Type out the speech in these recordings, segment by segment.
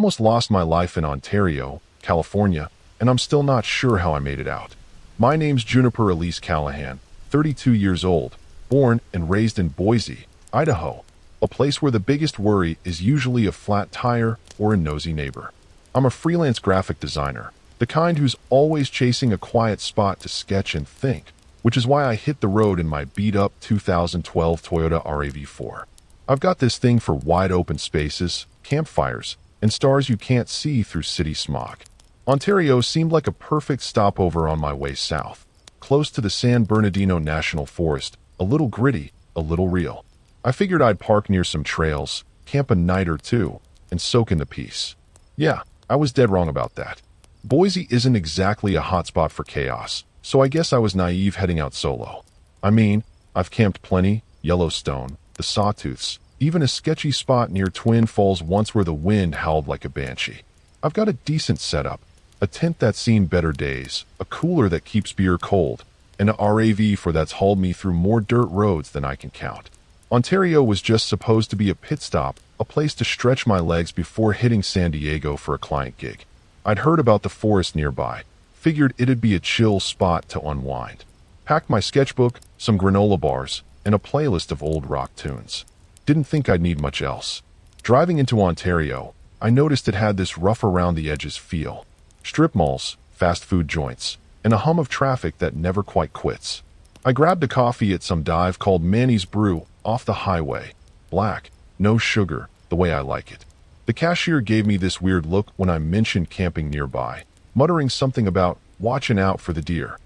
almost lost my life in Ontario, California, and I'm still not sure how I made it out. My name's Juniper Elise Callahan, 32 years old, born and raised in Boise, Idaho, a place where the biggest worry is usually a flat tire or a nosy neighbor. I'm a freelance graphic designer, the kind who's always chasing a quiet spot to sketch and think, which is why I hit the road in my beat-up 2012 Toyota RAV4. I've got this thing for wide-open spaces, campfires, and stars you can't see through city smog. Ontario seemed like a perfect stopover on my way south, close to the San Bernardino National Forest, a little gritty, a little real. I figured I'd park near some trails, camp a night or two, and soak in the peace. Yeah, I was dead wrong about that. Boise isn't exactly a hotspot for chaos, so I guess I was naive heading out solo. I mean, I've camped plenty, Yellowstone, the Sawtooths, even a sketchy spot near Twin Falls once where the wind howled like a banshee. I've got a decent setup, a tent that's seen better days, a cooler that keeps beer cold, and an RAV4 that's hauled me through more dirt roads than I can count. Ontario was just supposed to be a pit stop, a place to stretch my legs before hitting San Diego for a client gig. I'd heard about the forest nearby, figured it'd be a chill spot to unwind. Packed my sketchbook, some granola bars, and a playlist of old rock tunes. Didn't think I'd need much else. Driving into Ontario, I noticed it had this rough around the edges feel. Strip malls, fast food joints, and a hum of traffic that never quite quits. I grabbed a coffee at some dive called Manny's Brew off the highway. Black, no sugar, the way I like it. The cashier gave me this weird look when I mentioned camping nearby, muttering something about watching out for the deer.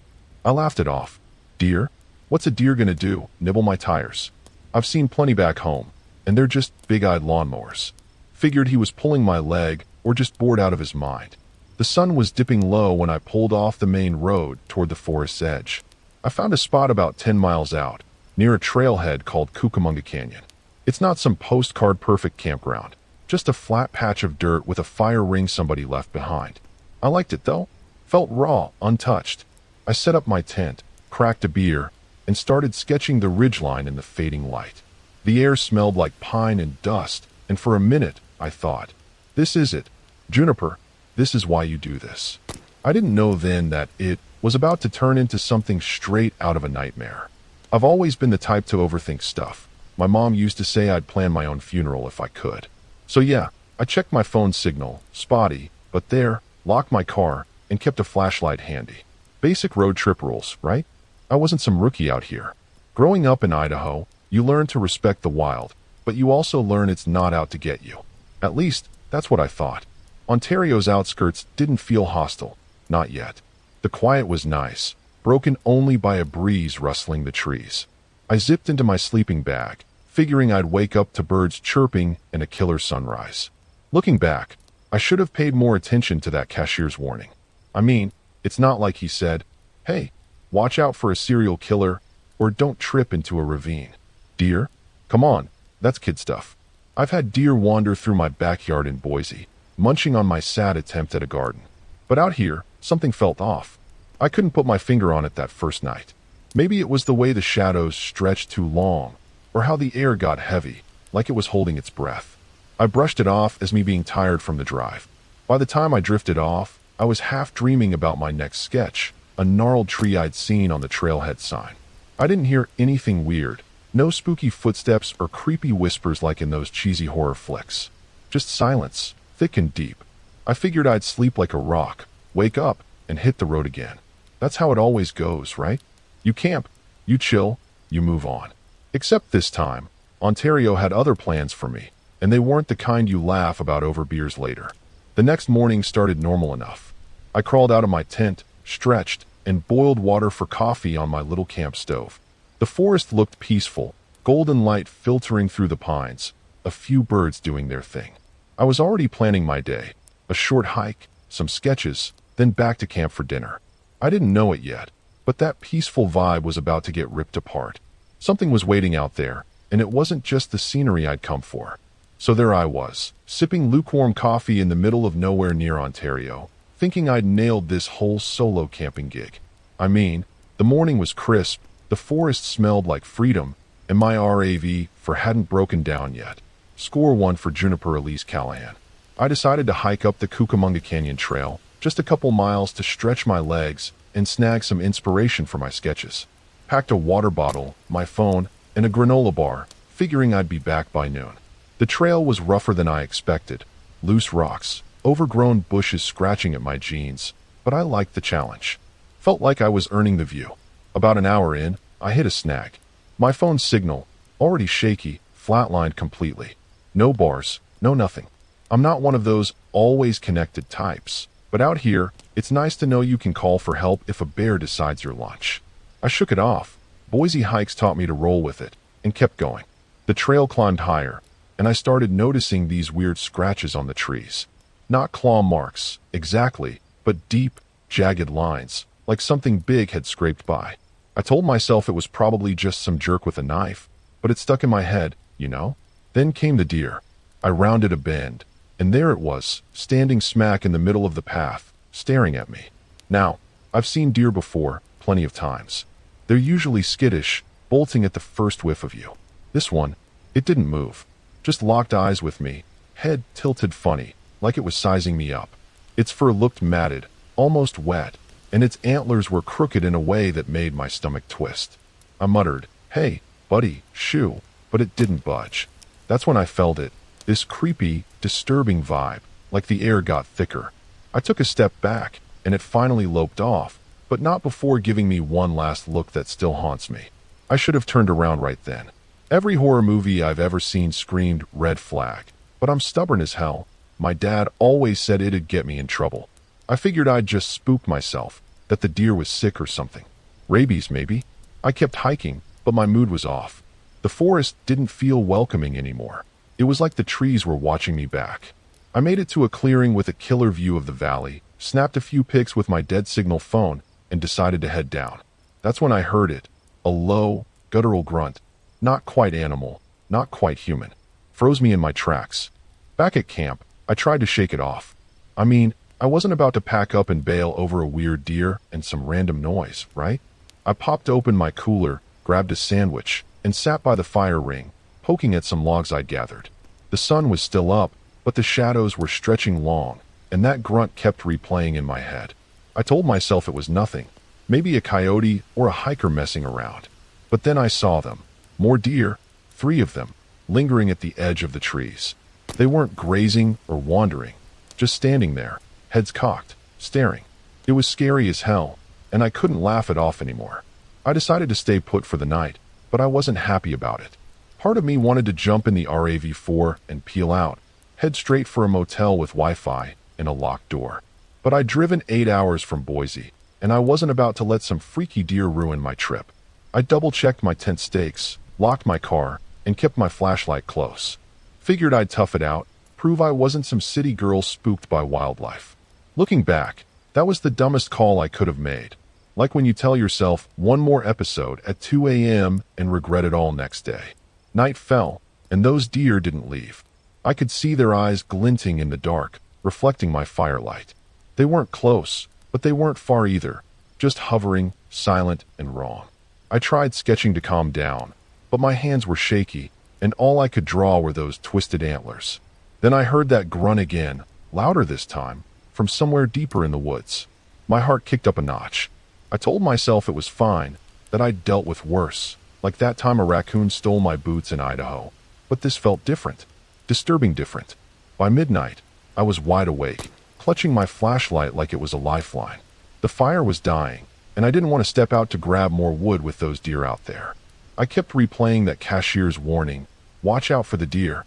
I laughed it off. Deer? What's a deer gonna do, nibble my tires? I've seen plenty back home, and they're just big-eyed lawnmowers. Figured he was pulling my leg or just bored out of his mind. The sun was dipping low when I pulled off the main road toward the forest's edge. I found a spot about 10 miles out, near a trailhead called Cucamonga Canyon. It's not some postcard-perfect campground, just a flat patch of dirt with a fire ring somebody left behind. I liked it, though. Felt raw, untouched. I set up my tent, cracked a beer, and started sketching the ridgeline in the fading light. The air smelled like pine and dust, and for a minute, I thought, this is it. Juniper, this is why you do this. I didn't know then that it was about to turn into something straight out of a nightmare. I've always been the type to overthink stuff. My mom used to say I'd plan my own funeral if I could. So yeah, I checked my phone signal, spotty, but there, locked my car, and kept a flashlight handy. Basic road trip rules, right? I wasn't some rookie out here. Growing up in Idaho, you learn to respect the wild, but you also learn it's not out to get you. At least, that's what I thought. Ontario's outskirts didn't feel hostile. Not yet. The quiet was nice, broken only by a breeze rustling the trees. I zipped into my sleeping bag, figuring I'd wake up to birds chirping and a killer sunrise. Looking back, I should have paid more attention to that cashier's warning. I mean, it's not like he said, hey, watch out for a serial killer, or don't trip into a ravine. Deer? Come on, that's kid stuff. I've had deer wander through my backyard in Boise, munching on my sad attempt at a garden. But out here, something felt off. I couldn't put my finger on it that first night. Maybe it was the way the shadows stretched too long, or how the air got heavy, like it was holding its breath. I brushed it off as me being tired from the drive. By the time I drifted off, I was half dreaming about my next sketch, a gnarled tree I'd seen on the trailhead sign. I didn't hear anything weird, no spooky footsteps or creepy whispers like in those cheesy horror flicks. Just silence, thick and deep. I figured I'd sleep like a rock, wake up, and hit the road again. That's how it always goes, right? You camp, you chill, you move on. Except this time, Ontario had other plans for me, and they weren't the kind you laugh about over beers later. The next morning started normal enough. I crawled out of my tent, stretched, and boiled water for coffee on my little camp stove. The forest looked peaceful, golden light filtering through the pines, a few birds doing their thing. I was already planning my day, a short hike, some sketches, then back to camp for dinner. I didn't know it yet, but that peaceful vibe was about to get ripped apart. Something was waiting out there, and it wasn't just the scenery I'd come for. So there I was, sipping lukewarm coffee in the middle of nowhere near Ontario, thinking I'd nailed this whole solo camping gig. I mean, the morning was crisp, the forest smelled like freedom, and my RAV4 hadn't broken down yet. Score one for Juniper Elise Callahan. I decided to hike up the Cucamonga Canyon Trail, just a couple miles to stretch my legs and snag some inspiration for my sketches. Packed a water bottle, my phone, and a granola bar, figuring I'd be back by noon. The trail was rougher than I expected. Loose rocks, overgrown bushes scratching at my jeans, but I liked the challenge. Felt like I was earning the view. About an hour in, I hit a snag. My phone's signal, already shaky, flatlined completely. No bars, no nothing. I'm not one of those always connected types, but out here, it's nice to know you can call for help if a bear decides your lunch. I shook it off. Boise hikes taught me to roll with it, and kept going. The trail climbed higher, and I started noticing these weird scratches on the trees. Not claw marks, exactly, but deep, jagged lines, like something big had scraped by. I told myself it was probably just some jerk with a knife, but it stuck in my head, you know? Then came the deer. I rounded a bend, and there it was, standing smack in the middle of the path, staring at me. Now, I've seen deer before, plenty of times. They're usually skittish, bolting at the first whiff of you. This one, it didn't move. Just locked eyes with me, head tilted funny, like it was sizing me up. Its fur looked matted, almost wet, and its antlers were crooked in a way that made my stomach twist. I muttered, "Hey, buddy, shoo," but it didn't budge. That's when I felt it, this creepy, disturbing vibe, like the air got thicker. I took a step back, and it finally loped off, but not before giving me one last look that still haunts me. I should have turned around right then. Every horror movie I've ever seen screamed red flag, but I'm stubborn as hell. My dad always said it'd get me in trouble. I figured I'd just spook myself, that the deer was sick or something. Rabies, maybe? I kept hiking, but my mood was off. The forest didn't feel welcoming anymore. It was like the trees were watching me back. I made it to a clearing with a killer view of the valley, snapped a few pics with my dead signal phone, and decided to head down. That's when I heard it. A low, guttural grunt. Not quite animal, not quite human. Froze me in my tracks. Back at camp, I tried to shake it off. I mean, I wasn't about to pack up and bail over a weird deer and some random noise, right? I popped open my cooler, grabbed a sandwich, and sat by the fire ring, poking at some logs I'd gathered. The sun was still up, but the shadows were stretching long, and that grunt kept replaying in my head. I told myself it was nothing, maybe a coyote or a hiker messing around. But then I saw them. More deer, 3 of them, lingering at the edge of the trees. They weren't grazing or wandering, just standing there, heads cocked, staring. It was scary as hell, and I couldn't laugh it off anymore. I decided to stay put for the night, but I wasn't happy about it. Part of me wanted to jump in the RAV4 and peel out, head straight for a motel with Wi-Fi and a locked door. But I'd driven 8 hours from Boise, and I wasn't about to let some freaky deer ruin my trip. I double-checked my tent stakes, locked my car, and kept my flashlight close. Figured I'd tough it out, prove I wasn't some city girl spooked by wildlife. Looking back, that was the dumbest call I could have made. Like when you tell yourself one more episode at 2 a.m. and regret it all next day. Night fell, and those deer didn't leave. I could see their eyes glinting in the dark, reflecting my firelight. They weren't close, but they weren't far either, just hovering, silent, and wrong. I tried sketching to calm down, but my hands were shaky, and all I could draw were those twisted antlers. Then I heard that grunt again, louder this time, from somewhere deeper in the woods. My heart kicked up a notch. I told myself it was fine, that I'd dealt with worse, like that time a raccoon stole my boots in Idaho. But this felt different, disturbing different. By midnight, I was wide awake, clutching my flashlight like it was a lifeline. The fire was dying, and I didn't want to step out to grab more wood with those deer out there. I kept replaying that cashier's warning, watch out for the deer,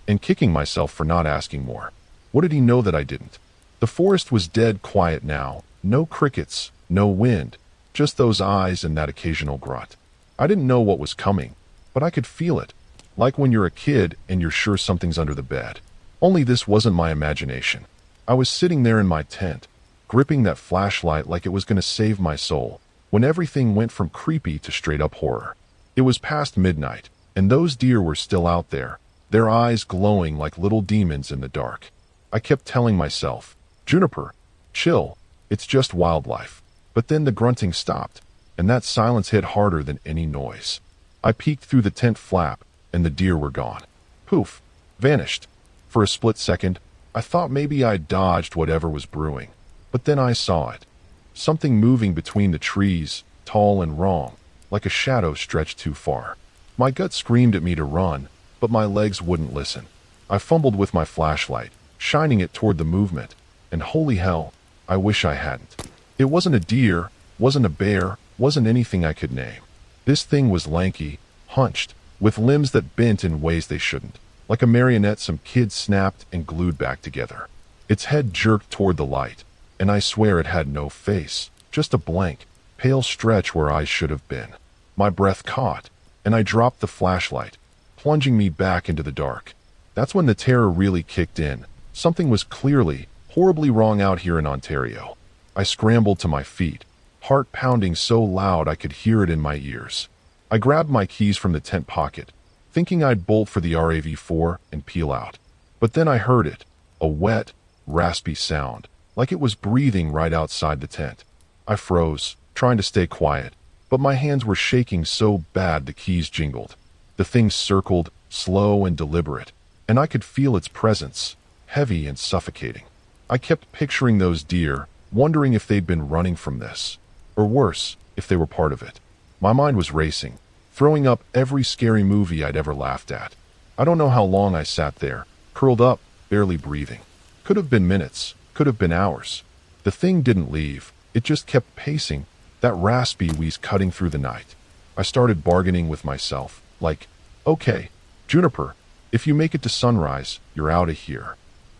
and kicking myself for not asking more. What did he know that I didn't? The forest was dead quiet now, no crickets, no wind, just those eyes and that occasional grunt. I didn't know what was coming, but I could feel it, like when you're a kid and you're sure something's under the bed. Only this wasn't my imagination. I was sitting there in my tent, gripping that flashlight like it was going to save my soul, when everything went from creepy to straight-up horror. It was past midnight, and those deer were still out there, their eyes glowing like little demons in the dark. I kept telling myself, Juniper, chill, it's just wildlife. But then the grunting stopped, and that silence hit harder than any noise. I peeked through the tent flap, and the deer were gone. Poof, vanished. For a split second, I thought maybe I'd dodged whatever was brewing, but then I saw it. Something moving between the trees, tall and wrong, like a shadow stretched too far. My gut screamed at me to run, but my legs wouldn't listen. I fumbled with my flashlight, shining it toward the movement, and holy hell, I wish I hadn't. It wasn't a deer, wasn't a bear, wasn't anything I could name. This thing was lanky, hunched, with limbs that bent in ways they shouldn't, like a marionette some kid snapped and glued back together. Its head jerked toward the light, and I swear it had no face, just a blank, pale stretch where eyes should have been. My breath caught, and I dropped the flashlight, plunging me back into the dark. That's when the terror really kicked in. Something was clearly, horribly wrong out here in Ontario. I scrambled to my feet, heart pounding so loud I could hear it in my ears. I grabbed my keys from the tent pocket, thinking I'd bolt for the RAV4 and peel out. But then I heard it, a wet, raspy sound, like it was breathing right outside the tent. I froze, trying to stay quiet, but my hands were shaking so bad the keys jingled. The thing circled, slow and deliberate, and I could feel its presence, heavy and suffocating. I kept picturing those deer, wondering if they'd been running from this, or worse, if they were part of it. My mind was racing, throwing up every scary movie I'd ever laughed at. I don't know how long I sat there, curled up, barely breathing. Could have been minutes, could have been hours. The thing didn't leave, it just kept pacing, that raspy wheeze cutting through the night. I started bargaining with myself, like, okay, Juniper, if you make it to sunrise, you're out of here.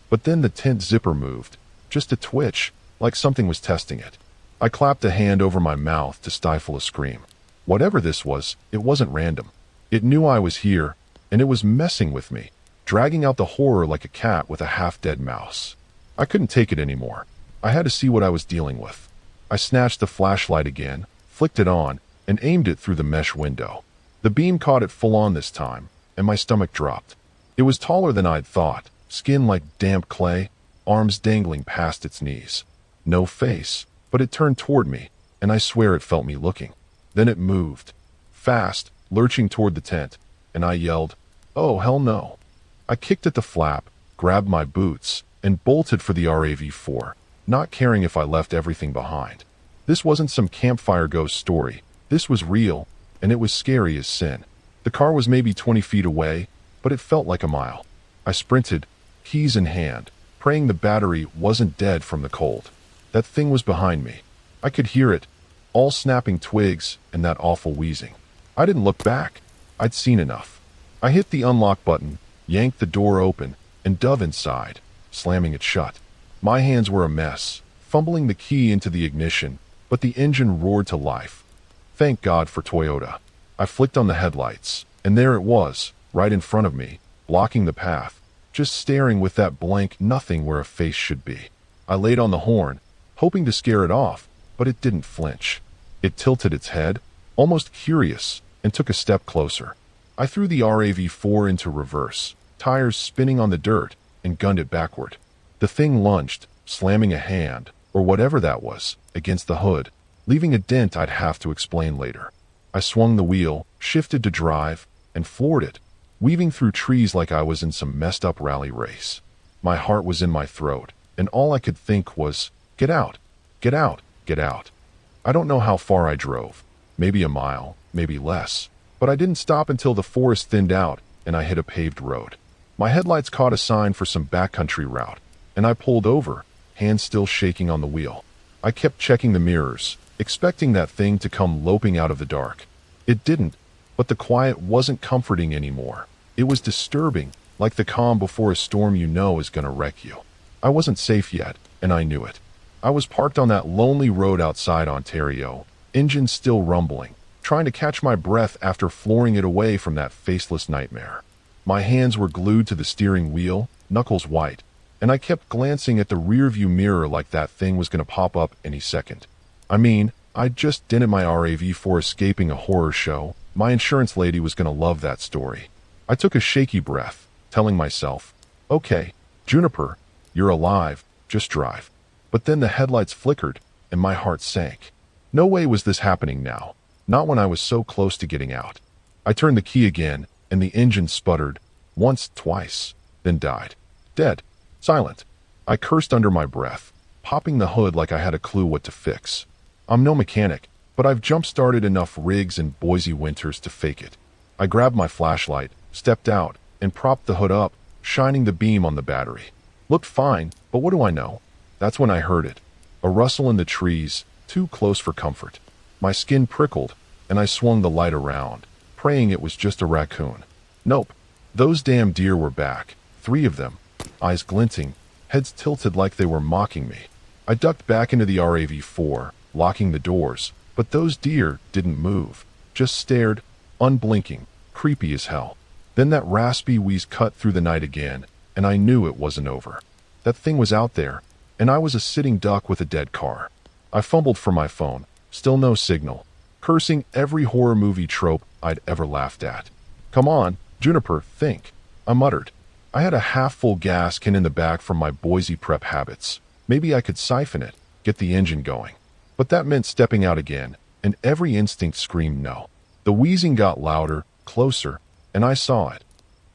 But then the tent zipper moved, just a twitch, like something was testing it. I clapped a hand over my mouth to stifle a scream. Whatever this was, it wasn't random. It knew I was here, and it was messing with me, dragging out the horror like a cat with a half-dead mouse. I couldn't take it anymore. I had to see what I was dealing with. I snatched the flashlight again, flicked it on, and aimed it through the mesh window. The beam caught it full on this time, and my stomach dropped. It was taller than I'd thought, skin like damp clay, arms dangling past its knees. No face, but it turned toward me, and I swear it felt me looking. Then it moved, fast, lurching toward the tent, and I yelled, "Oh, hell no." I kicked at the flap, grabbed my boots, and bolted for the RAV4, not caring if I left everything behind. This wasn't some campfire ghost story. This was real, and it was scary as sin. The car was maybe 20 feet away, but it felt like a mile. I sprinted, keys in hand, praying the battery wasn't dead from the cold. That thing was behind me. I could hear it, all snapping twigs and that awful wheezing. I didn't look back. I'd seen enough. I hit the unlock button, yanked the door open, and dove inside, slamming it shut. My hands were a mess, fumbling the key into the ignition, but the engine roared to life. Thank God for Toyota. I flicked on the headlights, and there it was, right in front of me, blocking the path, just staring with that blank nothing where a face should be. I laid on the horn, hoping to scare it off, but it didn't flinch. It tilted its head, almost curious, and took a step closer. I threw the RAV4 into reverse, tires spinning on the dirt, and gunned it backward. The thing lunged, slamming a hand, or whatever that was, against the hood, leaving a dent I'd have to explain later. I swung the wheel, shifted to drive, and floored it, weaving through trees like I was in some messed-up rally race. My heart was in my throat, and all I could think was, get out, get out, get out. I don't know how far I drove, maybe a mile, maybe less, but I didn't stop until the forest thinned out and I hit a paved road. My headlights caught a sign for some backcountry route, and I pulled over, hands still shaking on the wheel. I kept checking the mirrors, expecting that thing to come loping out of the dark. It didn't, but the quiet wasn't comforting anymore. It was disturbing, like the calm before a storm you know is gonna wreck you. I wasn't safe yet, and I knew it. I was parked on that lonely road outside Ontario, engine still rumbling, trying to catch my breath after flooring it away from that faceless nightmare. My hands were glued to the steering wheel, knuckles white, and I kept glancing at the rearview mirror like that thing was gonna pop up any second. I mean, I'd just dented my RAV4 escaping a horror show. My insurance lady was gonna love that story. I took a shaky breath, telling myself, okay, Juniper, you're alive, just drive. But then the headlights flickered, and my heart sank. No way was this happening now, not when I was so close to getting out. I turned the key again, and the engine sputtered, once, twice, then died. Dead. Silent. I cursed under my breath, popping the hood like I had a clue what to fix. I'm no mechanic, but I've jump-started enough rigs in Boise winters to fake it. I grabbed my flashlight, stepped out, and propped the hood up, shining the beam on the battery. Looked fine, but what do I know? That's when I heard it. A rustle in the trees, too close for comfort. My skin prickled, and I swung the light around, praying it was just a raccoon. Nope. Those damn deer were back. 3 of them. Eyes glinting, heads tilted like they were mocking me. I ducked back into the RAV4, locking the doors, but those deer didn't move. Just stared, unblinking, creepy as hell. Then that raspy wheeze cut through the night again, and I knew it wasn't over. That thing was out there, and I was a sitting duck with a dead car. I fumbled for my phone, still no signal, cursing every horror movie trope I'd ever laughed at. Come on, Juniper, think, I muttered. I had a half-full gas can in the back from my Boise prep habits. Maybe I could siphon it, get the engine going. But that meant stepping out again, and every instinct screamed no. The wheezing got louder, closer, and I saw it.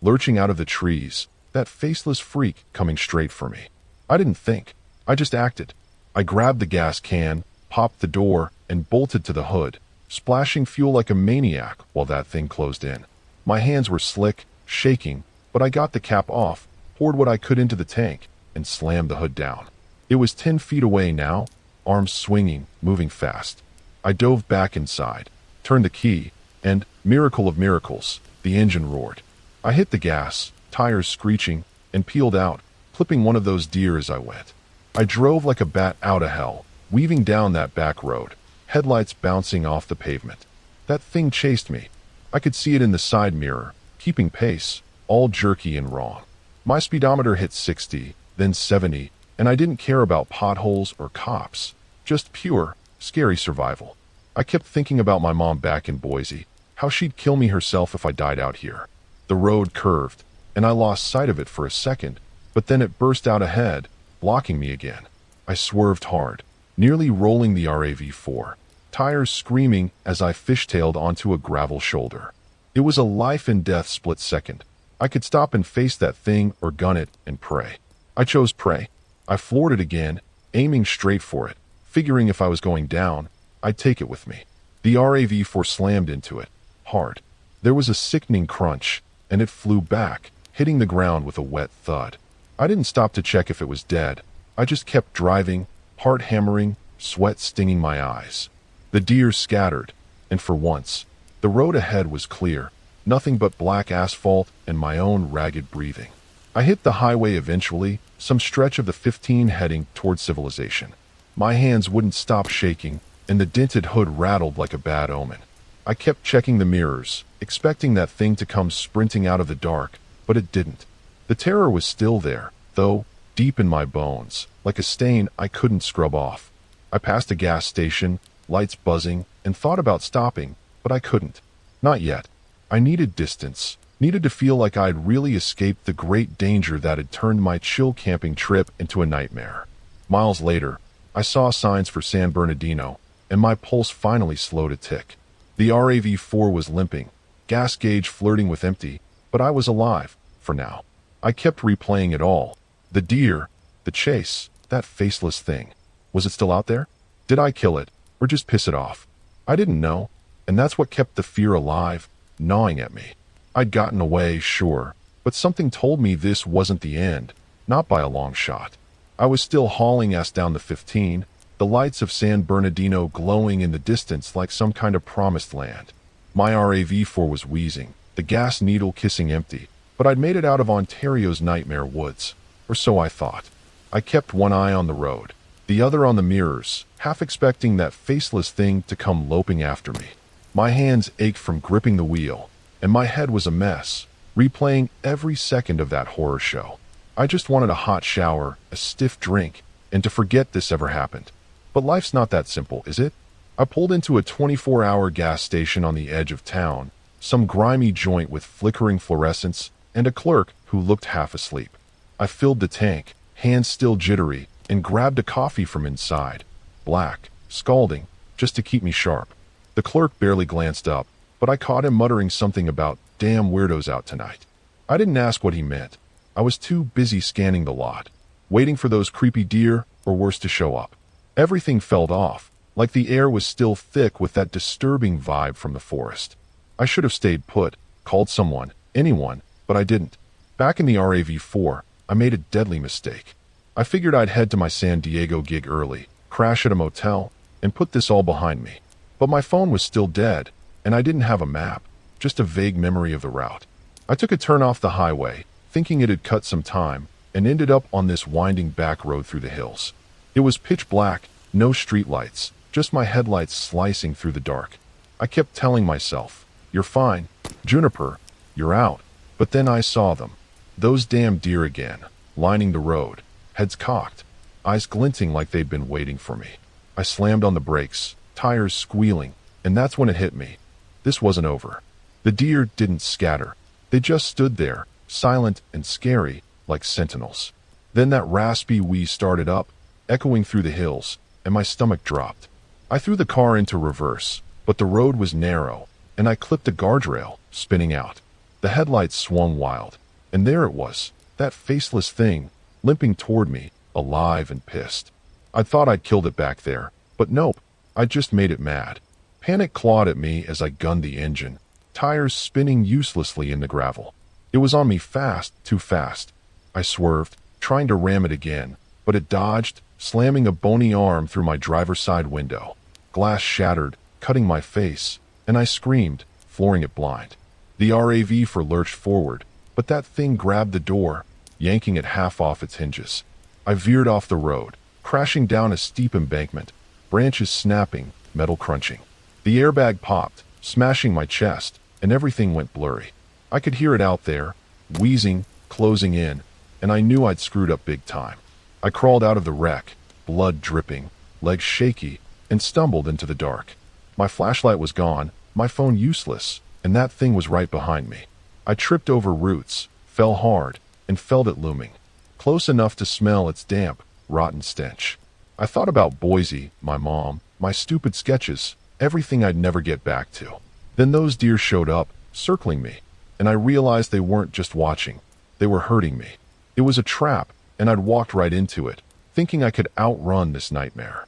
Lurching out of the trees, that faceless freak coming straight for me. I didn't think. I just acted. I grabbed the gas can, popped the door, and bolted to the hood, splashing fuel like a maniac while that thing closed in. My hands were slick, shaking, but I got the cap off, poured what I could into the tank, and slammed the hood down. It was 10 feet away now, arms swinging, moving fast. I dove back inside, turned the key, and, miracle of miracles, the engine roared. I hit the gas, tires screeching, and peeled out, clipping one of those deer as I went. I drove like a bat out of hell, weaving down that back road, headlights bouncing off the pavement. That thing chased me. I could see it in the side mirror, keeping pace, all jerky and wrong. My speedometer hit 60, then 70, and I didn't care about potholes or cops. Just pure, scary survival. I kept thinking about my mom back in Boise, how she'd kill me herself if I died out here. The road curved, and I lost sight of it for a second, but then it burst out ahead, blocking me again. I swerved hard, nearly rolling the RAV4, tires screaming as I fishtailed onto a gravel shoulder. It was a life-and-death split second. I could stop and face that thing or gun it and pray. I chose pray. I floored it again, aiming straight for it, figuring if I was going down, I'd take it with me. The RAV4 slammed into it, hard. There was a sickening crunch, and it flew back, hitting the ground with a wet thud. I didn't stop to check if it was dead. I just kept driving, heart hammering, sweat stinging my eyes. The deer scattered, and for once, the road ahead was clear, nothing but black asphalt and my own ragged breathing. I hit the highway eventually, some stretch of the 15 heading toward civilization. My hands wouldn't stop shaking, and the dented hood rattled like a bad omen. I kept checking the mirrors, expecting that thing to come sprinting out of the dark, but it didn't. The terror was still there, though, deep in my bones, like a stain I couldn't scrub off. I passed a gas station, lights buzzing, and thought about stopping, but I couldn't. Not yet. I needed distance, needed to feel like I'd really escaped the great danger that had turned my chill camping trip into a nightmare. Miles later, I saw signs for San Bernardino, and my pulse finally slowed a tick. The RAV4 was limping, gas gauge flirting with empty, but I was alive, for now. I kept replaying it all. The deer, the chase, that faceless thing. Was it still out there? Did I kill it, or just piss it off? I didn't know, and that's what kept the fear alive, gnawing at me. I'd gotten away, sure, but something told me this wasn't the end, not by a long shot. I was still hauling ass down the 15, the lights of San Bernardino glowing in the distance like some kind of promised land. My RAV4 was wheezing, the gas needle kissing empty, but I'd made it out of Ontario's nightmare woods, or so I thought. I kept one eye on the road, the other on the mirrors, half expecting that faceless thing to come loping after me. My hands ached from gripping the wheel, and my head was a mess, replaying every second of that horror show. I just wanted a hot shower, a stiff drink, and to forget this ever happened. But life's not that simple, is it? I pulled into a 24-hour gas station on the edge of town, some grimy joint with flickering fluorescents, and a clerk who looked half asleep. I filled the tank, hands still jittery, and grabbed a coffee from inside. Black, scalding, just to keep me sharp. The clerk barely glanced up, but I caught him muttering something about damn weirdos out tonight. I didn't ask what he meant. I was too busy scanning the lot, waiting for those creepy deer, or worse, to show up. Everything felt off, like the air was still thick with that disturbing vibe from the forest. I should have stayed put, called someone, anyone, but I didn't. Back in the RAV4, I made a deadly mistake. I figured I'd head to my San Diego gig early, crash at a motel, and put this all behind me. But my phone was still dead, and I didn't have a map, just a vague memory of the route. I took a turn off the highway, thinking it'd cut some time, and ended up on this winding back road through the hills. It was pitch black, no streetlights, just my headlights slicing through the dark. I kept telling myself, "You're fine, Juniper, you're out." But then I saw them. Those damn deer again, lining the road, heads cocked, eyes glinting like they'd been waiting for me. I slammed on the brakes, tires squealing, and that's when it hit me. This wasn't over. The deer didn't scatter. They just stood there, silent and scary, like sentinels. Then that raspy wee started up, echoing through the hills, and my stomach dropped. I threw the car into reverse, but the road was narrow, and I clipped a guardrail, spinning out. The headlights swung wild, and there it was, that faceless thing, limping toward me, alive and pissed. I thought I'd killed it back there, but nope, I'd just made it mad. Panic clawed at me as I gunned the engine, tires spinning uselessly in the gravel. It was on me fast, too fast. I swerved, trying to ram it again, but it dodged, slamming a bony arm through my driver's side window. Glass shattered, cutting my face, and I screamed, flooring it blind. The RAV4 lurched forward, but that thing grabbed the door, yanking it half off its hinges. I veered off the road, crashing down a steep embankment, branches snapping, metal crunching. The airbag popped, smashing my chest, and everything went blurry. I could hear it out there, wheezing, closing in, and I knew I'd screwed up big time. I crawled out of the wreck, blood dripping, legs shaky, and stumbled into the dark. My flashlight was gone, my phone useless, and that thing was right behind me. I tripped over roots, fell hard, and felt it looming, close enough to smell its damp, rotten stench. I thought about Boise, my mom, my stupid sketches, everything I'd never get back to. Then those deer showed up, circling me, and I realized they weren't just watching. They were hurting me. It was a trap, and I'd walked right into it, thinking I could outrun this nightmare.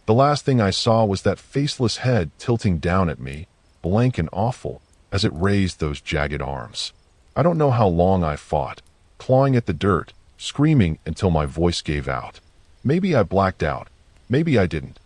The last thing I saw was that faceless head tilting down at me, blank and awful, as it raised those jagged arms. I don't know how long I fought, clawing at the dirt, screaming until my voice gave out. Maybe I blacked out. Maybe I didn't.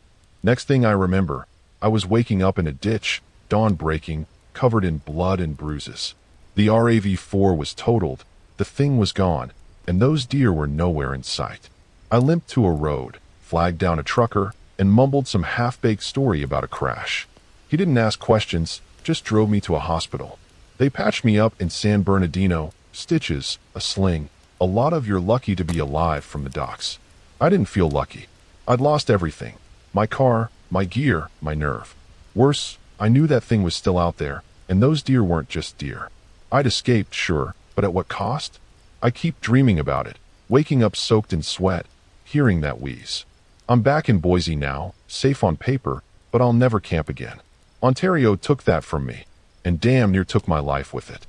Next thing I remember, I was waking up in a ditch, dawn breaking, covered in blood and bruises. The RAV4 was totaled, the thing was gone, and those deer were nowhere in sight. I limped to a road, flagged down a trucker, and mumbled some half-baked story about a crash. He didn't ask questions, just drove me to a hospital. They patched me up in San Bernardino, stitches, a sling, a lot of "you're lucky to be alive" from the docs. I didn't feel lucky. I'd lost everything. My car, my gear, my nerve. Worse, I knew that thing was still out there, and those deer weren't just deer. I'd escaped, sure, but at what cost? I keep dreaming about it, waking up soaked in sweat, hearing that wheeze. I'm back in Boise now, safe on paper, but I'll never camp again. Ontario took that from me, and damn near took my life with it.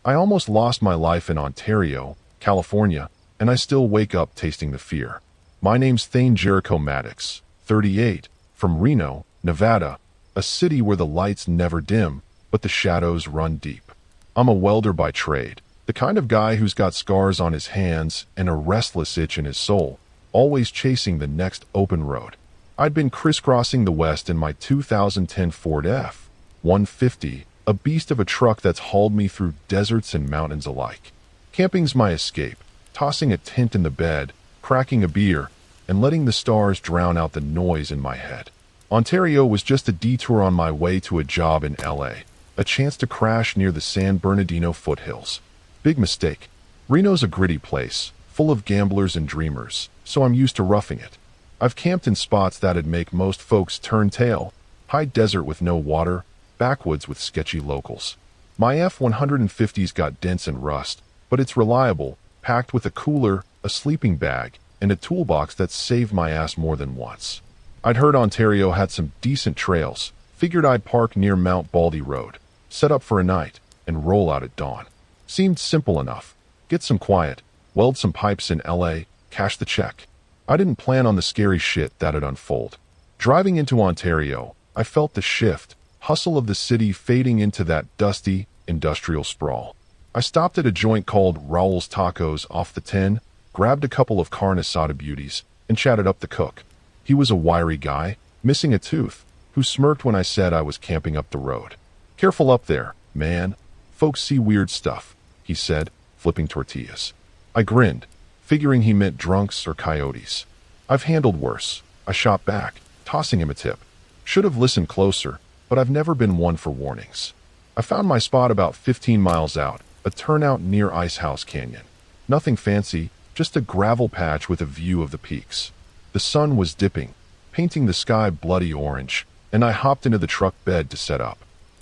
I almost lost my life in Ontario, California, and I still wake up tasting the fear. My name's Thane Jericho Maddox, 38, from Reno, Nevada, a city where the lights never dim, but the shadows run deep. I'm a welder by trade, the kind of guy who's got scars on his hands and a restless itch in his soul, always chasing the next open road. I'd been crisscrossing the West in my 2010 Ford F-150, a beast of a truck that's hauled me through deserts and mountains alike. Camping's my escape, tossing a tent in the bed, cracking a beer, and letting the stars drown out the noise in my head. Ontario was just a detour on my way to a job in LA, a chance to crash near the San Bernardino foothills. Big mistake. Reno's a gritty place, full of gamblers and dreamers, so I'm used to roughing it. I've camped in spots that'd make most folks turn tail, high desert with no water, backwoods with sketchy locals. My F-150's got dents and rust, but it's reliable, packed with a cooler, a sleeping bag, and a toolbox that's saved my ass more than once. I'd heard Ontario had some decent trails, Figured I'd park near Mount Baldy Road, set up for a night, and roll out at dawn. Seemed simple enough. Get some quiet, weld some pipes in LA, cash the check. I didn't plan on the scary shit that'd unfold. Driving into Ontario, I felt the shift, hustle of the city fading into that dusty, industrial sprawl. I stopped at a joint called Raul's Tacos off the 10, grabbed a couple of carne asada beauties, and chatted up the cook. He was a wiry guy, missing a tooth, who smirked when I said I was camping up the road. "Careful up there, man. Folks see weird stuff," he said, flipping tortillas. I grinned, figuring he meant drunks or coyotes. "I've handled worse," I shot back, tossing him a tip. Should have listened closer, but I've never been one for warnings. I found my spot about 15 miles out, a turnout near Icehouse Canyon. Nothing fancy, just a gravel patch with a view of the peaks. The sun was dipping, painting the sky bloody orange, and I hopped into the truck bed to set up.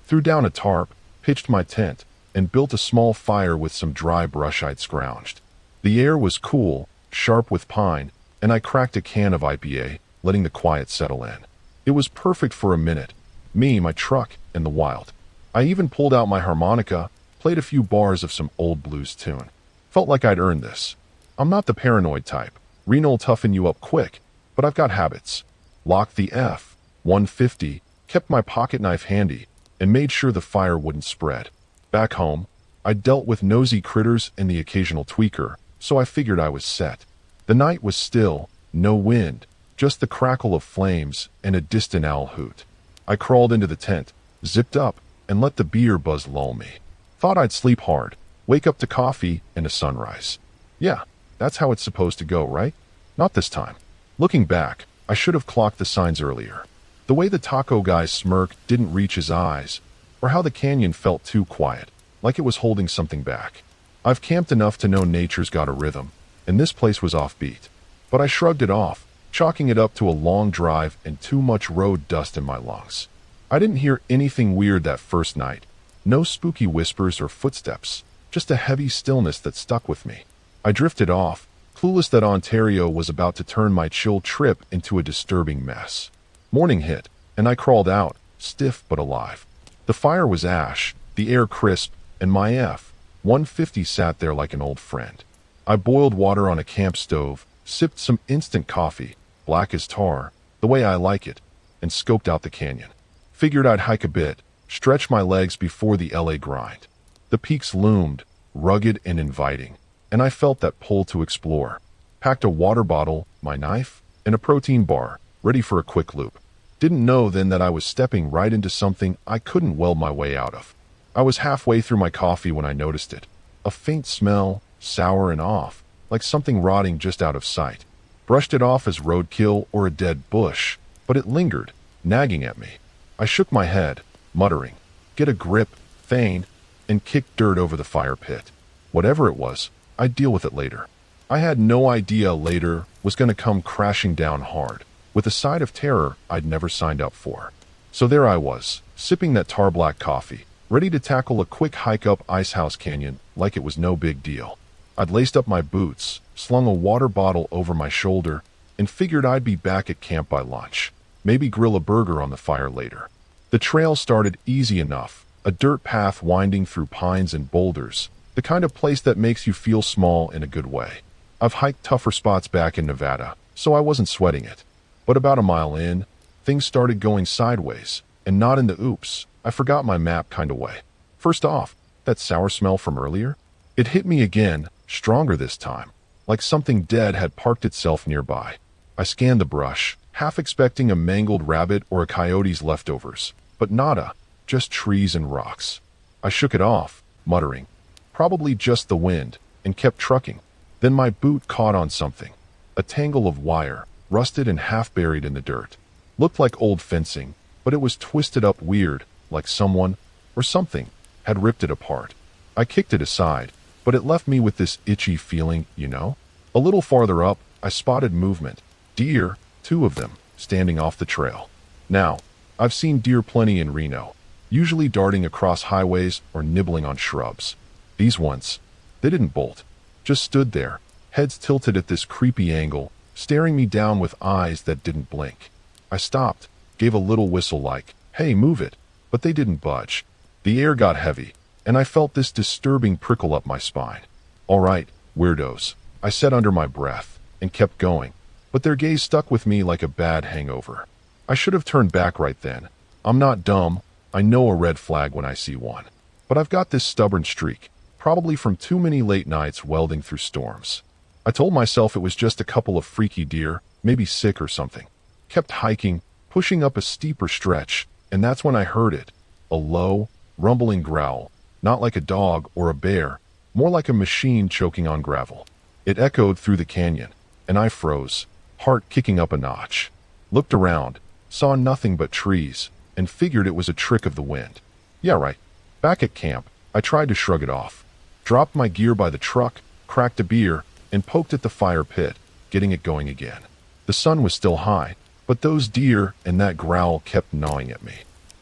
Threw down a tarp, pitched my tent, and built a small fire with some dry brush I'd scrounged. The air was cool, sharp with pine, and I cracked a can of IPA, letting the quiet settle in. It was perfect for a minute. Me, my truck, and the wild. I even pulled out my harmonica, played a few bars of some old blues tune. Felt like I'd earned this. I'm not the paranoid type. Reno'll toughen you up quick, but I've got habits. Locked the F-150, kept my pocket knife handy, and made sure the fire wouldn't spread. Back home, I dealt with nosy critters and the occasional tweaker, so I figured I was set. The night was still, no wind, just the crackle of flames and a distant owl hoot. I crawled into the tent, zipped up, and let the beer buzz lull me. Thought I'd sleep hard, wake up to coffee and a sunrise. Yeah, that's how it's supposed to go, right? Not this time. Looking back, I should have clocked the signs earlier. The way the taco guy's smirk didn't reach his eyes, or how the canyon felt too quiet, like it was holding something back. I've camped enough to know nature's got a rhythm, and this place was offbeat. But I shrugged it off, chalking it up to a long drive and too much road dust in my lungs. I didn't hear anything weird that first night. No spooky whispers or footsteps, just a heavy stillness that stuck with me. I drifted off, clueless that Ontario was about to turn my chill trip into a disturbing mess. Morning hit, and I crawled out, stiff but alive. The fire was ash, the air crisp, and my F-150 sat there like an old friend. I boiled water on a camp stove, sipped some instant coffee, black as tar, the way I like it, and scoped out the canyon. Figured I'd hike a bit, stretch my legs before the LA grind. The peaks loomed, rugged and inviting, and I felt that pull to explore. Packed a water bottle, my knife, and a protein bar, ready for a quick loop. Didn't know then that I was stepping right into something I couldn't weld my way out of. I was halfway through my coffee when I noticed it. A faint smell, sour and off, like something rotting just out of sight. Brushed it off as roadkill or a dead bush, but it lingered, nagging at me. I shook my head, muttering, "Get a grip, Thane," and kicked dirt over the fire pit. Whatever it was, I'd deal with it later. I had no idea later was going to come crashing down hard, with a side of terror I'd never signed up for. So there I was, sipping that tar black coffee, ready to tackle a quick hike up Icehouse Canyon like it was no big deal. I'd laced up my boots, slung a water bottle over my shoulder, and figured I'd be back at camp by lunch. Maybe grill a burger on the fire later. The trail started easy enough, a dirt path winding through pines and boulders, the kind of place that makes you feel small in a good way. I've hiked tougher spots back in Nevada, so I wasn't sweating it. But about a mile in, things started going sideways, and not in the oops, I forgot my map kind of way. First off, that sour smell from earlier? It hit me again, stronger this time, like something dead had parked itself nearby. I scanned the brush, half expecting a mangled rabbit or a coyote's leftovers, but nada, just trees and rocks. I shook it off, muttering, "Probably just the wind," and kept trucking. Then my boot caught on something. A tangle of wire, rusted and half buried in the dirt. Looked like old fencing, but it was twisted up weird, like someone, or something, had ripped it apart. I kicked it aside, but it left me with this itchy feeling, you know? A little farther up, I spotted movement. Deer, 2 of them, standing off the trail. Now, I've seen deer plenty in Reno, usually darting across highways or nibbling on shrubs. These ones, they didn't bolt, just stood there, heads tilted at this creepy angle, staring me down with eyes that didn't blink. I stopped, gave a little whistle like, "Hey, move it." But they didn't budge. The air got heavy, and I felt this disturbing prickle up my spine. "All right, weirdos," I said under my breath, and kept going. But their gaze stuck with me like a bad hangover. I should have turned back right then. I'm not dumb. I know a red flag when I see one. But I've got this stubborn streak, probably from too many late nights welding through storms. I told myself it was just a couple of freaky deer, maybe sick or something. Kept hiking, pushing up a steeper stretch, and that's when I heard it. A low, rumbling growl, not like a dog or a bear, more like a machine choking on gravel. It echoed through the canyon, and I froze, heart kicking up a notch. Looked around, saw nothing but trees, and figured it was a trick of the wind. Yeah, right. Back at camp, I tried to shrug it off. Dropped my gear by the truck, cracked a beer, and poked at the fire pit, getting it going again. The sun was still high, but those deer and that growl kept gnawing at me.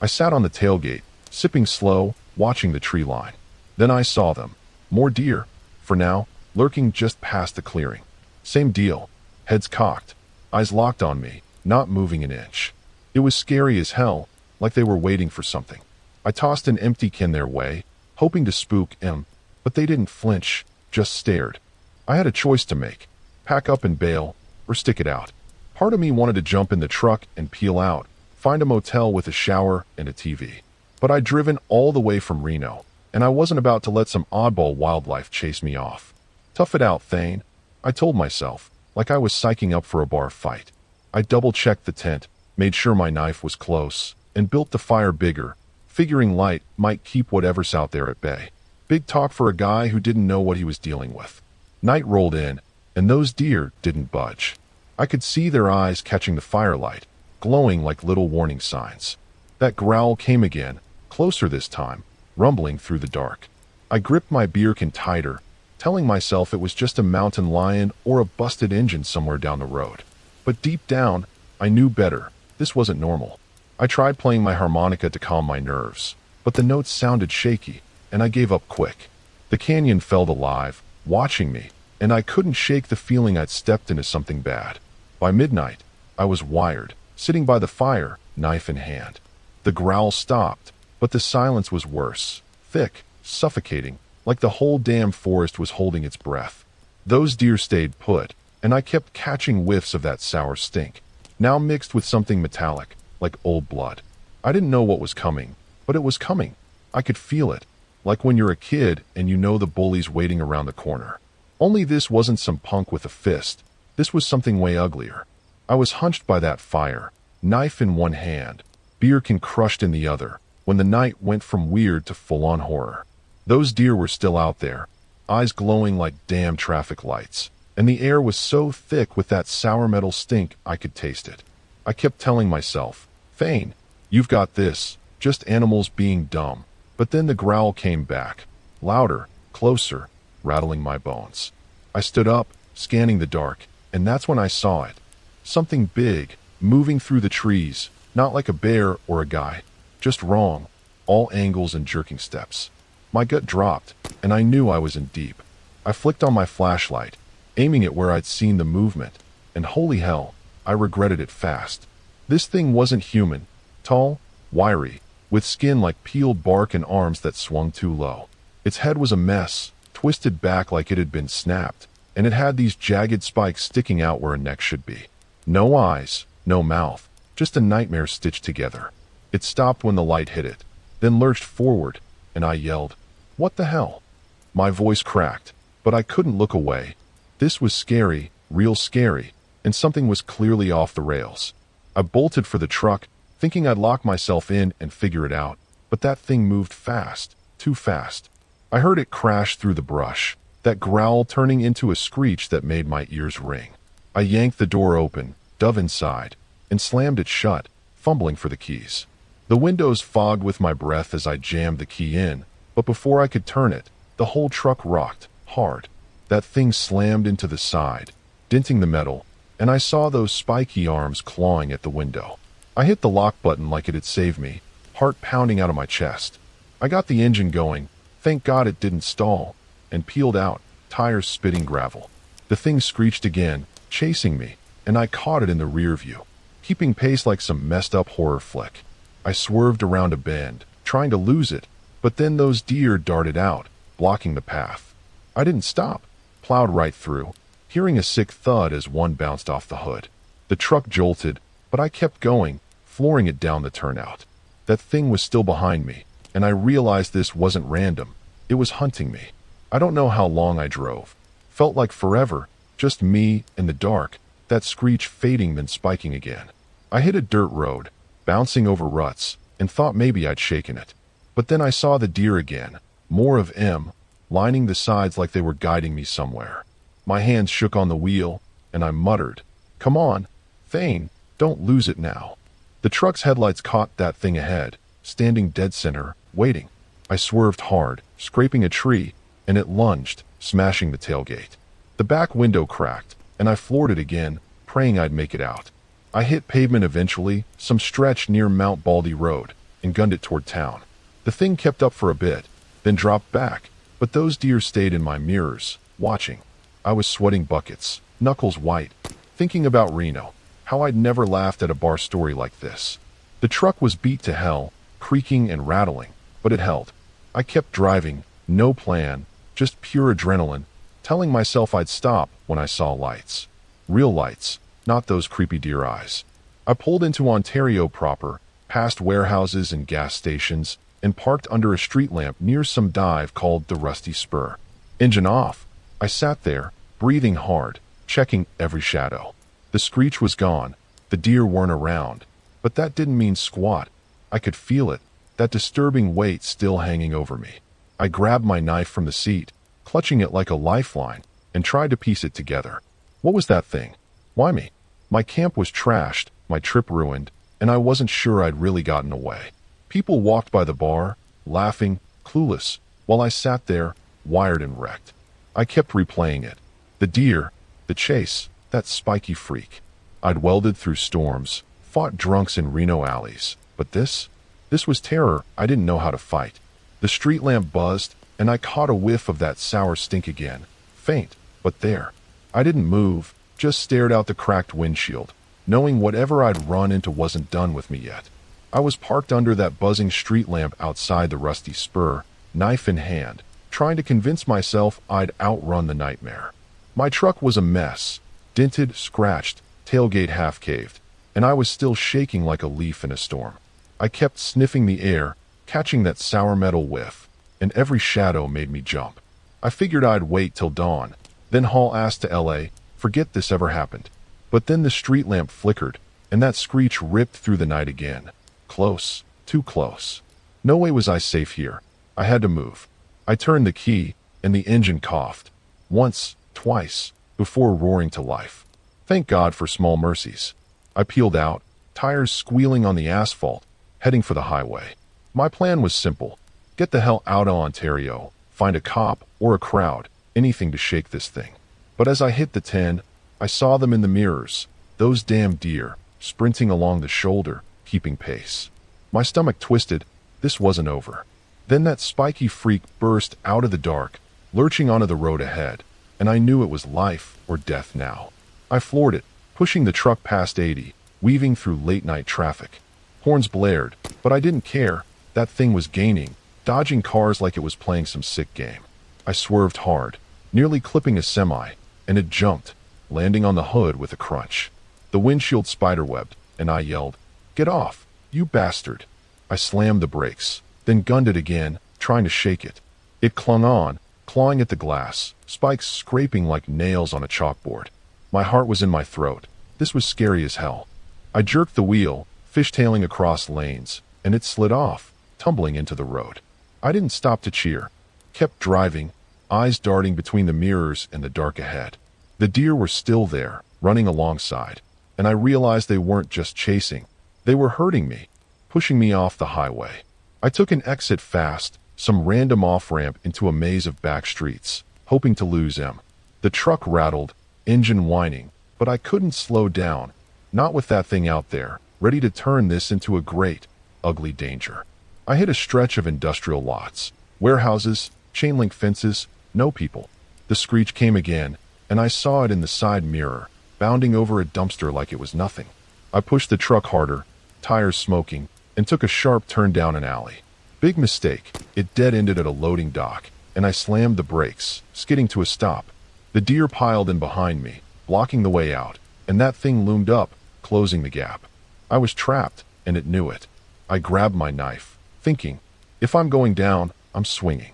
I sat on the tailgate, sipping slow, watching the tree line. Then I saw them. More deer, for now, lurking just past the clearing. Same deal, heads cocked, eyes locked on me, not moving an inch. It was scary as hell, like they were waiting for something. I tossed an empty can their way, hoping to spook them, but they didn't flinch, just stared. I had a choice to make, pack up and bail, or stick it out. Part of me wanted to jump in the truck and peel out, find a motel with a shower and a TV. But I'd driven all the way from Reno, and I wasn't about to let some oddball wildlife chase me off. Tough it out, Thane, I told myself, like I was psyching up for a bar fight. I double-checked the tent, made sure my knife was close, and built the fire bigger, figuring light might keep whatever's out there at bay. Big talk for a guy who didn't know what he was dealing with. Night rolled in, and those deer didn't budge. I could see their eyes catching the firelight, glowing like little warning signs. That growl came again, closer this time, rumbling through the dark. I gripped my beer can tighter, telling myself it was just a mountain lion or a busted engine somewhere down the road. But deep down, I knew better. This wasn't normal. I tried playing my harmonica to calm my nerves, but the notes sounded shaky, and I gave up quick. The canyon felt alive, watching me, and I couldn't shake the feeling I'd stepped into something bad. By midnight, I was wired, sitting by the fire, knife in hand. The growl stopped, but the silence was worse, thick, suffocating, like the whole damn forest was holding its breath. Those deer stayed put, and I kept catching whiffs of that sour stink, now mixed with something metallic, like old blood. I didn't know what was coming, but it was coming. I could feel it, like when you're a kid and you know the bully's waiting around the corner. Only this wasn't some punk with a fist. This was something way uglier. I was hunched by that fire, knife in one hand, beer can crushed in the other, when the night went from weird to full-on horror. Those deer were still out there, eyes glowing like damn traffic lights, and the air was so thick with that sour metal stink I could taste it. I kept telling myself, Thane, you've got this, just animals being dumb. But then the growl came back, louder, closer, rattling my bones. I stood up, scanning the dark, and that's when I saw it. Something big, moving through the trees, not like a bear or a guy, just wrong, all angles and jerking steps. My gut dropped, and I knew I was in deep. I flicked on my flashlight, aiming it where I'd seen the movement, and holy hell, I regretted it fast. This thing wasn't human, tall, wiry, with skin like peeled bark and arms that swung too low. Its head was a mess, twisted back like it had been snapped, and it had these jagged spikes sticking out where a neck should be. No eyes, no mouth, just a nightmare stitched together. It stopped when the light hit it, then lurched forward, and I yelled, "What the hell?" My voice cracked, but I couldn't look away. This was scary, real scary, and something was clearly off the rails. I bolted for the truck, thinking I'd lock myself in and figure it out, but that thing moved fast, too fast. I heard it crash through the brush, that growl turning into a screech that made my ears ring. I yanked the door open, dove inside, and slammed it shut, fumbling for the keys. The windows fogged with my breath as I jammed the key in, but before I could turn it, the whole truck rocked, hard. That thing slammed into the side, denting the metal, and I saw those spiky arms clawing at the window. I hit the lock button like it had saved me, heart pounding out of my chest. I got the engine going, thank God it didn't stall, and peeled out, tires spitting gravel. The thing screeched again, chasing me, and I caught it in the rear view, keeping pace like some messed up horror flick. I swerved around a bend, trying to lose it, but then those deer darted out, blocking the path. I didn't stop, plowed right through, hearing a sick thud as one bounced off the hood. The truck jolted, but I kept going, flooring it down the turnout. That thing was still behind me, and I realized this wasn't random. It was hunting me. I don't know how long I drove. Felt like forever, just me in the dark, that screech fading then spiking again. I hit a dirt road, bouncing over ruts, and thought maybe I'd shaken it. But then I saw the deer again, more of them, lining the sides like they were guiding me somewhere. My hands shook on the wheel, and I muttered, "Come on, Thane, don't lose it now." The truck's headlights caught that thing ahead, standing dead center, waiting. I swerved hard, scraping a tree, and it lunged, smashing the tailgate. The back window cracked, and I floored it again, praying I'd make it out. I hit pavement eventually, some stretch near Mount Baldy Road, and gunned it toward town. The thing kept up for a bit, then dropped back, but those deer stayed in my mirrors, watching. I was sweating buckets, knuckles white, thinking about Reno, how I'd never laughed at a bar story like this. The truck was beat to hell, creaking and rattling, but it held. I kept driving, no plan, just pure adrenaline, telling myself I'd stop when I saw lights. Real lights, not those creepy deer eyes. I pulled into Ontario proper, past warehouses and gas stations, and parked under a street lamp near some dive called the Rusty Spur. Engine off. I sat there, breathing hard, checking every shadow. The screech was gone, the deer weren't around, but that didn't mean squat. I could feel it, that disturbing weight still hanging over me. I grabbed my knife from the seat, clutching it like a lifeline, and tried to piece it together. What was that thing? Why me? My camp was trashed, my trip ruined, and I wasn't sure I'd really gotten away. People walked by the bar, laughing, clueless, while I sat there, wired and wrecked. I kept replaying it. The deer, the chase, that spiky freak. I'd welded through storms, fought drunks in Reno alleys, but this was terror I didn't know how to fight. The street lamp buzzed, and I caught a whiff of that sour stink again. Faint, but there. I didn't move, just stared out the cracked windshield, knowing whatever I'd run into wasn't done with me yet. I was parked under that buzzing street lamp outside the Rusty Spur, knife in hand, trying to convince myself I'd outrun the nightmare. My truck was a mess, dented, scratched, tailgate half-caved, and I was still shaking like a leaf in a storm. I kept sniffing the air, catching that sour metal whiff, and every shadow made me jump. I figured I'd wait till dawn, then haul ass to LA, forget this ever happened. But then the street lamp flickered, and that screech ripped through the night again. Close, too close. No way was I safe here. I had to move. I turned the key, and the engine coughed. Once, twice, before roaring to life. Thank God for small mercies. I peeled out, tires squealing on the asphalt, heading for the highway. My plan was simple. Get the hell out of Ontario, find a cop or a crowd, anything to shake this thing. But as I hit the 10, I saw them in the mirrors, those damn deer, sprinting along the shoulder, keeping pace. My stomach twisted. This wasn't over. Then that spiky freak burst out of the dark, lurching onto the road ahead, and I knew it was life or death now. I floored it, pushing the truck past 80, weaving through late-night traffic. Horns blared, but I didn't care. That thing was gaining, dodging cars like it was playing some sick game. I swerved hard, nearly clipping a semi, and it jumped, landing on the hood with a crunch. The windshield spiderwebbed, and I yelled, "Get off, you bastard!" I slammed the brakes, then gunned it again, trying to shake it. It clung on, clawing at the glass, spikes scraping like nails on a chalkboard. My heart was in my throat. This was scary as hell. I jerked the wheel, fishtailing across lanes, and it slid off, tumbling into the road. I didn't stop to cheer. Kept driving, eyes darting between the mirrors and the dark ahead. The deer were still there, running alongside, and I realized they weren't just chasing. They were hurting me, pushing me off the highway. I took an exit fast, some random off-ramp into a maze of back streets, hoping to lose them. The truck rattled, engine whining, but I couldn't slow down, not with that thing out there, ready to turn this into a great, ugly danger. I hit a stretch of industrial lots, warehouses, chain-link fences, no people. The screech came again, and I saw it in the side mirror, bounding over a dumpster like it was nothing. I pushed the truck harder, tires smoking, and took a sharp turn down an alley. Big mistake. It dead-ended at a loading dock, and I slammed the brakes, skidding to a stop. The deer piled in behind me, blocking the way out, and that thing loomed up, closing the gap. I was trapped, and it knew it. I grabbed my knife, thinking, if I'm going down, I'm swinging.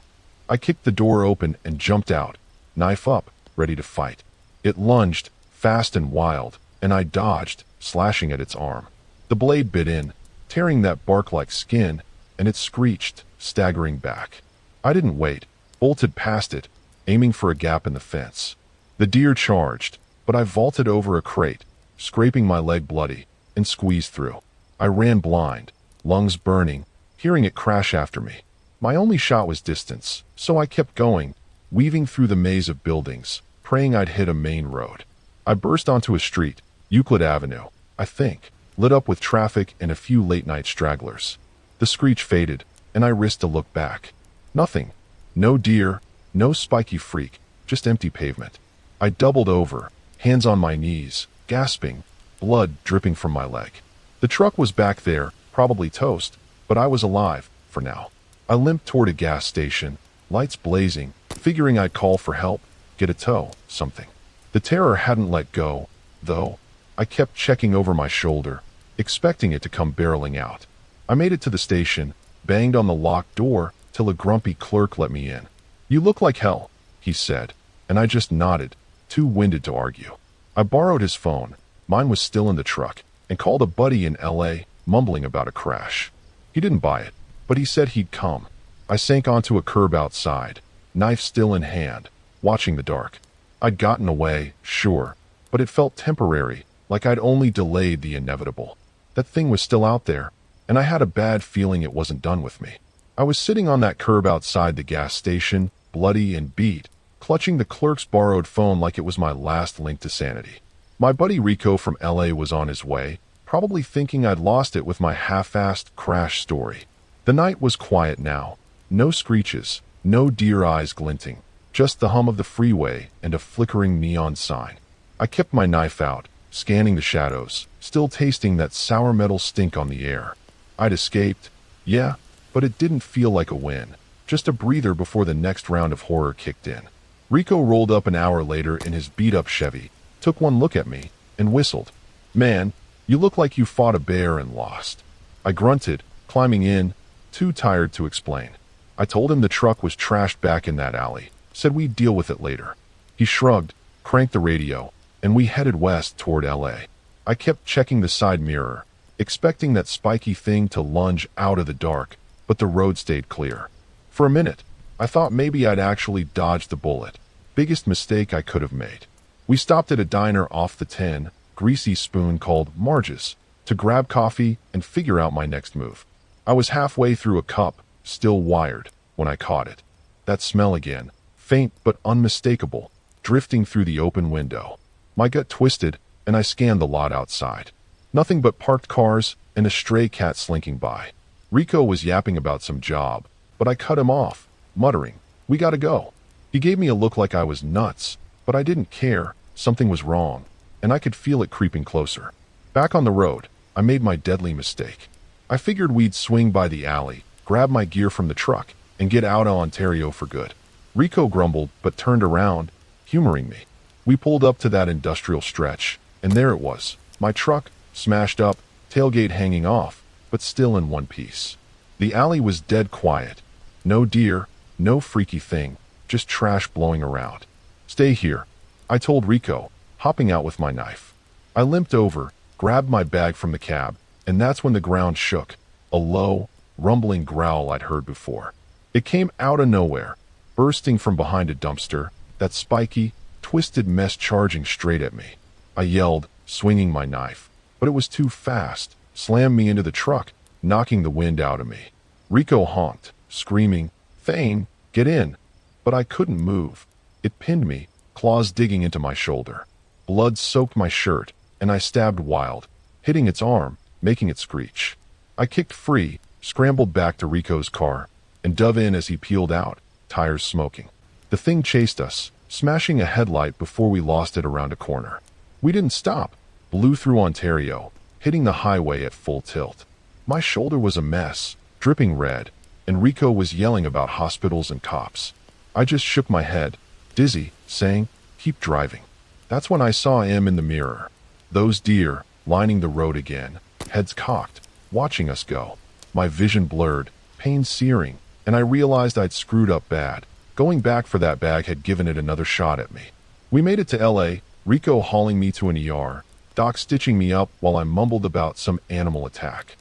I kicked the door open and jumped out, knife up, ready to fight. It lunged, fast and wild, and I dodged, slashing at its arm. The blade bit in, tearing that bark-like skin, and it screeched, staggering back. I didn't wait, bolted past it, aiming for a gap in the fence. The deer charged, but I vaulted over a crate, scraping my leg bloody, and squeezed through. I ran blind, lungs burning, hearing it crash after me. My only shot was distance, so I kept going, weaving through the maze of buildings, praying I'd hit a main road. I burst onto a street, Euclid Avenue, I think, lit up with traffic and a few late-night stragglers. The screech faded, and I risked a look back. Nothing. No deer, no spiky freak, just empty pavement. I doubled over, hands on my knees, gasping, blood dripping from my leg. The truck was back there, probably toast, but I was alive, for now. I limped toward a gas station, lights blazing, figuring I'd call for help, get a tow, something. The terror hadn't let go, though. I kept checking over my shoulder, expecting it to come barreling out. I made it to the station, banged on the locked door, till a grumpy clerk let me in. "You look like hell," he said, and I just nodded, too winded to argue. I borrowed his phone, mine was still in the truck, and called a buddy in LA, mumbling about a crash. He didn't buy it, but he said he'd come. I sank onto a curb outside, knife still in hand, watching the dark. I'd gotten away, sure, but it felt temporary, like I'd only delayed the inevitable. That thing was still out there, and I had a bad feeling it wasn't done with me. I was sitting on that curb outside the gas station, bloody and beat, clutching the clerk's borrowed phone like it was my last link to sanity. My buddy Rico from LA was on his way, probably thinking I'd lost it with my half-assed crash story. The night was quiet now. No screeches, no deer eyes glinting, just the hum of the freeway and a flickering neon sign. I kept my knife out, scanning the shadows, still tasting that sour metal stink on the air. I'd escaped, yeah, but it didn't feel like a win, just a breather before the next round of horror kicked in. Rico rolled up an hour later in his beat-up Chevy, took one look at me, and whistled. "Man, you look like you fought a bear and lost." I grunted, climbing in, too tired to explain. I told him the truck was trashed back in that alley, said we'd deal with it later. He shrugged, cranked the radio, and we headed west toward LA. I kept checking the side mirror, expecting that spiky thing to lunge out of the dark, but the road stayed clear. For a minute, I thought maybe I'd actually dodged the bullet. Biggest mistake I could have made. We stopped at a diner off the 10, greasy spoon called Marge's, to grab coffee and figure out my next move. I was halfway through a cup, still wired, when I caught it. That smell again, faint but unmistakable, drifting through the open window. My gut twisted, and I scanned the lot outside. Nothing but parked cars and a stray cat slinking by. Rico was yapping about some job, but I cut him off, muttering, "We gotta go." He gave me a look like I was nuts, but I didn't care. Something was wrong, and I could feel it creeping closer. Back on the road, I made my deadly mistake. I figured we'd swing by the alley, grab my gear from the truck, and get out of Ontario for good. Rico grumbled, but turned around, humoring me. We pulled up to that industrial stretch, and there it was, my truck, smashed up, tailgate hanging off, but still in one piece. The alley was dead quiet. No deer, no freaky thing, just trash blowing around. "Stay here," I told Rico, hopping out with my knife. I limped over, grabbed my bag from the cab, and that's when the ground shook, a low, rumbling growl I'd heard before. It came out of nowhere, bursting from behind a dumpster, that spiky, twisted mess charging straight at me. I yelled, swinging my knife, but it was too fast, slammed me into the truck, knocking the wind out of me. Rico honked, screaming, "Thane, get in!" But I couldn't move. It pinned me, claws digging into my shoulder. Blood soaked my shirt, and I stabbed wild, hitting its arm, making it screech. I kicked free, scrambled back to Rico's car, and dove in as he peeled out, tires smoking. The thing chased us, smashing a headlight before we lost it around a corner. We didn't stop, blew through Ontario, hitting the highway at full tilt. My shoulder was a mess, dripping red, and Rico was yelling about hospitals and cops. I just shook my head, dizzy, saying, "Keep driving." That's when I saw him in the mirror. Those deer, lining the road again, heads cocked, watching us go. My vision blurred, pain searing, and I realized I'd screwed up bad. Going back for that bag had given it another shot at me. We made it to LA, Rico hauling me to an ER, Doc stitching me up while I mumbled about some animal attack.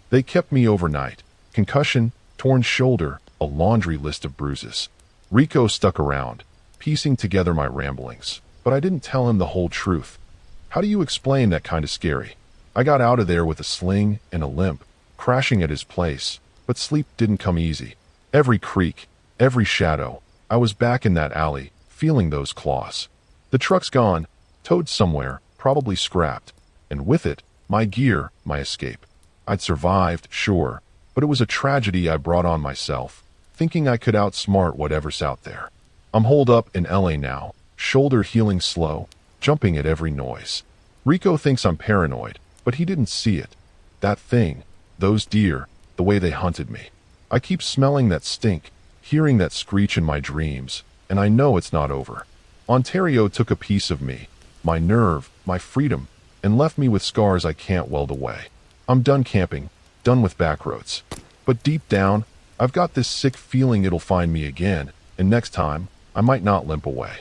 They kept me overnight. Concussion, torn shoulder, a laundry list of bruises. Rico stuck around, piecing together my ramblings, but I didn't tell him the whole truth. How do you explain that kind of scary? I got out of there with a sling and a limp, crashing at his place, but sleep didn't come easy. Every creak, every shadow, I was back in that alley, feeling those claws. The truck's gone, towed somewhere, probably scrapped, and with it, my gear, my escape. I'd survived, sure, but it was a tragedy I brought on myself, thinking I could outsmart whatever's out there. I'm holed up in LA now, shoulder healing slow, jumping at every noise. Rico thinks I'm paranoid, but he didn't see it. That thing, those deer, the way they hunted me. I keep smelling that stink, hearing that screech in my dreams, and I know it's not over. Ontario took a piece of me, my nerve, my freedom, and left me with scars I can't weld away. I'm done camping, done with backroads. But deep down, I've got this sick feeling it'll find me again, and next time, I might not limp away.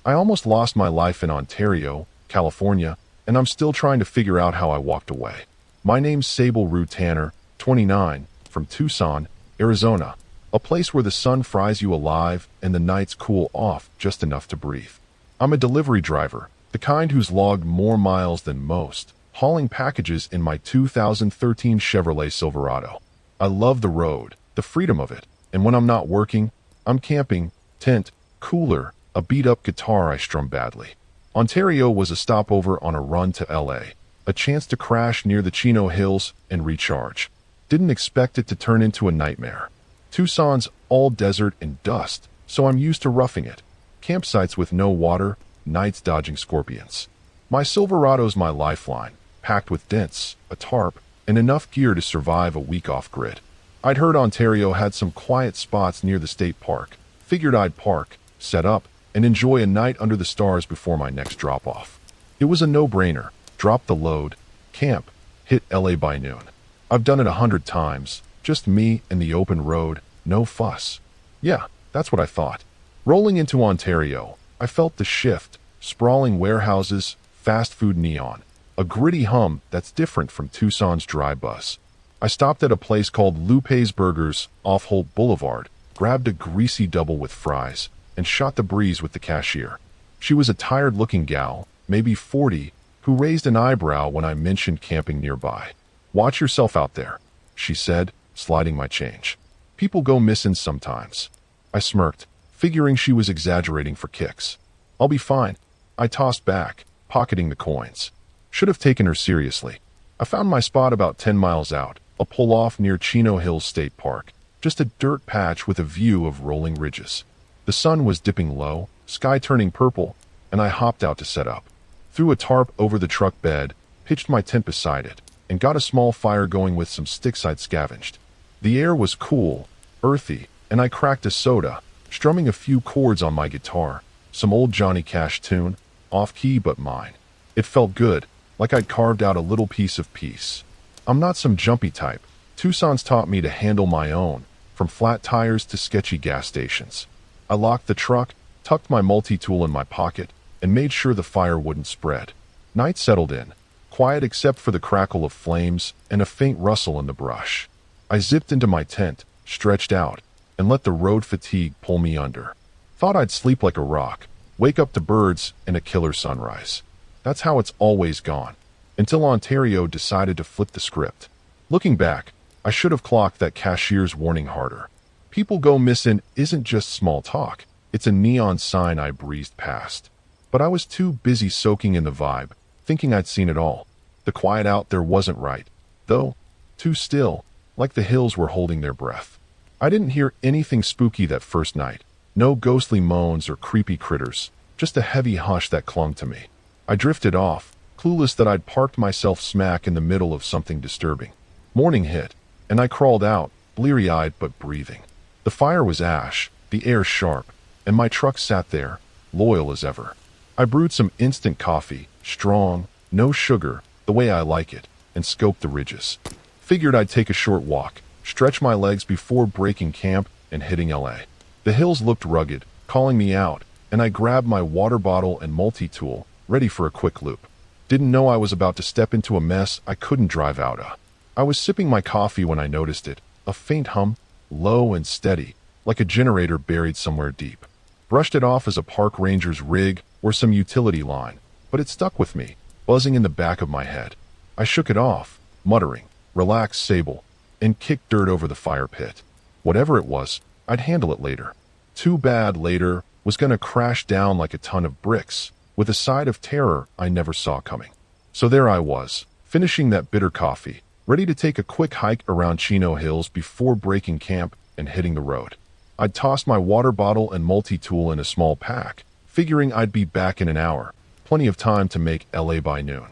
I almost lost my life in Ontario, California, and I'm still trying to figure out how I walked away. My name's Sable Rue Tanner, 29, from Tucson, Arizona, a place where the sun fries you alive and the nights cool off just enough to breathe. I'm a delivery driver, the kind who's logged more miles than most, hauling packages in my 2013 Chevrolet Silverado. I love the road, the freedom of it, and when I'm not working, I'm camping, tent, cooler, a beat-up guitar I strum badly. Ontario was a stopover on a run to LA, a chance to crash near the Chino Hills and recharge. Didn't expect it to turn into a nightmare. Tucson's all desert and dust, so I'm used to roughing it. Campsites with no water, nights dodging scorpions. My Silverado's my lifeline, packed with dents, a tarp, and enough gear to survive a week off-grid. I'd heard Ontario had some quiet spots near the state park. Figured I'd park, set up, and enjoy a night under the stars before my next drop-off. It was a no-brainer. Drop the load, camp, hit LA by noon. I've done it 100 times. Just me and the open road, no fuss. Yeah, that's what I thought. Rolling into Ontario, I felt the shift, sprawling warehouses, fast food neon, a gritty hum that's different from Tucson's dry buzz. I stopped at a place called Lupe's Burgers off Holt Boulevard, grabbed a greasy double with fries, and shot the breeze with the cashier. She was a tired-looking gal, maybe 40, who raised an eyebrow when I mentioned camping nearby. "Watch yourself out there," she said, sliding my change. "People go missing sometimes." I smirked, figuring she was exaggerating for kicks. "I'll be fine." I tossed back, pocketing the coins. Should have taken her seriously. I found my spot about 10 miles out, a pull-off near Chino Hills State Park, just a dirt patch with a view of rolling ridges. The sun was dipping low, sky turning purple, and I hopped out to set up. Threw a tarp over the truck bed, pitched my tent beside it, and got a small fire going with some sticks I'd scavenged. The air was cool, earthy, and I cracked a soda, strumming a few chords on my guitar, some old Johnny Cash tune, off-key but mine. It felt good, like I'd carved out a little piece of peace. I'm not some jumpy type. Tucson's taught me to handle my own, from flat tires to sketchy gas stations. I locked the truck, tucked my multi-tool in my pocket, and made sure the fire wouldn't spread. Night settled in, quiet except for the crackle of flames and a faint rustle in the brush. I zipped into my tent, stretched out, and let the road fatigue pull me under. Thought I'd sleep like a rock, wake up to birds and a killer sunrise. That's how it's always gone, until Ontario decided to flip the script. Looking back, I should have clocked that cashier's warning harder. People go missing isn't just small talk, it's a neon sign I breezed past. But I was too busy soaking in the vibe, thinking I'd seen it all. The quiet out there wasn't right, though, too still, like the hills were holding their breath. I didn't hear anything spooky that first night, No ghostly moans or creepy critters, just a heavy hush that clung to me. I drifted off, clueless that I'd parked myself smack in the middle of something disturbing. Morning hit, and I crawled out, bleary-eyed but breathing. The fire was ash, the air sharp, and my truck sat there, loyal as ever. I brewed some instant coffee, strong, no sugar, the way I like it, and scoped the ridges. Figured I'd take a short walk, stretch my legs before breaking camp and hitting LA. The hills looked rugged, calling me out, and I grabbed my water bottle and multi-tool, ready for a quick loop. Didn't know I was about to step into a mess I couldn't drive out of. I was sipping my coffee when I noticed it, a faint hum, low and steady, like a generator buried somewhere deep. Brushed it off as a park ranger's rig or some utility line, but it stuck with me, buzzing in the back of my head. I shook it off, muttering, "Relax, Sable," and kicked dirt over the fire pit. Whatever it was, I'd handle it later. Too bad later was gonna crash down like a ton of bricks, with a side of terror I never saw coming. So there I was, finishing that bitter coffee, ready to take a quick hike around Chino Hills before breaking camp and hitting the road. I'd tossed my water bottle and multi-tool in a small pack, figuring I'd be back in an hour, plenty of time to make LA by noon.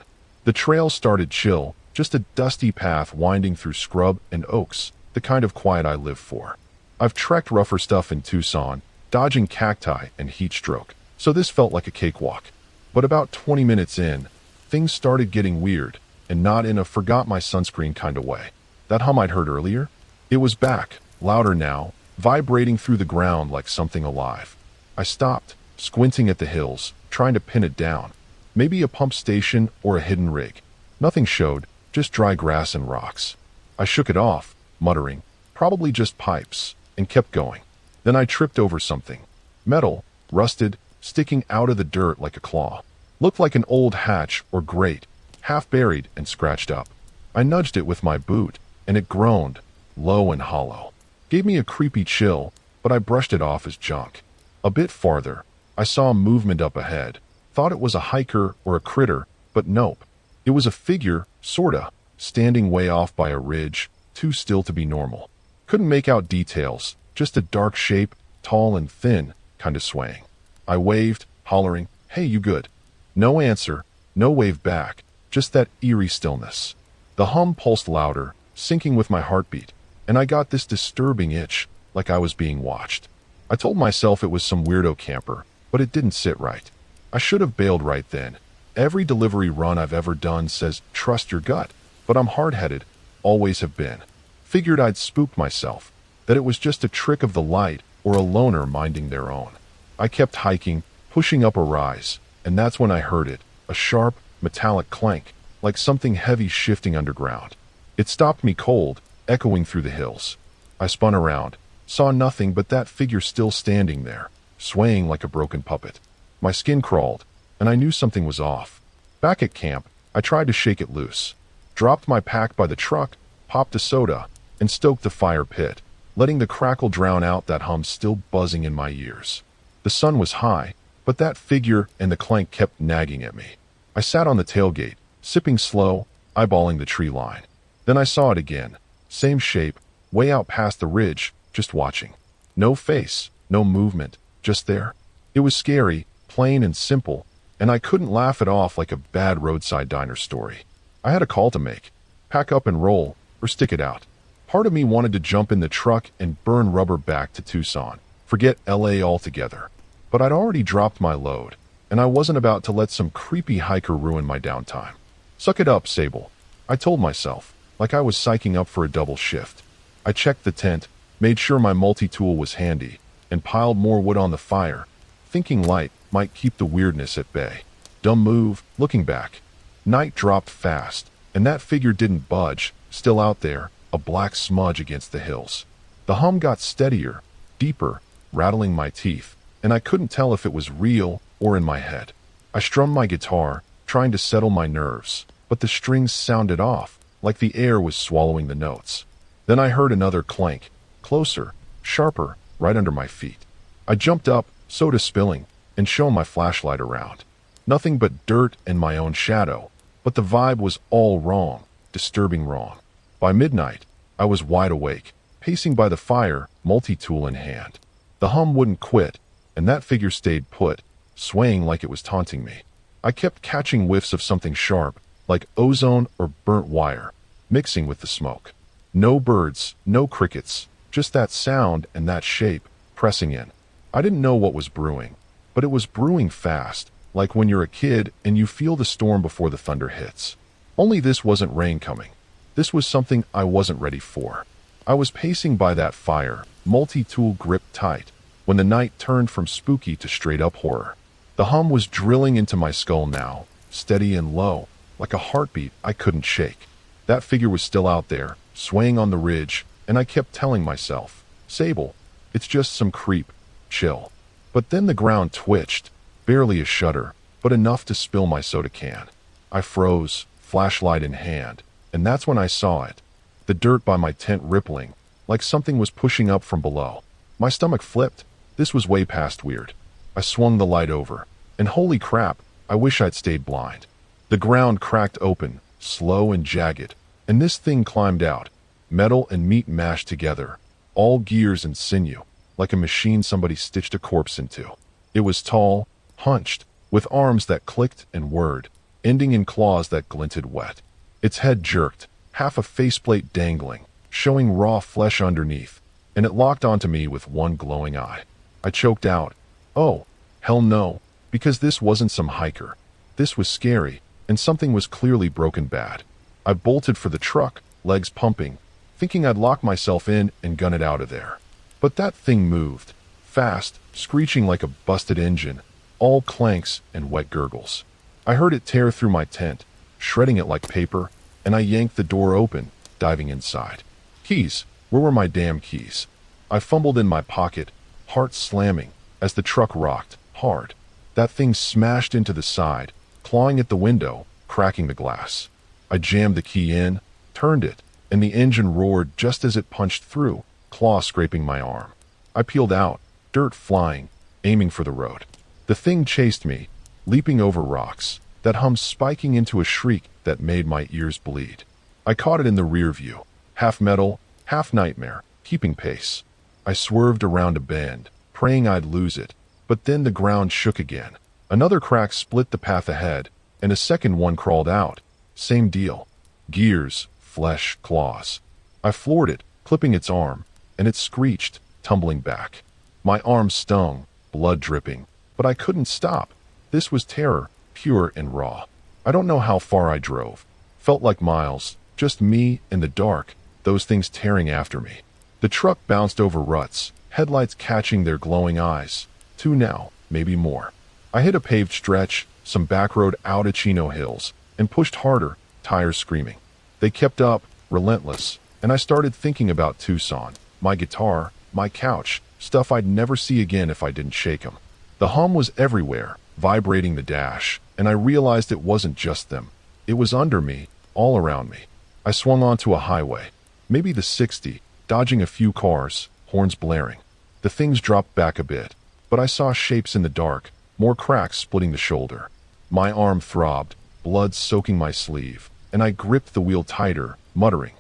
The trail started chill, just a dusty path winding through scrub and oaks, the kind of quiet I live for. I've trekked rougher stuff in Tucson, dodging cacti and heat stroke, so this felt like a cakewalk. But about 20 minutes in, things started getting weird, and not in a forgot my sunscreen kind of way. That hum I'd heard earlier? It was back, louder now, vibrating through the ground like something alive. I stopped, squinting at the hills, trying to pin it down. Maybe a pump station or a hidden rig. Nothing showed, just dry grass and rocks. I shook it off, muttering, "Probably just pipes," and kept going. Then I tripped over something. Metal, rusted, sticking out of the dirt like a claw. Looked like an old hatch or grate, half buried and scratched up. I nudged it with my boot, and it groaned, low and hollow. Gave me a creepy chill, but I brushed it off as junk. A bit farther, I saw movement up ahead. Thought it was a hiker or a critter, but nope. It was a figure, sorta, standing way off by a ridge, too still to be normal. Couldn't make out details, just a dark shape, tall and thin, kinda swaying. I waved, hollering, "Hey, you good?" No answer, no wave back, just that eerie stillness. The hum pulsed louder, syncing with my heartbeat, and I got this disturbing itch, like I was being watched. I told myself it was some weirdo camper, but it didn't sit right. I should have bailed right then. Every delivery run I've ever done says trust your gut, but I'm hard-headed, always have been. Figured I'd spooked myself, that it was just a trick of the light or a loner minding their own. I kept hiking, pushing up a rise, and that's when I heard it, a sharp, metallic clank, like something heavy shifting underground. It stopped me cold, echoing through the hills. I spun around, saw nothing but that figure still standing there, swaying like a broken puppet. My skin crawled, and I knew something was off. Back at camp, I tried to shake it loose. Dropped my pack by the truck, popped a soda, and stoked the fire pit, letting the crackle drown out that hum still buzzing in my ears. The sun was high, but that figure and the clank kept nagging at me. I sat on the tailgate, sipping slow, eyeballing the tree line. Then I saw it again. Same shape, way out past the ridge, just watching. No face, no movement, just there. It was scary, plain and simple, and I couldn't laugh it off like a bad roadside diner story. I had a call to make. Pack up and roll, or stick it out. Part of me wanted to jump in the truck and burn rubber back to Tucson. Forget LA altogether. But I'd already dropped my load, and I wasn't about to let some creepy hiker ruin my downtime. Suck it up, Sable, I told myself, like I was psyching up for a double shift. I checked the tent, made sure my multi-tool was handy, and piled more wood on the fire, thinking light might keep the weirdness at bay. Dumb move, looking back. Night dropped fast, and that figure didn't budge, still out there, a black smudge against the hills. The hum got steadier, deeper, rattling my teeth, and I couldn't tell if it was real or in my head. I strummed my guitar, trying to settle my nerves, but the strings sounded off, like the air was swallowing the notes. Then I heard another clank, closer, sharper, right under my feet. I jumped up, soda spilling, and shone my flashlight around. Nothing but dirt and my own shadow, but the vibe was all wrong, disturbing wrong. By midnight, I was wide awake, pacing by the fire, multi-tool in hand. The hum wouldn't quit, and that figure stayed put, swaying like it was taunting me. I kept catching whiffs of something sharp, like ozone or burnt wire, mixing with the smoke. No birds, no crickets, just that sound and that shape, pressing in. I didn't know what was brewing, but it was brewing fast, like when you're a kid and you feel the storm before the thunder hits. Only this wasn't rain coming. This was something I wasn't ready for. I was pacing by that fire, multi-tool gripped tight, when the night turned from spooky to straight-up horror. The hum was drilling into my skull now, steady and low, like a heartbeat I couldn't shake. That figure was still out there, swaying on the ridge, and I kept telling myself, Sable, it's just some creep, chill. But then the ground twitched, barely a shudder, but enough to spill my soda can. I froze, flashlight in hand, and that's when I saw it. The dirt by my tent rippling, like something was pushing up from below. My stomach flipped. This was way past weird. I swung the light over, and holy crap, I wish I'd stayed blind. The ground cracked open, slow and jagged, and this thing climbed out, metal and meat mashed together, all gears and sinew, like a machine somebody stitched a corpse into. It was tall, hunched, with arms that clicked and whirred, ending in claws that glinted wet. Its head jerked, half a faceplate dangling, showing raw flesh underneath, and it locked onto me with one glowing eye. I choked out, "Oh, hell no," because this wasn't some hiker. This was scary, and something was clearly broken bad. I bolted for the truck, legs pumping, thinking I'd lock myself in and gun it out of there. But that thing moved, fast, screeching like a busted engine, all clanks and wet gurgles. I heard it tear through my tent, shredding it like paper, and I yanked the door open, diving inside. Keys, where were my damn keys? I fumbled in my pocket, heart slamming, as the truck rocked, hard. That thing smashed into the side, clawing at the window, cracking the glass. I jammed the key in, turned it, and the engine roared just as it punched through, claw scraping my arm. I peeled out, dirt flying, aiming for the road. The thing chased me, leaping over rocks, that hum spiking into a shriek that made my ears bleed. I caught it in the rear view, half metal, half nightmare, keeping pace. I swerved around a bend, praying I'd lose it, but then the ground shook again. Another crack split the path ahead, and a second one crawled out. Same deal. Gears, flesh, claws. I floored it, clipping its arm, and it screeched, tumbling back. My arm stung, blood dripping, but I couldn't stop. This was terror, pure and raw. I don't know how far I drove. Felt like miles, just me in the dark, those things tearing after me. The truck bounced over ruts, headlights catching their glowing eyes. 2 now, maybe more. I hit a paved stretch, some back road out of Chino Hills, and pushed harder, tires screaming. They kept up, relentless, and I started thinking about Tucson, my guitar, my couch, stuff I'd never see again if I didn't shake 'em. The hum was everywhere, vibrating the dash, and I realized it wasn't just them. It was under me, all around me. I swung onto a highway, maybe the 60, dodging a few cars, horns blaring. The things dropped back a bit, but I saw shapes in the dark, more cracks splitting the shoulder. My arm throbbed, blood soaking my sleeve, and I gripped the wheel tighter, muttering,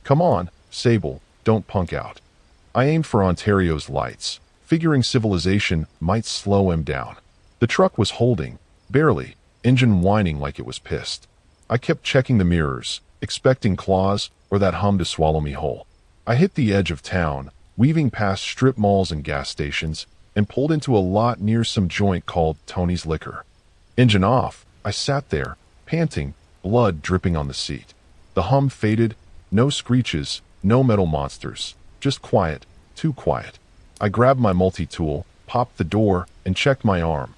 "Come on, Sable, don't punk out." I aimed for Ontario's lights, figuring civilization might slow him down. The truck was holding, barely, engine whining like it was pissed. I kept checking the mirrors, expecting claws or that hum to swallow me whole. I hit the edge of town, weaving past strip malls and gas stations, and pulled into a lot near some joint called Tony's Liquor. Engine off, I sat there, panting, blood dripping on the seat. The hum faded, no screeches, no metal monsters, just quiet, too quiet. I grabbed my multi-tool, popped the door, and checked my arm.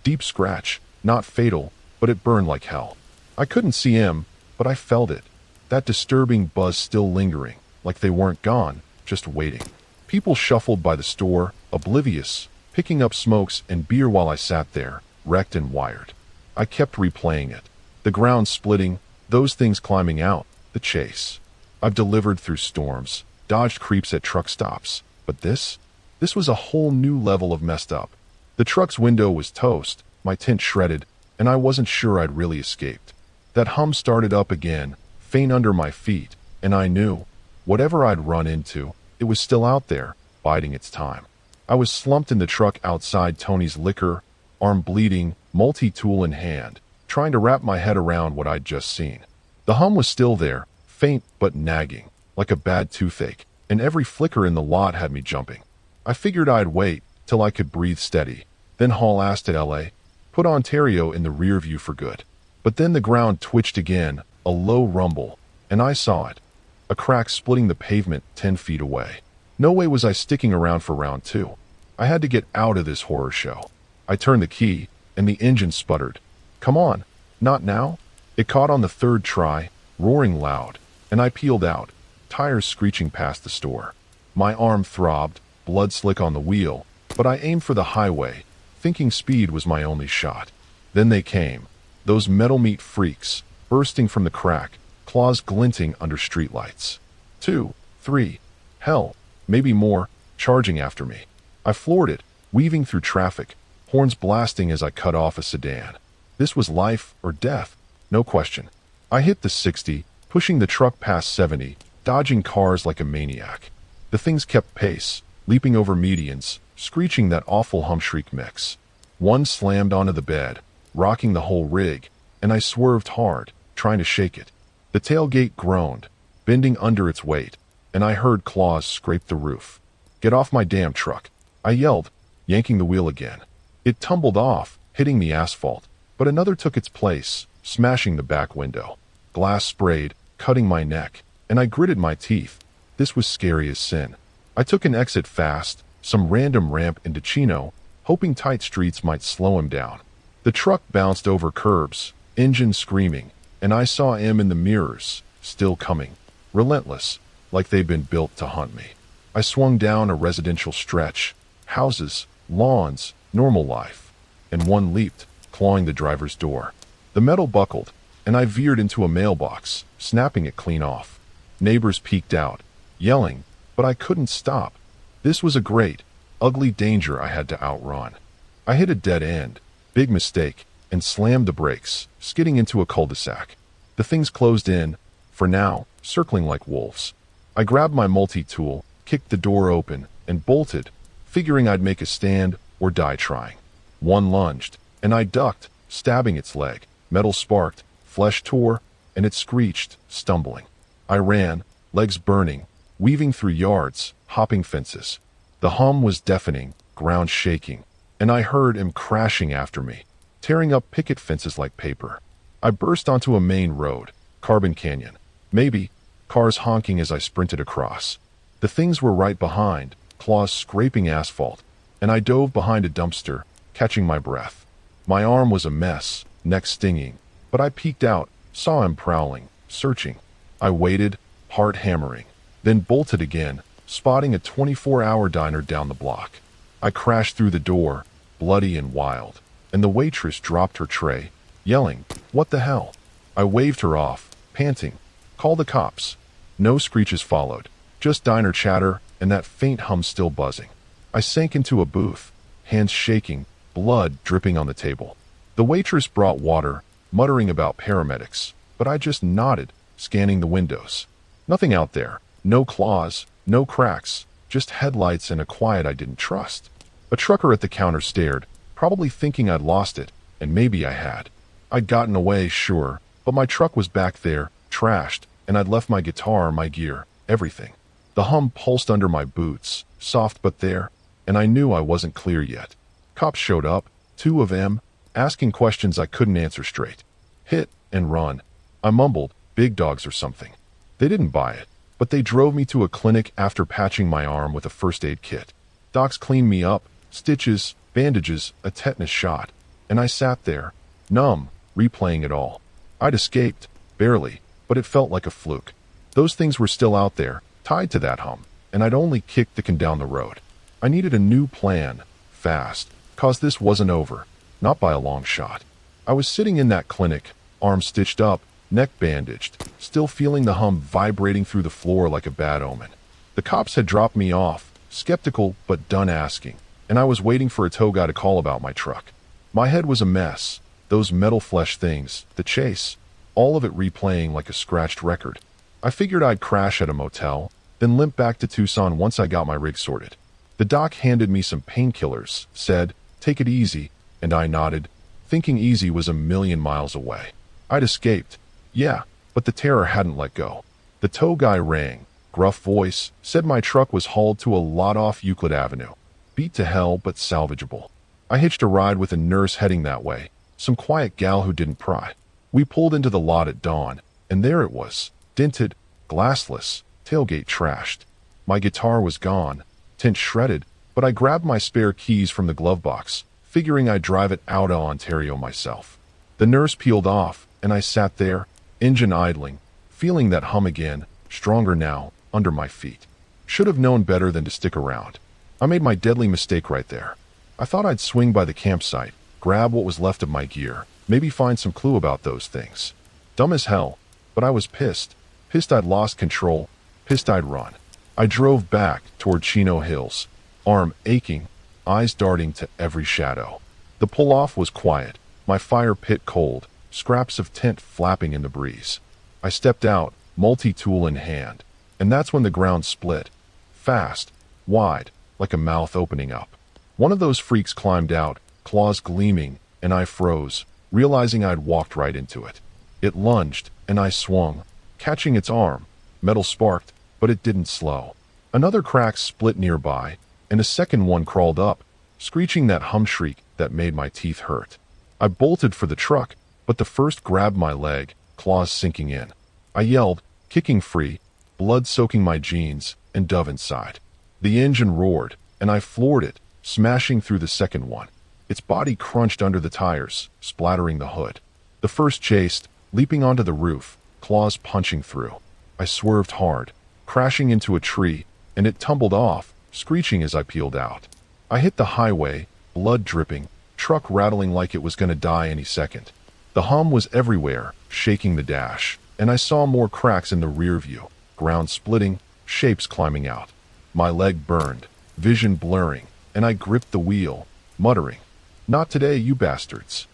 Deep scratch, not fatal, but it burned like hell. I couldn't see him, but I felt it. That disturbing buzz still lingering, like they weren't gone, just waiting. People shuffled by the store, oblivious, picking up smokes and beer while I sat there, wrecked and wired. I kept replaying it. The ground splitting, those things climbing out, the chase. I've delivered through storms, dodged creeps at truck stops, but this was a whole new level of messed up. The truck's window was toast, my tent shredded, and I wasn't sure I'd really escaped. That hum started up again, faint under my feet, and I knew, whatever I'd run into, it was still out there, biding its time. I was slumped in the truck outside Tony's Liquor, arm bleeding, multi-tool in hand, trying to wrap my head around what I'd just seen. The hum was still there, faint but nagging, like a bad toothache, and every flicker in the lot had me jumping. I figured I'd wait till I could breathe steady, then haul ass to LA, put Ontario in the rear view for good. But then the ground twitched again, a low rumble, and I saw it. A crack splitting the pavement 10 feet away. No way was I sticking around for round two. I had to get out of this horror show. I turned the key, and the engine sputtered. Come on, not now? It caught on the third try, roaring loud, and I peeled out, tires screeching past the store. My arm throbbed, blood slick on the wheel, but I aimed for the highway, thinking speed was my only shot. Then they came, those metal meat freaks, bursting from the crack, claws glinting under streetlights. 2, 3, hell, maybe more, charging after me. I floored it, weaving through traffic, horns blasting as I cut off a sedan. This was life or death, no question. I hit the 60, pushing the truck past 70, dodging cars like a maniac. The things kept pace, leaping over medians, screeching that awful hum shriek mix. One slammed onto the bed, rocking the whole rig, and I swerved hard, trying to shake it. The tailgate groaned, bending under its weight, and I heard claws scrape the roof. Get off my damn truck, I yelled, yanking the wheel again. It tumbled off, hitting the asphalt, but another took its place, smashing the back window. Glass sprayed, cutting my neck, and I gritted my teeth. This was scary as sin. I took an exit fast, some random ramp into Chino, hoping tight streets might slow him down. The truck bounced over curbs, engine screaming, and I saw him in the mirrors, still coming, relentless, like they'd been built to hunt me. I swung down a residential stretch, houses, lawns, normal life, and one leaped, clawing the driver's door. The metal buckled, and I veered into a mailbox, snapping it clean off. Neighbors peeked out, yelling, but I couldn't stop. This was a great, ugly danger I had to outrun. I hit a dead end, big mistake, and slammed the brakes, skidding into a cul-de-sac. The things closed in, for now, circling like wolves. I grabbed my multi-tool, kicked the door open, and bolted, figuring I'd make a stand or die trying. One lunged, and I ducked, stabbing its leg. Metal sparked, flesh tore, and it screeched, stumbling. I ran, legs burning, weaving through yards, hopping fences. The hum was deafening, ground shaking, and I heard him crashing after me, tearing up picket fences like paper. I burst onto a main road, Carbon Canyon. Maybe, cars honking as I sprinted across. The things were right behind, claws scraping asphalt, and I dove behind a dumpster, catching my breath. My arm was a mess, neck stinging, but I peeked out, saw him prowling, searching. I waited, heart hammering, then bolted again, spotting a 24-hour diner down the block. I crashed through the door, bloody and wild, and the waitress dropped her tray, yelling, "What the hell?" I waved her off, panting, "Call the cops." No screeches followed, just diner chatter and that faint hum still buzzing. I sank into a booth, hands shaking, blood dripping on the table. The waitress brought water, muttering about paramedics, but I just nodded, scanning the windows. Nothing out there, no claws, no cracks, just headlights and a quiet I didn't trust. A trucker at the counter stared, probably thinking I'd lost it, and maybe I had. I'd gotten away, sure, but my truck was back there, trashed, and I'd left my guitar, my gear, everything. The hum pulsed under my boots, soft but there, and I knew I wasn't clear yet. Cops showed up, 2 of them, asking questions I couldn't answer straight. Hit and run. I mumbled, big dogs or something. They didn't buy it, but they drove me to a clinic after patching my arm with a first aid kit. Docs cleaned me up, stitches, bandages, a tetanus shot, and I sat there, numb, replaying it all. I'd escaped, barely, but it felt like a fluke. Those things were still out there, tied to that hum, and I'd only kicked the can down the road. I needed a new plan, fast, 'cause this wasn't over, not by a long shot. I was sitting in that clinic, arm stitched up, neck bandaged, still feeling the hum vibrating through the floor like a bad omen. The cops had dropped me off, skeptical but done asking, and I was waiting for a tow guy to call about my truck. My head was a mess, those metal flesh things, the chase, all of it replaying like a scratched record. I figured I'd crash at a motel, then limp back to Tucson once I got my rig sorted. The doc handed me some painkillers, said, "Take it easy," and I nodded, thinking easy was a million miles away. I'd escaped. Yeah, but the terror hadn't let go. The tow guy rang, gruff voice, said my truck was hauled to a lot off Euclid Avenue. Beat to hell, but salvageable. I hitched a ride with a nurse heading that way, some quiet gal who didn't pry. We pulled into the lot at dawn, and there it was, dented, glassless, tailgate trashed. My guitar was gone, tint shredded, but I grabbed my spare keys from the glove box, figuring I'd drive it out of Ontario myself. The nurse peeled off, and I sat there, engine idling, feeling that hum again, stronger now, under my feet. Should have known better than to stick around. I made my deadly mistake right there. I thought I'd swing by the campsite, grab what was left of my gear, maybe find some clue about those things. Dumb as hell, but I was pissed. Pissed I'd lost control, pissed I'd run. I drove back toward Chino Hills, arm aching, eyes darting to every shadow. The pull-off was quiet, my fire pit cold, scraps of tent flapping in the breeze. I stepped out, multi-tool in hand, and that's when the ground split. Fast, wide, like a mouth opening up. One of those freaks climbed out, claws gleaming, and I froze, realizing I'd walked right into it. It lunged, and I swung, catching its arm. Metal sparked, but it didn't slow. Another crack split nearby, and a second one crawled up, screeching that hum shriek that made my teeth hurt. I bolted for the truck, but the first grabbed my leg, claws sinking in. I yelled, kicking free, blood soaking my jeans, and dove inside. The engine roared, and I floored it, smashing through the second one. Its body crunched under the tires, splattering the hood. The first chased, leaping onto the roof, claws punching through. I swerved hard, crashing into a tree, and it tumbled off, screeching as I peeled out. I hit the highway, blood dripping, truck rattling like it was going to die any second. The hum was everywhere, shaking the dash, and I saw more cracks in the rear view, ground splitting, shapes climbing out. My leg burned, vision blurring, and I gripped the wheel, muttering, "Not today, you bastards."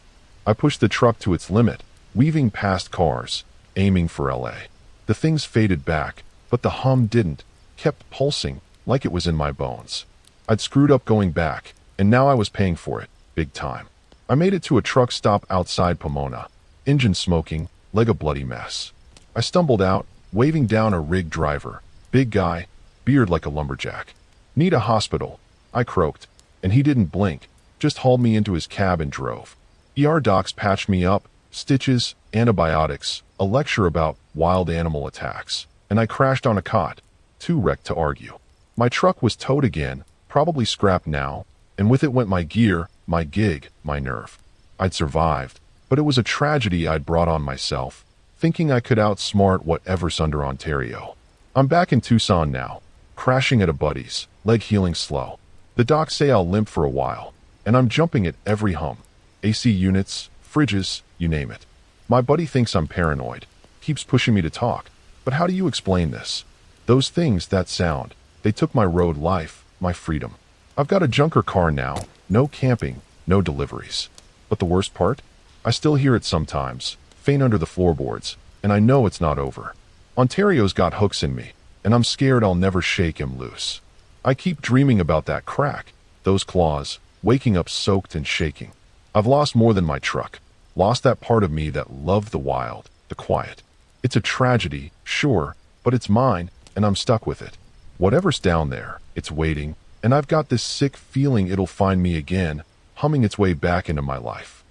I pushed the truck to its limit, weaving past cars, aiming for LA. The things faded back, but the hum didn't, kept pulsing, like it was in my bones. I'd screwed up going back, and now I was paying for it, big time. I made it to a truck stop outside Pomona, engine smoking, leg a bloody mess. I stumbled out, waving down a rig driver, big guy, beard like a lumberjack. "Need a hospital," I croaked, and he didn't blink, just hauled me into his cab and drove. ER docs patched me up, stitches, antibiotics, a lecture about wild animal attacks, and I crashed on a cot, too wrecked to argue. My truck was towed again, probably scrapped now, and with it went my gear, my gig, my nerve. I'd survived, but it was a tragedy I'd brought on myself, thinking I could outsmart whatever's under Ontario. I'm back in Tucson now, crashing at a buddy's, leg healing slow. The docs say I'll limp for a while, and I'm jumping at every hum. AC units, fridges, you name it. My buddy thinks I'm paranoid, keeps pushing me to talk, but how do you explain this? Those things, that sound, they took my road life, my freedom. I've got a junker car now, no camping, no deliveries. But the worst part? I still hear it sometimes, faint under the floorboards, and I know it's not over. Ontario's got hooks in me, and I'm scared I'll never shake him loose. I keep dreaming about that crack, those claws, waking up soaked and shaking. I've lost more than my truck, lost that part of me that loved the wild, the quiet. It's a tragedy, sure, but it's mine, and I'm stuck with it. Whatever's down there, it's waiting, and I've got this sick feeling it'll find me again, humming its way back into my life.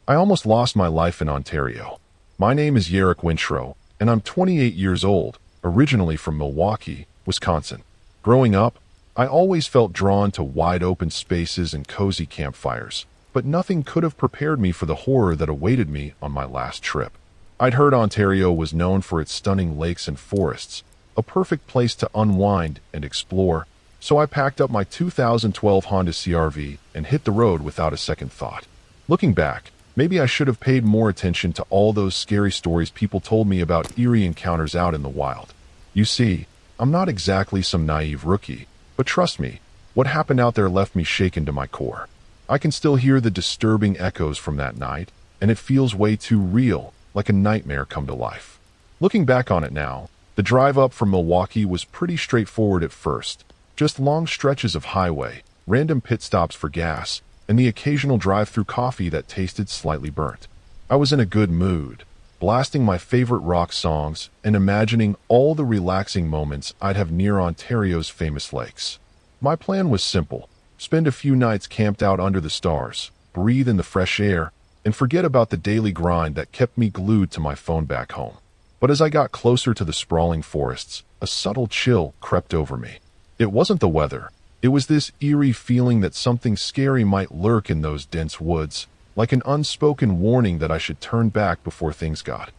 I almost lost my life in Ontario. My name is Yarrick Wintrow, and I'm 28 years old, originally from Milwaukee, Wisconsin. Growing up, I always felt drawn to wide-open spaces and cozy campfires, but nothing could have prepared me for the horror that awaited me on my last trip. I'd heard Ontario was known for its stunning lakes and forests, a perfect place to unwind and explore, so I packed up my 2012 Honda CR-V and hit the road without a second thought. Looking back, maybe I should have paid more attention to all those scary stories people told me about eerie encounters out in the wild. You see, I'm not exactly some naive rookie, but trust me, what happened out there left me shaken to my core. I can still hear the disturbing echoes from that night, and it feels way too real, like a nightmare come to life. Looking back on it now, the drive up from Milwaukee was pretty straightforward at first. Just long stretches of highway, random pit stops for gas, and the occasional drive-through coffee that tasted slightly burnt. I was in a good mood, blasting my favorite rock songs and imagining all the relaxing moments I'd have near Ontario's famous lakes. My plan was simple: spend a few nights camped out under the stars, breathe in the fresh air, and forget about the daily grind that kept me glued to my phone back home. But as I got closer to the sprawling forests, a subtle chill crept over me. It wasn't the weather. It was this eerie feeling that something scary might lurk in those dense woods, like an unspoken warning that I should turn back before things got,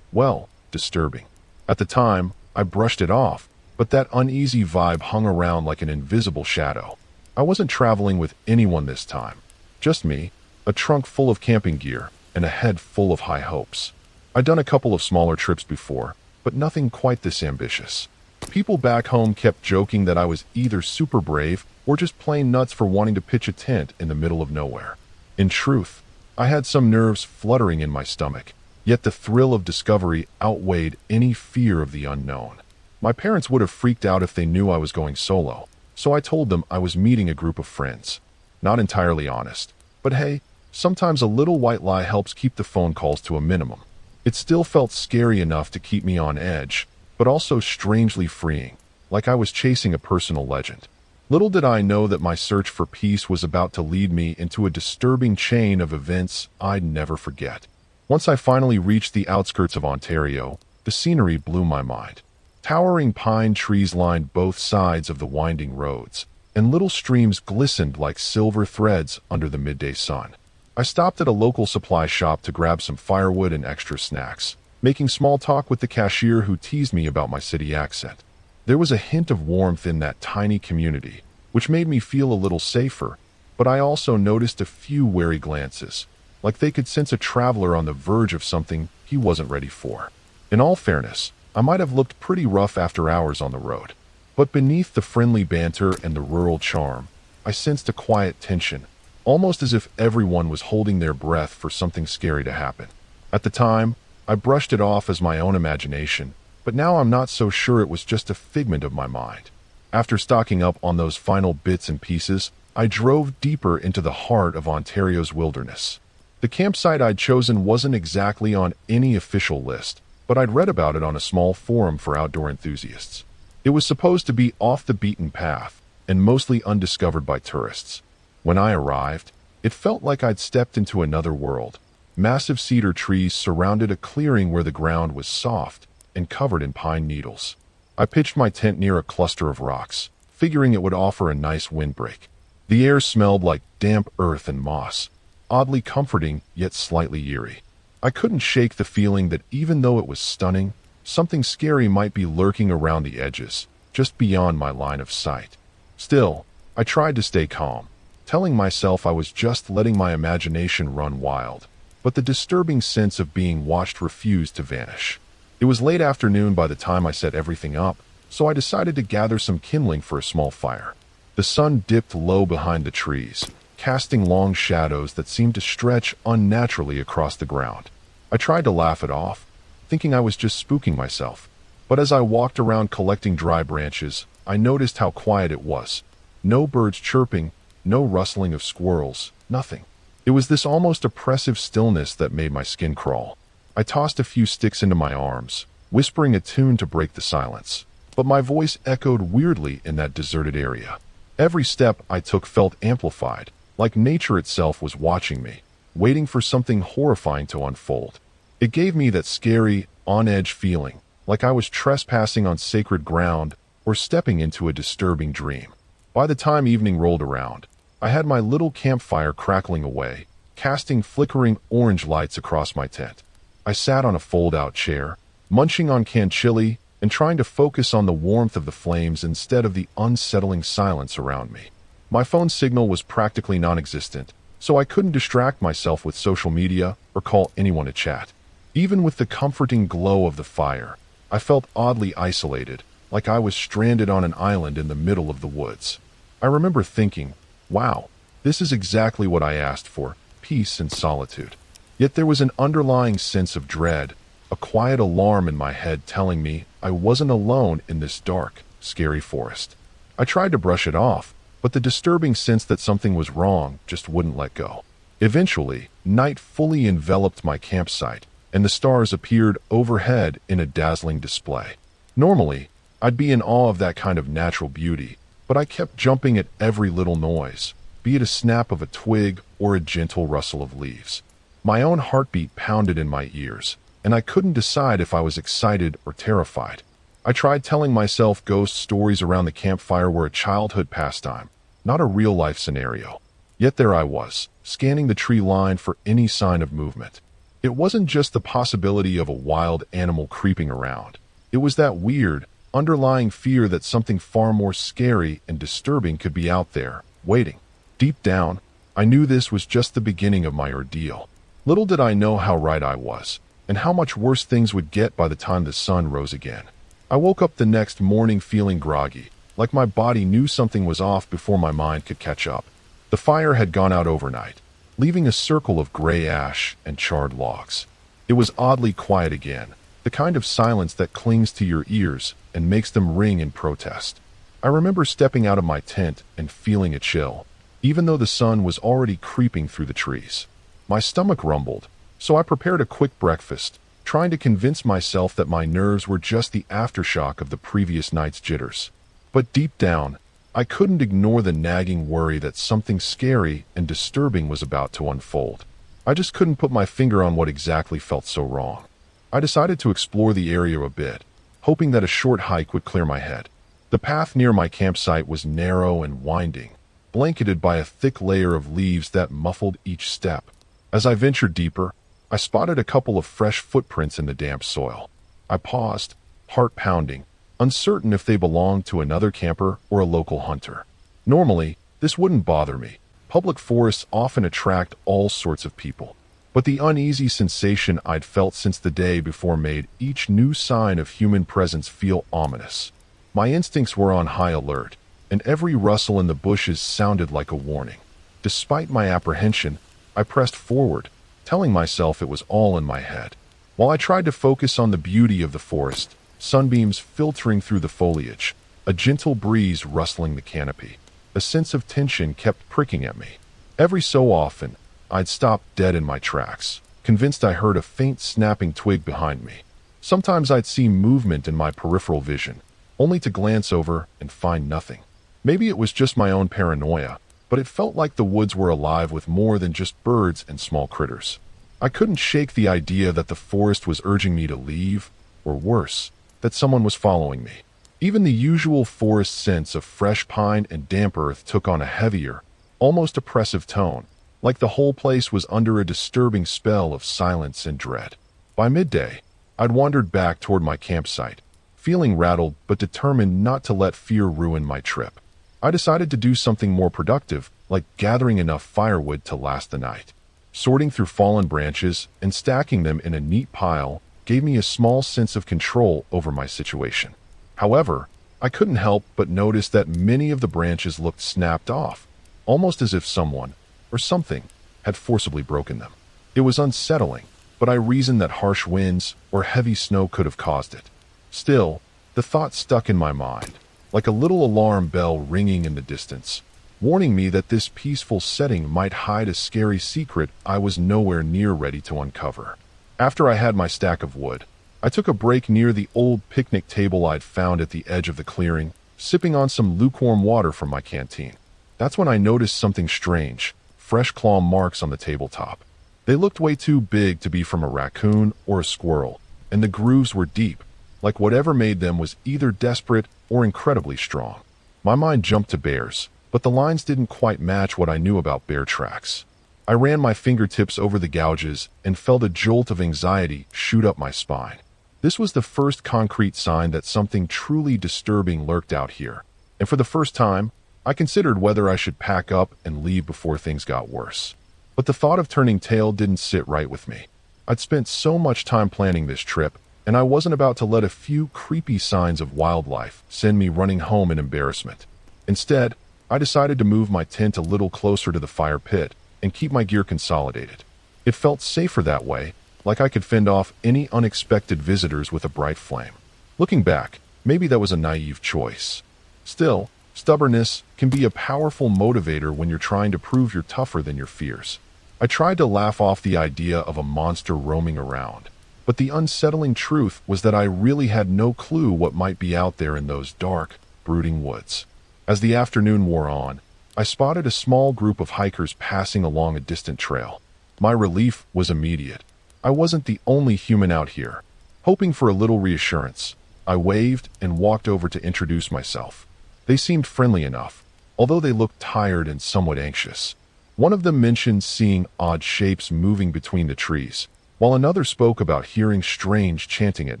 well, disturbing. At the time, I brushed it off, but that uneasy vibe hung around like an invisible shadow. I wasn't traveling with anyone this time. Just me, a trunk full of camping gear, and a head full of high hopes. I'd done a couple of smaller trips before, but nothing quite this ambitious. People back home kept joking that I was either super brave or just plain nuts for wanting to pitch a tent in the middle of nowhere. In truth, I had some nerves fluttering in my stomach, yet the thrill of discovery outweighed any fear of the unknown. My parents would have freaked out if they knew I was going solo, so I told them I was meeting a group of friends. Not entirely honest, but hey, sometimes a little white lie helps keep the phone calls to a minimum. It still felt scary enough to keep me on edge, but also strangely freeing, like I was chasing a personal legend. Little did I know that my search for peace was about to lead me into a disturbing chain of events I'd never forget. Once I finally reached the outskirts of Ontario, the scenery blew my mind. Towering pine trees lined both sides of the winding roads, and little streams glistened like silver threads under the midday sun. I stopped at a local supply shop to grab some firewood and extra snacks, making small talk with the cashier who teased me about my city accent. There was a hint of warmth in that tiny community, which made me feel a little safer, but I also noticed a few wary glances, like they could sense a traveler on the verge of something he wasn't ready for. In all fairness, I might have looked pretty rough after hours on the road, but beneath the friendly banter and the rural charm, I sensed a quiet tension, almost as if everyone was holding their breath for something scary to happen. At the time, I brushed it off as my own imagination, but now I'm not so sure it was just a figment of my mind. After stocking up on those final bits and pieces, I drove deeper into the heart of Ontario's wilderness. The campsite I'd chosen wasn't exactly on any official list, but I'd read about it on a small forum for outdoor enthusiasts. It was supposed to be off the beaten path and mostly undiscovered by tourists. When I arrived, it felt like I'd stepped into another world. Massive cedar trees surrounded a clearing where the ground was soft and covered in pine needles. I pitched my tent near a cluster of rocks, figuring it would offer a nice windbreak. The air smelled like damp earth and moss, oddly comforting yet slightly eerie. I couldn't shake the feeling that even though it was stunning, something scary might be lurking around the edges, just beyond my line of sight. Still, I tried to stay calm, telling myself I was just letting my imagination run wild, but the disturbing sense of being watched refused to vanish. It was late afternoon by the time I set everything up, so I decided to gather some kindling for a small fire. The sun dipped low behind the trees, casting long shadows that seemed to stretch unnaturally across the ground. I tried to laugh it off, thinking I was just spooking myself, but as I walked around collecting dry branches, I noticed how quiet it was. No birds chirping, no rustling of squirrels, nothing. It was this almost oppressive stillness that made my skin crawl. I tossed a few sticks into my arms, whispering a tune to break the silence, but my voice echoed weirdly in that deserted area. Every step I took felt amplified, like nature itself was watching me, waiting for something horrifying to unfold. It gave me that scary, on-edge feeling, like I was trespassing on sacred ground or stepping into a disturbing dream. By the time evening rolled around, I had my little campfire crackling away, casting flickering orange lights across my tent. I sat on a fold-out chair, munching on canned chili and trying to focus on the warmth of the flames instead of the unsettling silence around me. My phone signal was practically non-existent, so I couldn't distract myself with social media or call anyone to chat. Even with the comforting glow of the fire, I felt oddly isolated, like I was stranded on an island in the middle of the woods. I remember thinking, wow, This is exactly what I asked for, peace and solitude. Yet there was an underlying sense of dread, a quiet alarm in my head telling me I wasn't alone in this dark, scary forest. I tried to brush it off, but the disturbing sense that something was wrong just wouldn't let go. Eventually, night fully enveloped my campsite, and the stars appeared overhead in a dazzling display. Normally, I'd be in awe of that kind of natural beauty, but I kept jumping at every little noise, be it a snap of a twig or a gentle rustle of leaves. My own heartbeat pounded in my ears, and I couldn't decide if I was excited or terrified. I tried telling myself ghost stories around the campfire were a childhood pastime, not a real-life scenario. Yet there I was, scanning the tree line for any sign of movement. It wasn't just the possibility of a wild animal creeping around. It was that weird, underlying fear that something far more scary and disturbing could be out there, waiting. Deep down, I knew this was just the beginning of my ordeal. Little did I know how right I was, and how much worse things would get by the time the sun rose again. I woke up the next morning feeling groggy, like my body knew something was off before my mind could catch up. The fire had gone out overnight, leaving a circle of gray ash and charred logs. It was oddly quiet again, the kind of silence that clings to your ears and makes them ring in protest. I remember stepping out of my tent and feeling a chill, even though the sun was already creeping through the trees. My stomach rumbled, so I prepared a quick breakfast, trying to convince myself that my nerves were just the aftershock of the previous night's jitters. But deep down, I couldn't ignore the nagging worry that something scary and disturbing was about to unfold. I just couldn't put my finger on what exactly felt so wrong. I decided to explore the area a bit, hoping that a short hike would clear my head. The path near my campsite was narrow and winding, blanketed by a thick layer of leaves that muffled each step. As I ventured deeper, I spotted a couple of fresh footprints in the damp soil. I paused, heart pounding, uncertain if they belonged to another camper or a local hunter. Normally, this wouldn't bother me. Public forests often attract all sorts of people. But the uneasy sensation I'd felt since the day before made each new sign of human presence feel ominous. My instincts were on high alert, and every rustle in the bushes sounded like a warning. Despite my apprehension, I pressed forward, telling myself it was all in my head. While I tried to focus on the beauty of the forest, sunbeams filtering through the foliage, a gentle breeze rustling the canopy, a sense of tension kept pricking at me. Every so often, I'd stop dead in my tracks, convinced I heard a faint snapping twig behind me. Sometimes I'd see movement in my peripheral vision, only to glance over and find nothing. Maybe it was just my own paranoia, but it felt like the woods were alive with more than just birds and small critters. I couldn't shake the idea that the forest was urging me to leave, or worse, that someone was following me. Even the usual forest scents of fresh pine and damp earth took on a heavier, almost oppressive tone, like the whole place was under a disturbing spell of silence and dread. By midday, I'd wandered back toward my campsite, feeling rattled but determined not to let fear ruin my trip. I decided to do something more productive, like gathering enough firewood to last the night. Sorting through fallen branches and stacking them in a neat pile gave me a small sense of control over my situation. However, I couldn't help but notice that many of the branches looked snapped off, almost as if someone, or something, had forcibly broken them. It was unsettling, but I reasoned that harsh winds or heavy snow could have caused it. Still, the thought stuck in my mind, like a little alarm bell ringing in the distance, warning me that this peaceful setting might hide a scary secret I was nowhere near ready to uncover. After I had my stack of wood, I took a break near the old picnic table I'd found at the edge of the clearing, sipping on some lukewarm water from my canteen. That's when I noticed something strange, fresh claw marks on the tabletop. They looked way too big to be from a raccoon or a squirrel, and the grooves were deep, like whatever made them was either desperate or incredibly strong. My mind jumped to bears, but the lines didn't quite match what I knew about bear tracks. I ran my fingertips over the gouges and felt a jolt of anxiety shoot up my spine. This was the first concrete sign that something truly disturbing lurked out here, and for the first time, I considered whether I should pack up and leave before things got worse. But the thought of turning tail didn't sit right with me. I'd spent so much time planning this trip, and I wasn't about to let a few creepy signs of wildlife send me running home in embarrassment. Instead, I decided to move my tent a little closer to the fire pit and keep my gear consolidated. It felt safer that way, like I could fend off any unexpected visitors with a bright flame. Looking back, maybe that was a naive choice. Still, stubbornness can be a powerful motivator when you're trying to prove you're tougher than your fears. I tried to laugh off the idea of a monster roaming around, but the unsettling truth was that I really had no clue what might be out there in those dark, brooding woods. As the afternoon wore on, I spotted a small group of hikers passing along a distant trail. My relief was immediate. I wasn't the only human out here. Hoping for a little reassurance, I waved and walked over to introduce myself. They seemed friendly enough, although they looked tired and somewhat anxious. One of them mentioned seeing odd shapes moving between the trees, while another spoke about hearing strange chanting at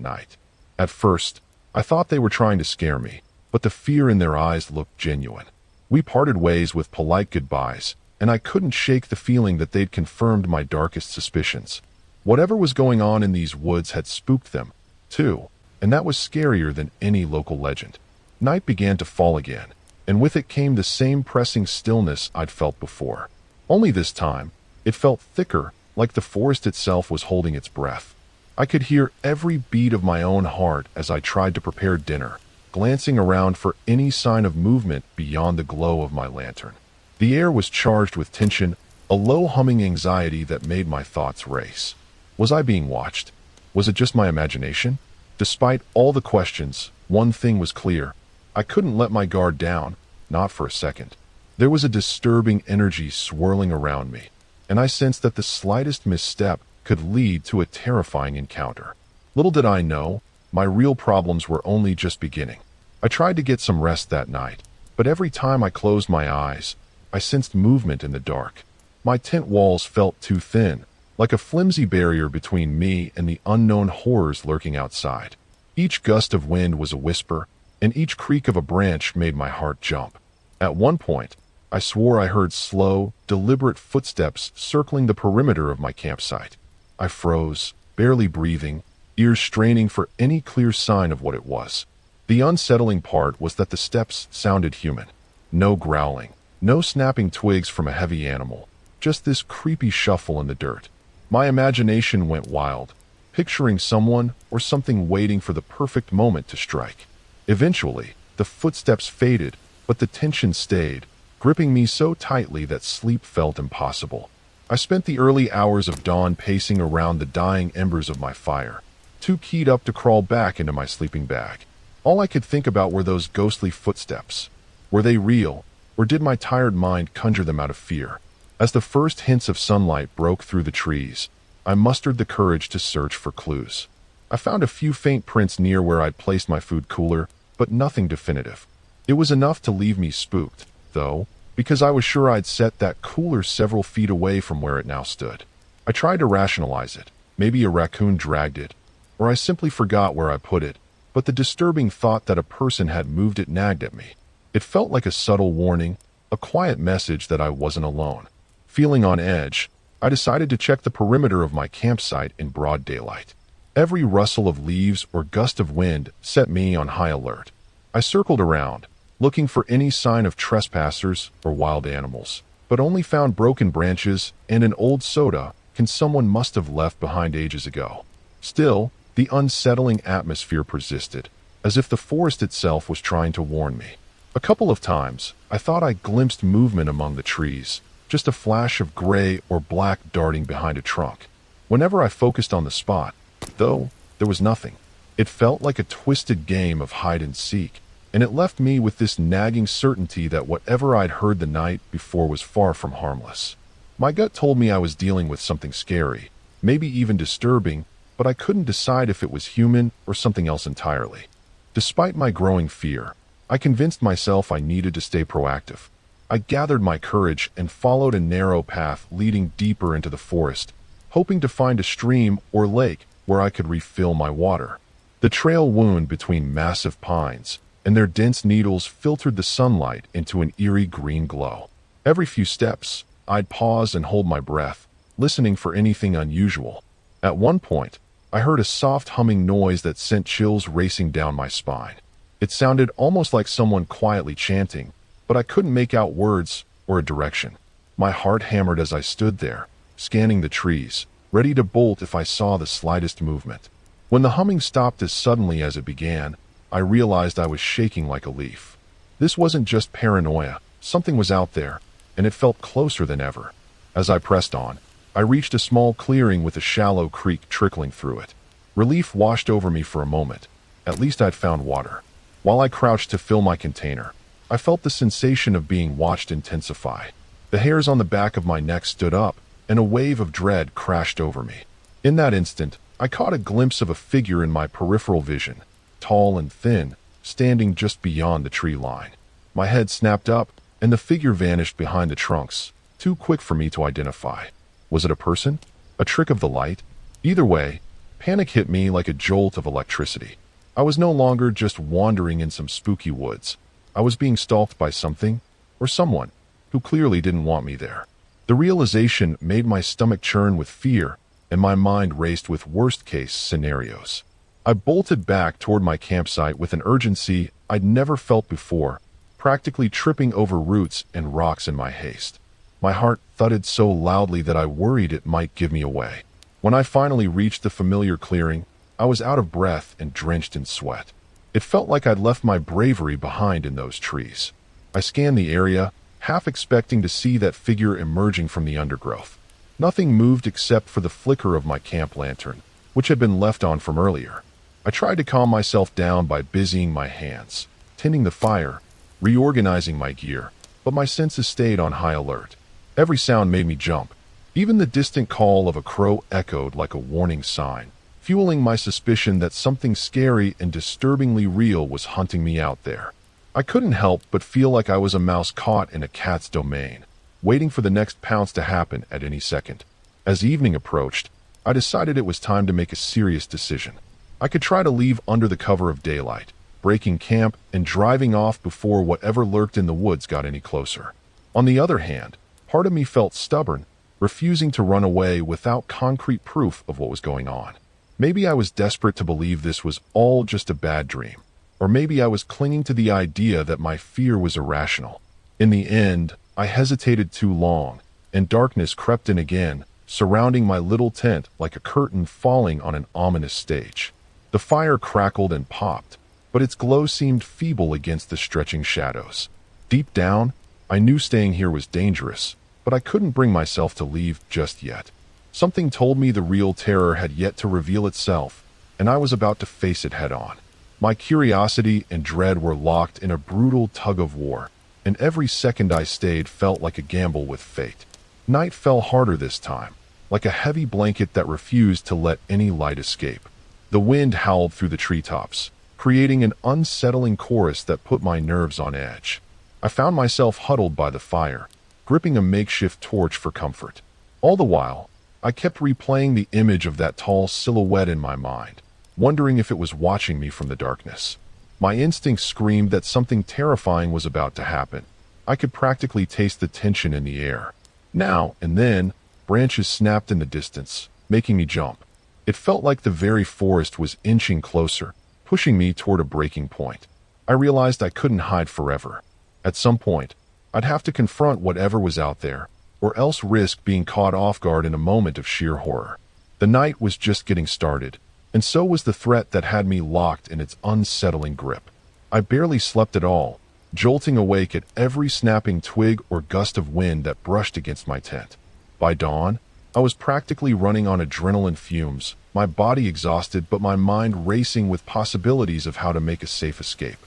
night. At first, I thought they were trying to scare me, but the fear in their eyes looked genuine. We parted ways with polite goodbyes, and I couldn't shake the feeling that they'd confirmed my darkest suspicions. Whatever was going on in these woods had spooked them, too, and that was scarier than any local legend. Night began to fall again, and with it came the same pressing stillness I'd felt before. Only this time, it felt thicker, like the forest itself was holding its breath. I could hear every beat of my own heart as I tried to prepare dinner, glancing around for any sign of movement beyond the glow of my lantern. The air was charged with tension, a low humming anxiety that made my thoughts race. Was I being watched? Was it just my imagination? Despite all the questions, one thing was clear. I couldn't let my guard down, not for a second. There was a disturbing energy swirling around me, and I sensed that the slightest misstep could lead to a terrifying encounter. Little did I know, my real problems were only just beginning. I tried to get some rest that night, but every time I closed my eyes, I sensed movement in the dark. My tent walls felt too thin, like a flimsy barrier between me and the unknown horrors lurking outside. Each gust of wind was a whisper, and each creak of a branch made my heart jump. At one point, I swore I heard slow, deliberate footsteps circling the perimeter of my campsite. I froze, barely breathing, ears straining for any clear sign of what it was. The unsettling part was that the steps sounded human. No growling, no snapping twigs from a heavy animal, just this creepy shuffle in the dirt. My imagination went wild, picturing someone or something waiting for the perfect moment to strike. Eventually, the footsteps faded, but the tension stayed, gripping me so tightly that sleep felt impossible. I spent the early hours of dawn pacing around the dying embers of my fire, too keyed up to crawl back into my sleeping bag. All I could think about were those ghostly footsteps. Were they real, or did my tired mind conjure them out of fear? As the first hints of sunlight broke through the trees, I mustered the courage to search for clues. I found a few faint prints near where I'd placed my food cooler, but nothing definitive. It was enough to leave me spooked, though, because I was sure I'd set that cooler several feet away from where it now stood. I tried to rationalize it. Maybe a raccoon dragged it, or I simply forgot where I put it, but the disturbing thought that a person had moved it nagged at me. It felt like a subtle warning, a quiet message that I wasn't alone. Feeling on edge, I decided to check the perimeter of my campsite in broad daylight. Every rustle of leaves or gust of wind set me on high alert. I circled around, looking for any sign of trespassers or wild animals, but only found broken branches and an old soda someone must have left behind ages ago. Still, the unsettling atmosphere persisted, as if the forest itself was trying to warn me. A couple of times, I thought I glimpsed movement among the trees, just a flash of gray or black darting behind a trunk. Whenever I focused on the spot, though, there was nothing. It felt like a twisted game of hide and seek, and it left me with this nagging certainty that whatever I'd heard the night before was far from harmless. My gut told me I was dealing with something scary, maybe even disturbing, but I couldn't decide if it was human or something else entirely. Despite my growing fear, I convinced myself I needed to stay proactive. I gathered my courage and followed a narrow path leading deeper into the forest, hoping to find a stream or lake where I could refill my water. The trail wound between massive pines, and their dense needles filtered the sunlight into an eerie green glow. Every few steps, I'd pause and hold my breath, listening for anything unusual. At one point, I heard a soft humming noise that sent chills racing down my spine. It sounded almost like someone quietly chanting, but I couldn't make out words or a direction. My heart hammered as I stood there, scanning the trees, ready to bolt if I saw the slightest movement. When the humming stopped as suddenly as it began, I realized I was shaking like a leaf. This wasn't just paranoia, something was out there, and it felt closer than ever. As I pressed on, I reached a small clearing with a shallow creek trickling through it. Relief washed over me for a moment. At least I'd found water. While I crouched to fill my container, I felt the sensation of being watched intensify. The hairs on the back of my neck stood up, and a wave of dread crashed over me. In that instant, I caught a glimpse of a figure in my peripheral vision, tall and thin, standing just beyond the tree line. My head snapped up, and the figure vanished behind the trunks, too quick for me to identify. Was it a person? A trick of the light? Either way, panic hit me like a jolt of electricity. I was no longer just wandering in some spooky woods. I was being stalked by something, or someone, who clearly didn't want me there. The realization made my stomach churn with fear, and my mind raced with worst-case scenarios. I bolted back toward my campsite with an urgency I'd never felt before, practically tripping over roots and rocks in my haste. My heart thudded so loudly that I worried it might give me away. When I finally reached the familiar clearing, I was out of breath and drenched in sweat. It felt like I'd left my bravery behind in those trees. I scanned the area, half expecting to see that figure emerging from the undergrowth. Nothing moved except for the flicker of my camp lantern, which had been left on from earlier. I tried to calm myself down by busying my hands, tending the fire, reorganizing my gear, but my senses stayed on high alert. Every sound made me jump. Even the distant call of a crow echoed like a warning sign, fueling my suspicion that something scary and disturbingly real was hunting me out there. I couldn't help but feel like I was a mouse caught in a cat's domain, waiting for the next pounce to happen at any second. As evening approached, I decided it was time to make a serious decision. I could try to leave under the cover of daylight, breaking camp and driving off before whatever lurked in the woods got any closer. On the other hand, part of me felt stubborn, refusing to run away without concrete proof of what was going on. Maybe I was desperate to believe this was all just a bad dream, or maybe I was clinging to the idea that my fear was irrational. In the end, I hesitated too long, and darkness crept in again, surrounding my little tent like a curtain falling on an ominous stage. The fire crackled and popped, but its glow seemed feeble against the stretching shadows. Deep down, I knew staying here was dangerous, but I couldn't bring myself to leave just yet. Something told me the real terror had yet to reveal itself, and I was about to face it head-on. My curiosity and dread were locked in a brutal tug-of-war, and every second I stayed felt like a gamble with fate. Night fell harder this time, like a heavy blanket that refused to let any light escape. The wind howled through the treetops, creating an unsettling chorus that put my nerves on edge. I found myself huddled by the fire, gripping a makeshift torch for comfort. All the while, I kept replaying the image of that tall silhouette in my mind, wondering if it was watching me from the darkness. My instincts screamed that something terrifying was about to happen. I could practically taste the tension in the air. Now and then, branches snapped in the distance, making me jump. It felt like the very forest was inching closer, pushing me toward a breaking point. I realized I couldn't hide forever. At some point, I'd have to confront whatever was out there, or else risk being caught off guard in a moment of sheer horror. The night was just getting started, and so was the threat that had me locked in its unsettling grip. I barely slept at all, jolting awake at every snapping twig or gust of wind that brushed against my tent. By dawn, I was practically running on adrenaline fumes, my body exhausted but my mind racing with possibilities of how to make a safe escape.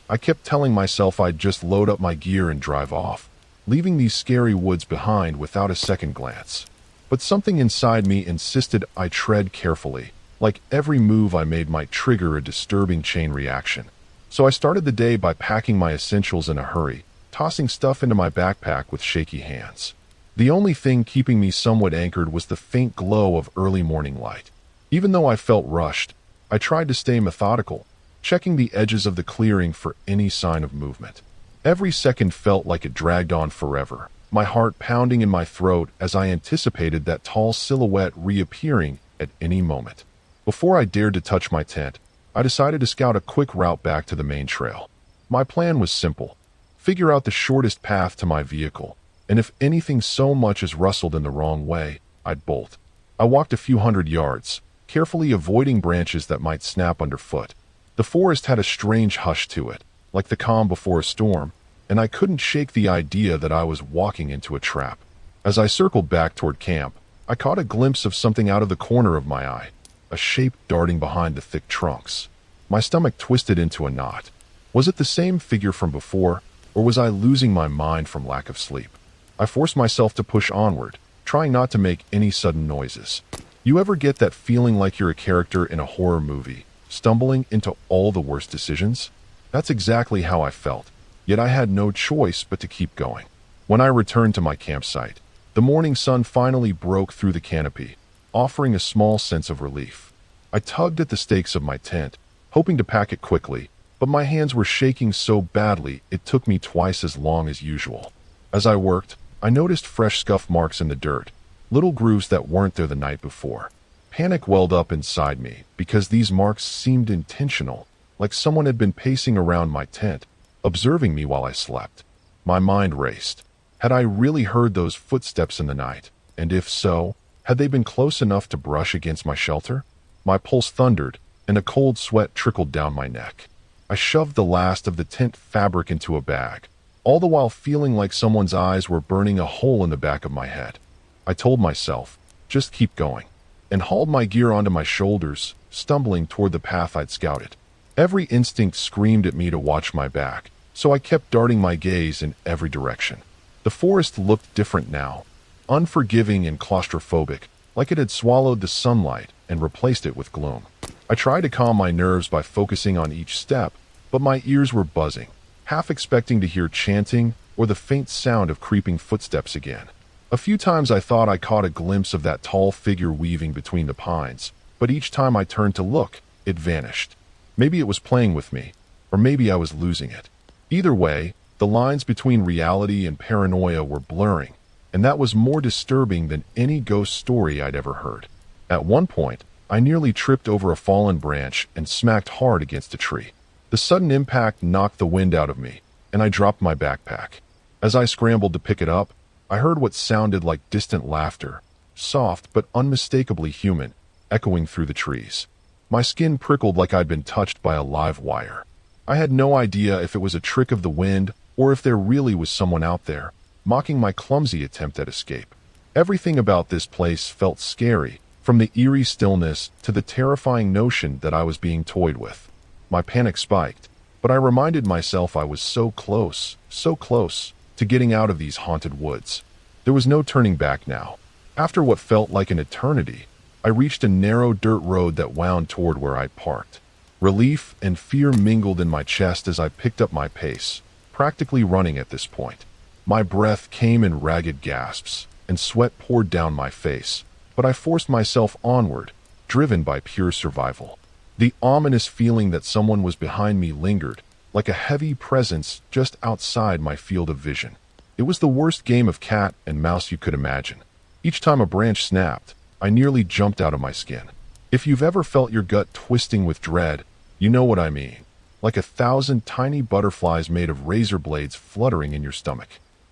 I kept telling myself I'd just load up my gear and drive off, leaving these scary woods behind without a second glance. But something inside me insisted I tread carefully, like every move I made might trigger a disturbing chain reaction. So I started the day by packing my essentials in a hurry, tossing stuff into my backpack with shaky hands. The only thing keeping me somewhat anchored was the faint glow of early morning light. Even though I felt rushed, I tried to stay methodical, checking the edges of the clearing for any sign of movement. Every second felt like it dragged on forever, my heart pounding in my throat as I anticipated that tall silhouette reappearing at any moment. Before I dared to touch my tent, I decided to scout a quick route back to the main trail. My plan was simple: figure out the shortest path to my vehicle, and if anything so much as rustled in the wrong way, I'd bolt. I walked a few hundred yards, carefully avoiding branches that might snap underfoot. The forest had a strange hush to it, like the calm before a storm, and I couldn't shake the idea that I was walking into a trap. As I circled back toward camp, I caught a glimpse of something out of the corner of my eye, a shape darting behind the thick trunks. My stomach twisted into a knot. Was it the same figure from before, or was I losing my mind from lack of sleep? I forced myself to push onward, trying not to make any sudden noises. You ever get that feeling like you're a character in a horror movie, stumbling into all the worst decisions? That's exactly how I felt, yet I had no choice but to keep going. When I returned to my campsite, the morning sun finally broke through the canopy, offering a small sense of relief. I tugged at the stakes of my tent, hoping to pack it quickly, but my hands were shaking so badly it took me twice as long as usual. As I worked, I noticed fresh scuff marks in the dirt, little grooves that weren't there the night before. Panic welled up inside me because these marks seemed intentional, like someone had been pacing around my tent, observing me while I slept. My mind raced. Had I really heard those footsteps in the night? And if so, had they been close enough to brush against my shelter? My pulse thundered, and a cold sweat trickled down my neck. I shoved the last of the tent fabric into a bag, all the while feeling like someone's eyes were burning a hole in the back of my head. I told myself, just keep going, and hauled my gear onto my shoulders, stumbling toward the path I'd scouted. Every instinct screamed at me to watch my back, so I kept darting my gaze in every direction. The forest looked different now, unforgiving and claustrophobic, like it had swallowed the sunlight and replaced it with gloom. I tried to calm my nerves by focusing on each step, but my ears were buzzing, half expecting to hear chanting or the faint sound of creeping footsteps again. A few times I thought I caught a glimpse of that tall figure weaving between the pines, but each time I turned to look, it vanished. Maybe it was playing with me, or maybe I was losing it. Either way, the lines between reality and paranoia were blurring, and that was more disturbing than any ghost story I'd ever heard. At one point, I nearly tripped over a fallen branch and smacked hard against a tree. The sudden impact knocked the wind out of me, and I dropped my backpack. As I scrambled to pick it up, I heard what sounded like distant laughter, soft but unmistakably human, echoing through the trees. My skin prickled like I'd been touched by a live wire. I had no idea if it was a trick of the wind or if there really was someone out there, mocking my clumsy attempt at escape. Everything about this place felt scary, from the eerie stillness to the terrifying notion that I was being toyed with. My panic spiked, but I reminded myself I was so close to getting out of these haunted woods. There was no turning back now. After what felt like an eternity, I reached a narrow dirt road that wound toward where I'd parked. Relief and fear mingled in my chest as I picked up my pace, practically running at this point. My breath came in ragged gasps, and sweat poured down my face, but I forced myself onward, driven by pure survival. The ominous feeling that someone was behind me lingered, like a heavy presence just outside my field of vision. It was the worst game of cat and mouse you could imagine. Each time a branch snapped, I nearly jumped out of my skin. If you've ever felt your gut twisting with dread, you know what I mean. Like 1,000 tiny butterflies made of razor blades fluttering in your stomach.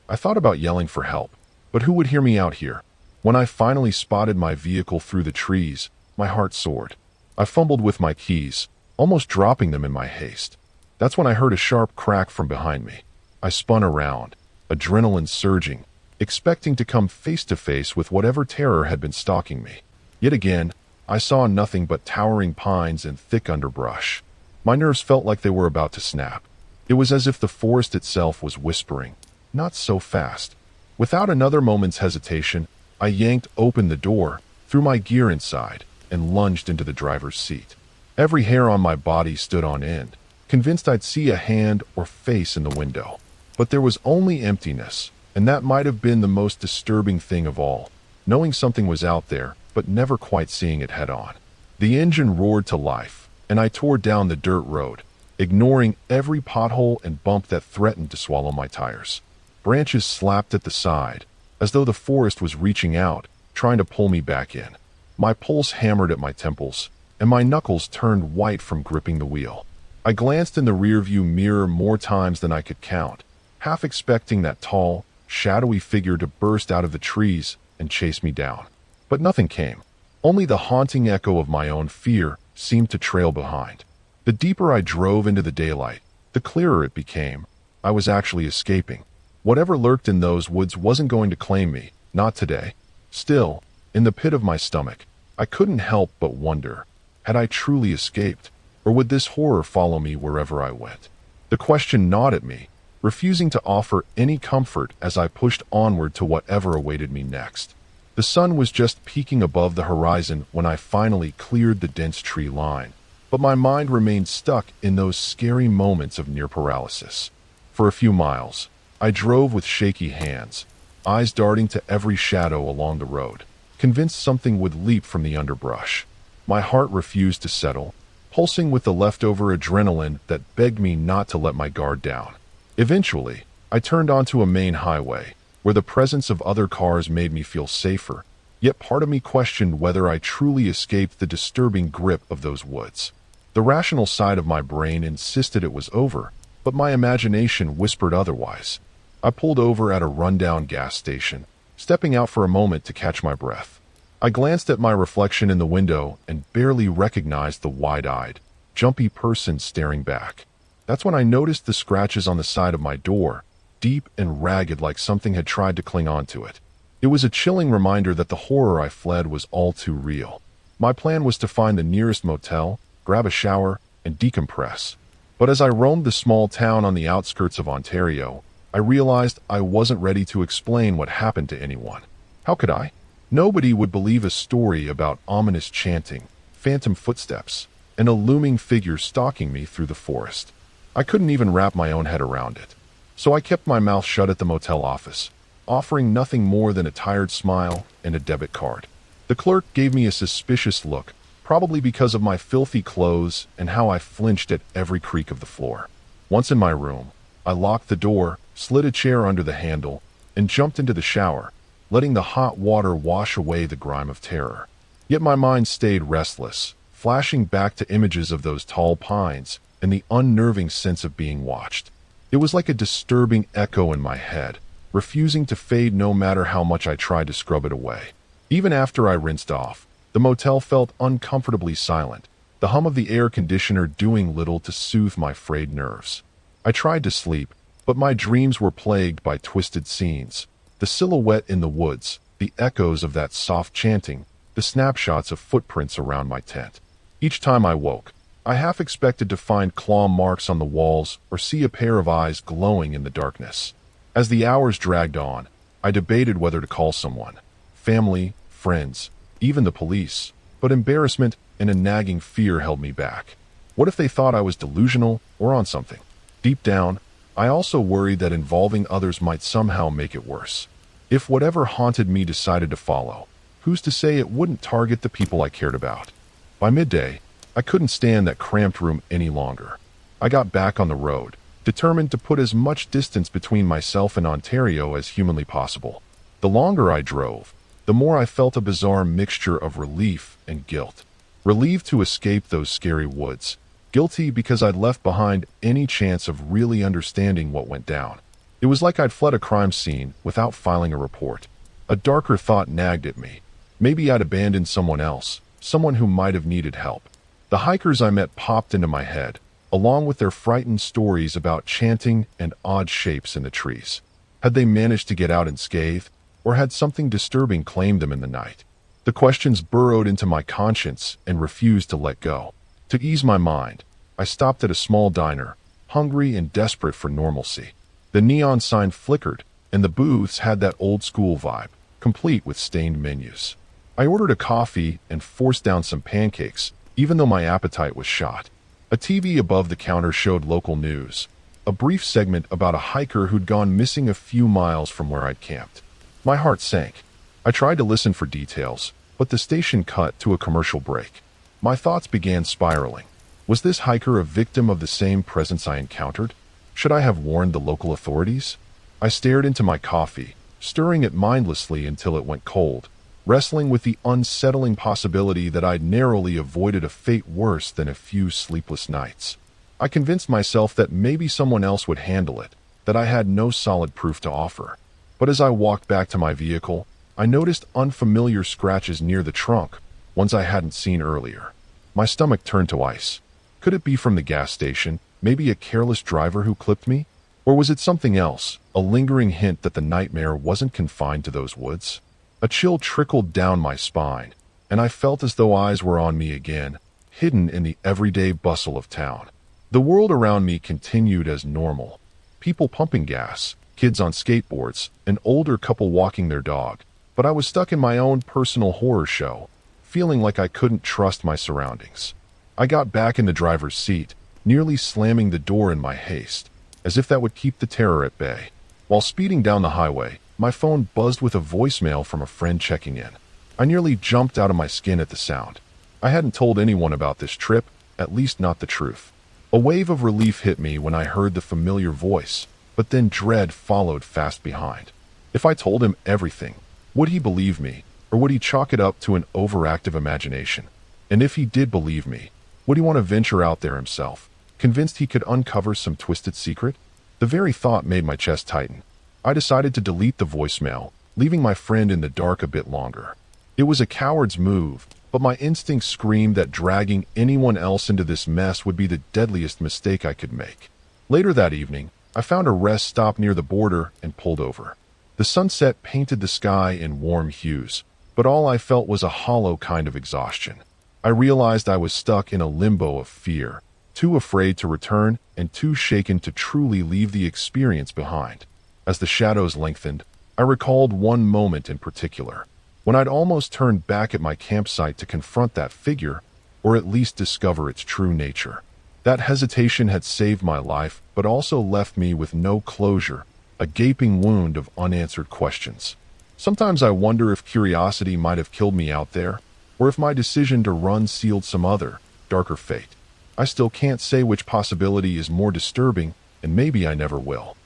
I thought about yelling for help, but who would hear me out here? When I finally spotted my vehicle through the trees, my heart soared. I fumbled with my keys, almost dropping them in my haste. That's when I heard a sharp crack from behind me. I spun around, adrenaline surging, expecting to come face to face with whatever terror had been stalking me. Yet again, I saw nothing but towering pines and thick underbrush. My nerves felt like they were about to snap. It was as if the forest itself was whispering, "Not so fast." Without another moment's hesitation, I yanked open the door, threw my gear inside, and lunged into the driver's seat. Every hair on my body stood on end, convinced I'd see a hand or face in the window. But there was only emptiness, and that might have been the most disturbing thing of all, knowing something was out there, but never quite seeing it head on. The engine roared to life, and I tore down the dirt road, ignoring every pothole and bump that threatened to swallow my tires. Branches slapped at the side, as though the forest was reaching out, trying to pull me back in. My pulse hammered at my temples, and my knuckles turned white from gripping the wheel. I glanced in the rearview mirror more times than I could count, half expecting that tall, shadowy figure to burst out of the trees and chase me down. But nothing came. Only the haunting echo of my own fear seemed to trail behind. The deeper I drove into the daylight, the clearer it became. I was actually escaping. Whatever lurked in those woods wasn't going to claim me, not today. Still, in the pit of my stomach, I couldn't help but wonder, had I truly escaped, or would this horror follow me wherever I went? The question gnawed at me, refusing to offer any comfort as I pushed onward to whatever awaited me next. The sun was just peeking above the horizon when I finally cleared the dense tree line, but my mind remained stuck in those scary moments of near paralysis. For a few miles, I drove with shaky hands, eyes darting to every shadow along the road, convinced something would leap from the underbrush. My heart refused to settle, pulsing with the leftover adrenaline that begged me not to let my guard down. Eventually, I turned onto a main highway, where the presence of other cars made me feel safer, yet part of me questioned whether I truly escaped the disturbing grip of those woods. The rational side of my brain insisted it was over, but my imagination whispered otherwise. I pulled over at a rundown gas station, stepping out for a moment to catch my breath. I glanced at my reflection in the window and barely recognized the wide-eyed, jumpy person staring back. That's when I noticed the scratches on the side of my door, deep and ragged like something had tried to cling onto it. It was a chilling reminder that the horror I fled was all too real. My plan was to find the nearest motel, grab a shower, and decompress. But as I roamed the small town on the outskirts of Ontario, I realized I wasn't ready to explain what happened to anyone. How could I? Nobody would believe a story about ominous chanting, phantom footsteps, and a looming figure stalking me through the forest. I couldn't even wrap my own head around it. So I kept my mouth shut at the motel office, offering nothing more than a tired smile and a debit card. The clerk gave me a suspicious look, probably because of my filthy clothes and how I flinched at every creak of the floor. Once in my room, I locked the door, slid a chair under the handle, and jumped into the shower, letting the hot water wash away the grime of terror. Yet my mind stayed restless, flashing back to images of those tall pines and the unnerving sense of being watched. It was like a disturbing echo in my head, refusing to fade no matter how much I tried to scrub it away. Even after I rinsed off, the motel felt uncomfortably silent, the hum of the air conditioner doing little to soothe my frayed nerves. I tried to sleep, but my dreams were plagued by twisted scenes. The silhouette in the woods, the echoes of that soft chanting, the snapshots of footprints around my tent. Each time I woke, I half expected to find claw marks on the walls or see a pair of eyes glowing in the darkness. As the hours dragged on, I debated whether to call someone. Family, friends, even the police. But embarrassment and a nagging fear held me back. What if they thought I was delusional or on something? Deep down, I also worried that involving others might somehow make it worse. If whatever haunted me decided to follow, who's to say it wouldn't target the people I cared about? By midday, I couldn't stand that cramped room any longer. I got back on the road, determined to put as much distance between myself and Ontario as humanly possible. The longer I drove, the more I felt a bizarre mixture of relief and guilt. Relieved to escape those scary woods. Guilty because I'd left behind any chance of really understanding what went down. It was like I'd fled a crime scene without filing a report. A darker thought nagged at me. Maybe I'd abandoned someone else, someone who might have needed help. The hikers I met popped into my head, along with their frightened stories about chanting and odd shapes in the trees. Had they managed to get out unscathed, or had something disturbing claimed them in the night? The questions burrowed into my conscience and refused to let go. To ease my mind, I stopped at a small diner, hungry and desperate for normalcy. The neon sign flickered, and the booths had that old-school vibe, complete with stained menus. I ordered a coffee and forced down some pancakes, even though my appetite was shot. A TV above the counter showed local news, a brief segment about a hiker who'd gone missing a few miles from where I'd camped. My heart sank. I tried to listen for details, but the station cut to a commercial break. My thoughts began spiraling. Was this hiker a victim of the same presence I encountered? Should I have warned the local authorities? I stared into my coffee, stirring it mindlessly until it went cold, wrestling with the unsettling possibility that I'd narrowly avoided a fate worse than a few sleepless nights. I convinced myself that maybe someone else would handle it, that I had no solid proof to offer. But as I walked back to my vehicle, I noticed unfamiliar scratches near the trunk, ones I hadn't seen earlier. My stomach turned to ice. Could it be from the gas station, maybe a careless driver who clipped me? Or was it something else, a lingering hint that the nightmare wasn't confined to those woods? A chill trickled down my spine, and I felt as though eyes were on me again, hidden in the everyday bustle of town. The world around me continued as normal. People pumping gas, kids on skateboards, an older couple walking their dog. But I was stuck in my own personal horror show, feeling like I couldn't trust my surroundings. I got back in the driver's seat, nearly slamming the door in my haste, as if that would keep the terror at bay. While speeding down the highway, my phone buzzed with a voicemail from a friend checking in. I nearly jumped out of my skin at the sound. I hadn't told anyone about this trip, at least not the truth. A wave of relief hit me when I heard the familiar voice, but then dread followed fast behind. If I told him everything, would he believe me, or would he chalk it up to an overactive imagination? And if he did believe me, would he want to venture out there himself, convinced he could uncover some twisted secret? The very thought made my chest tighten. I decided to delete the voicemail, leaving my friend in the dark a bit longer. It was a coward's move, but my instincts screamed that dragging anyone else into this mess would be the deadliest mistake I could make. Later that evening, I found a rest stop near the border and pulled over. The sunset painted the sky in warm hues, but all I felt was a hollow kind of exhaustion. I realized I was stuck in a limbo of fear, too afraid to return and too shaken to truly leave the experience behind. As the shadows lengthened, I recalled one moment in particular, when I'd almost turned back at my campsite to confront that figure, or at least discover its true nature. That hesitation had saved my life, but also left me with no closure, a gaping wound of unanswered questions. Sometimes I wonder if curiosity might have killed me out there, or if my decision to run sealed some other, darker fate. I still can't say which possibility is more disturbing, and maybe I never will.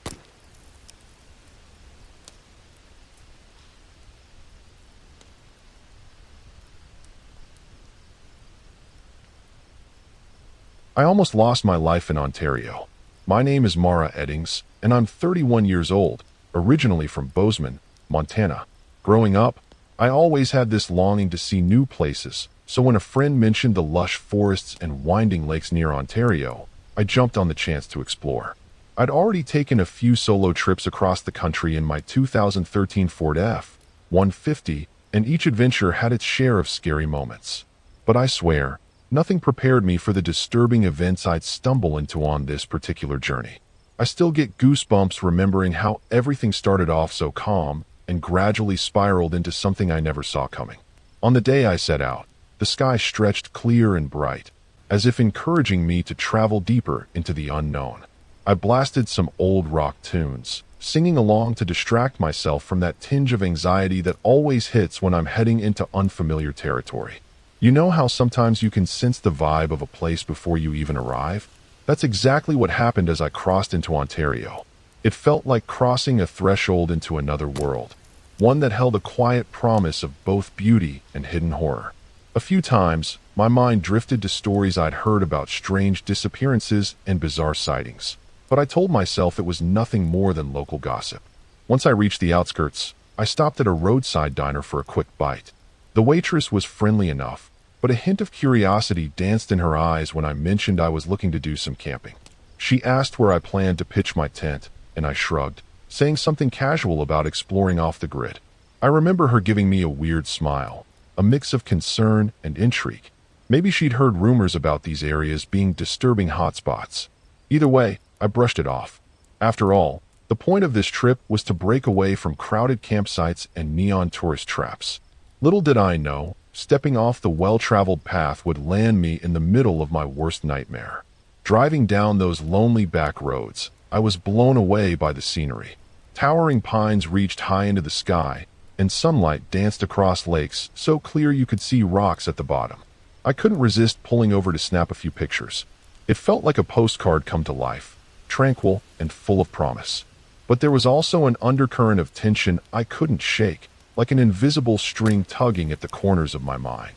I almost lost my life in Ontario. My name is Mara Eddings, and I'm 31 years old, originally from Bozeman, Montana. Growing up, I always had this longing to see new places, so when a friend mentioned the lush forests and winding lakes near Ontario, I jumped on the chance to explore. I'd already taken a few solo trips across the country in my 2013 Ford F-150, and each adventure had its share of scary moments. But I swear, nothing prepared me for the disturbing events I'd stumble into on this particular journey. I still get goosebumps remembering how everything started off so calm and gradually spiraled into something I never saw coming. On the day I set out, the sky stretched clear and bright, as if encouraging me to travel deeper into the unknown. I blasted some old rock tunes, singing along to distract myself from that tinge of anxiety that always hits when I'm heading into unfamiliar territory. You know how sometimes you can sense the vibe of a place before you even arrive? That's exactly what happened as I crossed into Ontario. It felt like crossing a threshold into another world, one that held a quiet promise of both beauty and hidden horror. A few times, my mind drifted to stories I'd heard about strange disappearances and bizarre sightings, but I told myself it was nothing more than local gossip. Once I reached the outskirts, I stopped at a roadside diner for a quick bite. The waitress was friendly enough, but a hint of curiosity danced in her eyes when I mentioned I was looking to do some camping. She asked where I planned to pitch my tent, and I shrugged, saying something casual about exploring off the grid. I remember her giving me a weird smile, a mix of concern and intrigue. Maybe she'd heard rumors about these areas being disturbing hotspots. Either way, I brushed it off. After all, the point of this trip was to break away from crowded campsites and neon tourist traps. Little did I know, stepping off the well-traveled path would land me in the middle of my worst nightmare. Driving down those lonely back roads, I was blown away by the scenery. Towering pines reached high into the sky, and sunlight danced across lakes so clear you could see rocks at the bottom. I couldn't resist pulling over to snap a few pictures. It felt like a postcard come to life, tranquil and full of promise. But there was also an undercurrent of tension I couldn't shake, like an invisible string tugging at the corners of my mind.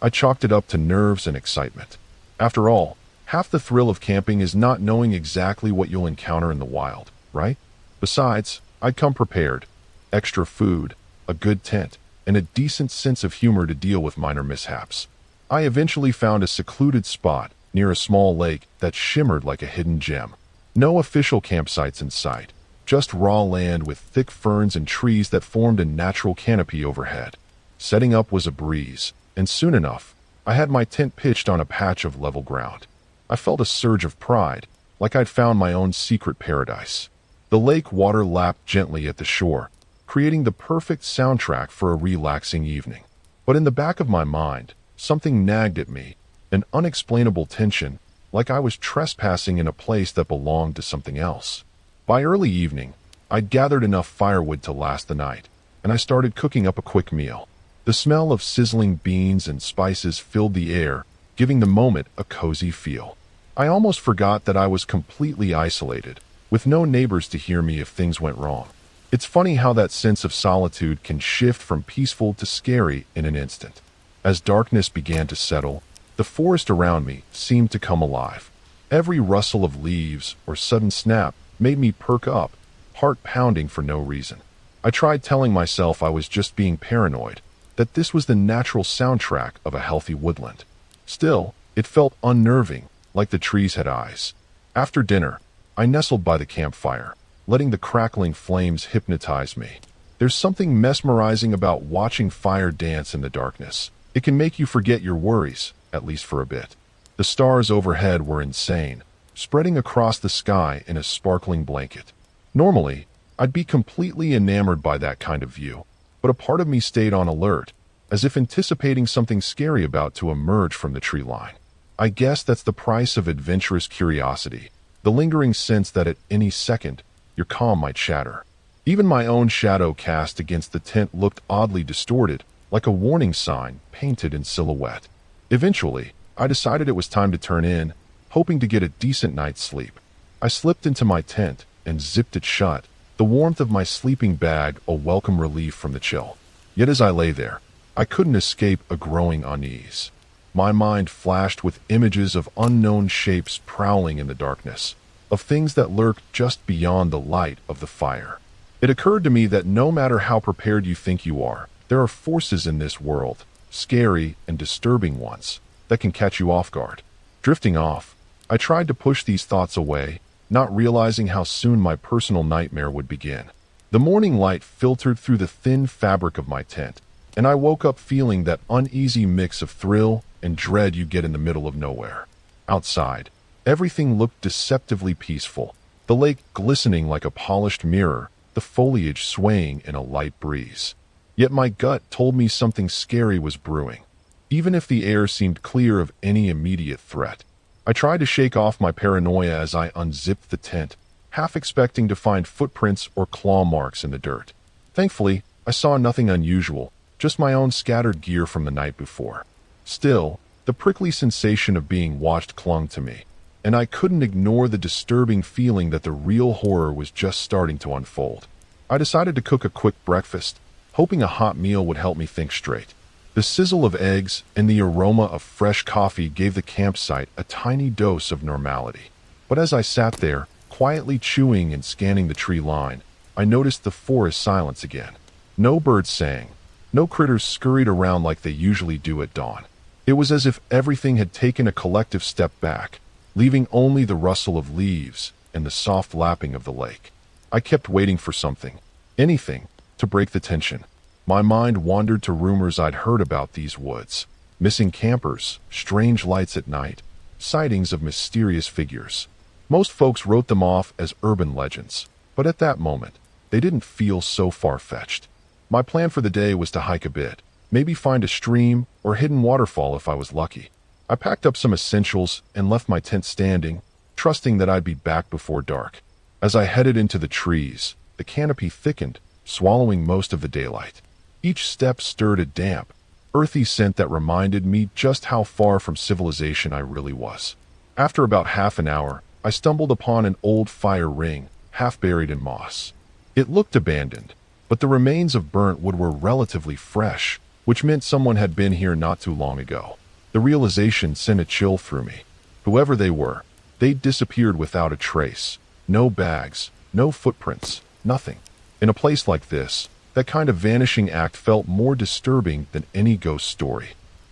I chalked it up to nerves and excitement. After all, half the thrill of camping is not knowing exactly what you'll encounter in the wild, right? Besides, I'd come prepared. Extra food, a good tent, and a decent sense of humor to deal with minor mishaps. I eventually found a secluded spot near a small lake that shimmered like a hidden gem. No official campsites in sight, just raw land with thick ferns and trees that formed a natural canopy overhead. Setting up was a breeze, and soon enough, I had my tent pitched on a patch of level ground. I felt a surge of pride, like I'd found my own secret paradise. The lake water lapped gently at the shore, creating the perfect soundtrack for a relaxing evening. But in the back of my mind, something nagged at me, an unexplainable tension, like I was trespassing in a place that belonged to something else. By early evening, I'd gathered enough firewood to last the night, and I started cooking up a quick meal. The smell of sizzling beans and spices filled the air, giving the moment a cozy feel. I almost forgot that I was completely isolated, with no neighbors to hear me if things went wrong. It's funny how that sense of solitude can shift from peaceful to scary in an instant. As darkness began to settle, the forest around me seemed to come alive. Every rustle of leaves or sudden snap made me perk up, heart pounding for no reason. I tried telling myself I was just being paranoid, that this was the natural soundtrack of a healthy woodland. Still, it felt unnerving, like the trees had eyes. After dinner, I nestled by the campfire, letting the crackling flames hypnotize me. There's something mesmerizing about watching fire dance in the darkness. It can make you forget your worries, at least for a bit. The stars overhead were insane, spreading across the sky in a sparkling blanket. Normally, I'd be completely enamored by that kind of view, but a part of me stayed on alert, as if anticipating something scary about to emerge from the tree line. I guess that's the price of adventurous curiosity, the lingering sense that at any second, your calm might shatter. Even my own shadow cast against the tent looked oddly distorted, like a warning sign painted in silhouette. Eventually, I decided it was time to turn in, hoping to get a decent night's sleep. I slipped into my tent and zipped it shut, the warmth of my sleeping bag a welcome relief from the chill. Yet as I lay there, I couldn't escape a growing unease. My mind flashed with images of unknown shapes prowling in the darkness, of things that lurked just beyond the light of the fire. It occurred to me that no matter how prepared you think you are, there are forces in this world, scary and disturbing ones, that can catch you off guard. Drifting off, I tried to push these thoughts away, not realizing how soon my personal nightmare would begin. The morning light filtered through the thin fabric of my tent, and I woke up feeling that uneasy mix of thrill and dread you get in the middle of nowhere. Outside, everything looked deceptively peaceful, the lake glistening like a polished mirror, the foliage swaying in a light breeze. Yet my gut told me something scary was brewing, even if the air seemed clear of any immediate threat. I tried to shake off my paranoia as I unzipped the tent, half expecting to find footprints or claw marks in the dirt. Thankfully, I saw nothing unusual, just my own scattered gear from the night before. Still, the prickly sensation of being watched clung to me, and I couldn't ignore the disturbing feeling that the real horror was just starting to unfold. I decided to cook a quick breakfast, hoping a hot meal would help me think straight. The sizzle of eggs and the aroma of fresh coffee gave the campsite a tiny dose of normality. But as I sat there, quietly chewing and scanning the tree line, I noticed the forest silence again. No birds sang, no critters scurried around like they usually do at dawn. It was as if everything had taken a collective step back, leaving only the rustle of leaves and the soft lapping of the lake. I kept waiting for something, anything, to break the tension. My mind wandered to rumors I'd heard about these woods. Missing campers, strange lights at night, sightings of mysterious figures. Most folks wrote them off as urban legends, but at that moment, they didn't feel so far-fetched. My plan for the day was to hike a bit, maybe find a stream or hidden waterfall if I was lucky. I packed up some essentials and left my tent standing, trusting that I'd be back before dark. As I headed into the trees, the canopy thickened, swallowing most of the daylight. Each step stirred a damp, earthy scent that reminded me just how far from civilization I really was. After about half an hour, I stumbled upon an old fire ring, half buried in moss. It looked abandoned, but the remains of burnt wood were relatively fresh, which meant someone had been here not too long ago. The realization sent a chill through me. Whoever they were, they'd disappeared without a trace. No bags, no footprints, Nothing. In a place like this, that kind of vanishing act felt more disturbing than any ghost story.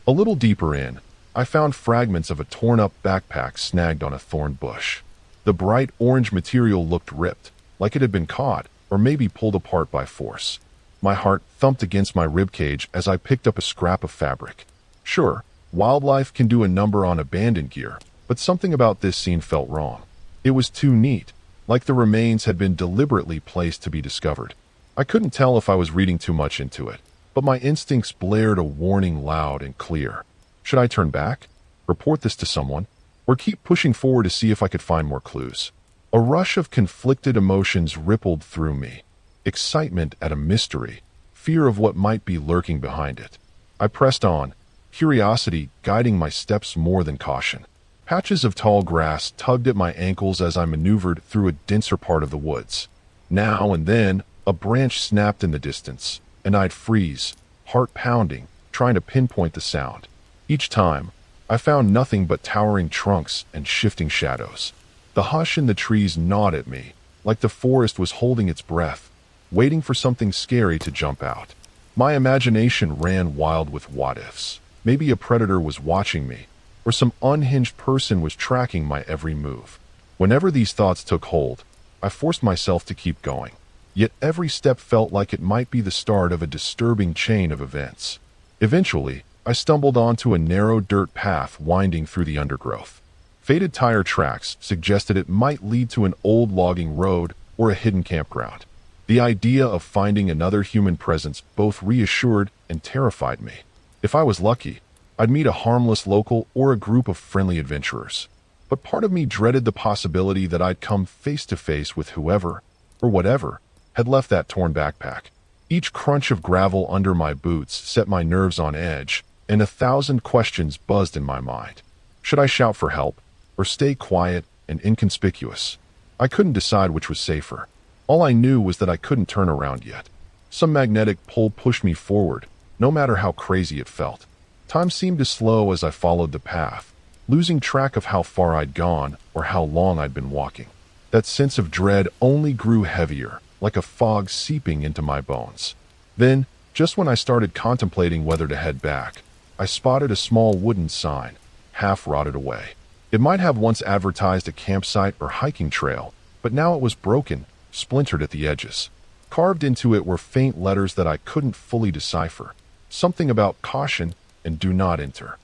A little deeper in, I found fragments of a torn-up backpack snagged on a thorn bush. The bright orange material looked ripped, like it had been caught, or maybe pulled apart by force. My heart thumped against my ribcage as I picked up a scrap of fabric. Sure, wildlife can do a number on abandoned gear, but something about this scene felt wrong. It was too neat, like the remains had been deliberately placed to be discovered. I couldn't tell if I was reading too much into it, but my instincts blared a warning loud and clear. Should I turn back, report this to someone, or keep pushing forward to see if I could find more clues? A rush of conflicted emotions rippled through me. Excitement at a mystery, fear of what might be lurking behind it. I pressed on, curiosity guiding my steps more than caution. Patches of tall grass tugged at my ankles as I maneuvered through a denser part of the woods. Now and then, a branch snapped in the distance, and I'd freeze, heart pounding, trying to pinpoint the sound. Each time, I found nothing but towering trunks and shifting shadows. The hush in the trees gnawed at me, like the forest was holding its breath, waiting for something scary to jump out. My imagination ran wild with what-ifs. Maybe a predator was watching me, or some unhinged person was tracking my every move. Whenever these thoughts took hold, I forced myself to keep going. Yet every step felt like it might be the start of a disturbing chain of events. Eventually, I stumbled onto a narrow dirt path winding through the undergrowth. Faded tire tracks suggested it might lead to an old logging road or a hidden campground. The idea of finding another human presence both reassured and terrified me. If I was lucky, I'd meet a harmless local or a group of friendly adventurers. But part of me dreaded the possibility that I'd come face to face with whoever, or whatever, had left that torn backpack. Each crunch of gravel under my boots set my nerves on edge, and 1,000 questions buzzed in my mind. Should I shout for help, or stay quiet and inconspicuous? I couldn't decide which was safer. All I knew was that I couldn't turn around yet. Some magnetic pull pushed me forward, no matter how crazy it felt. Time seemed to slow as I followed the path, losing track of how far I'd gone or how long I'd been walking. That sense of dread only grew heavier, like a fog seeping into my bones. Then, just when I started contemplating whether to head back, I spotted a small wooden sign, half rotted away. It might have once advertised a campsite or hiking trail, but now it was broken, splintered at the edges. Carved into it were faint letters that I couldn't fully decipher. Something about caution and do not enter.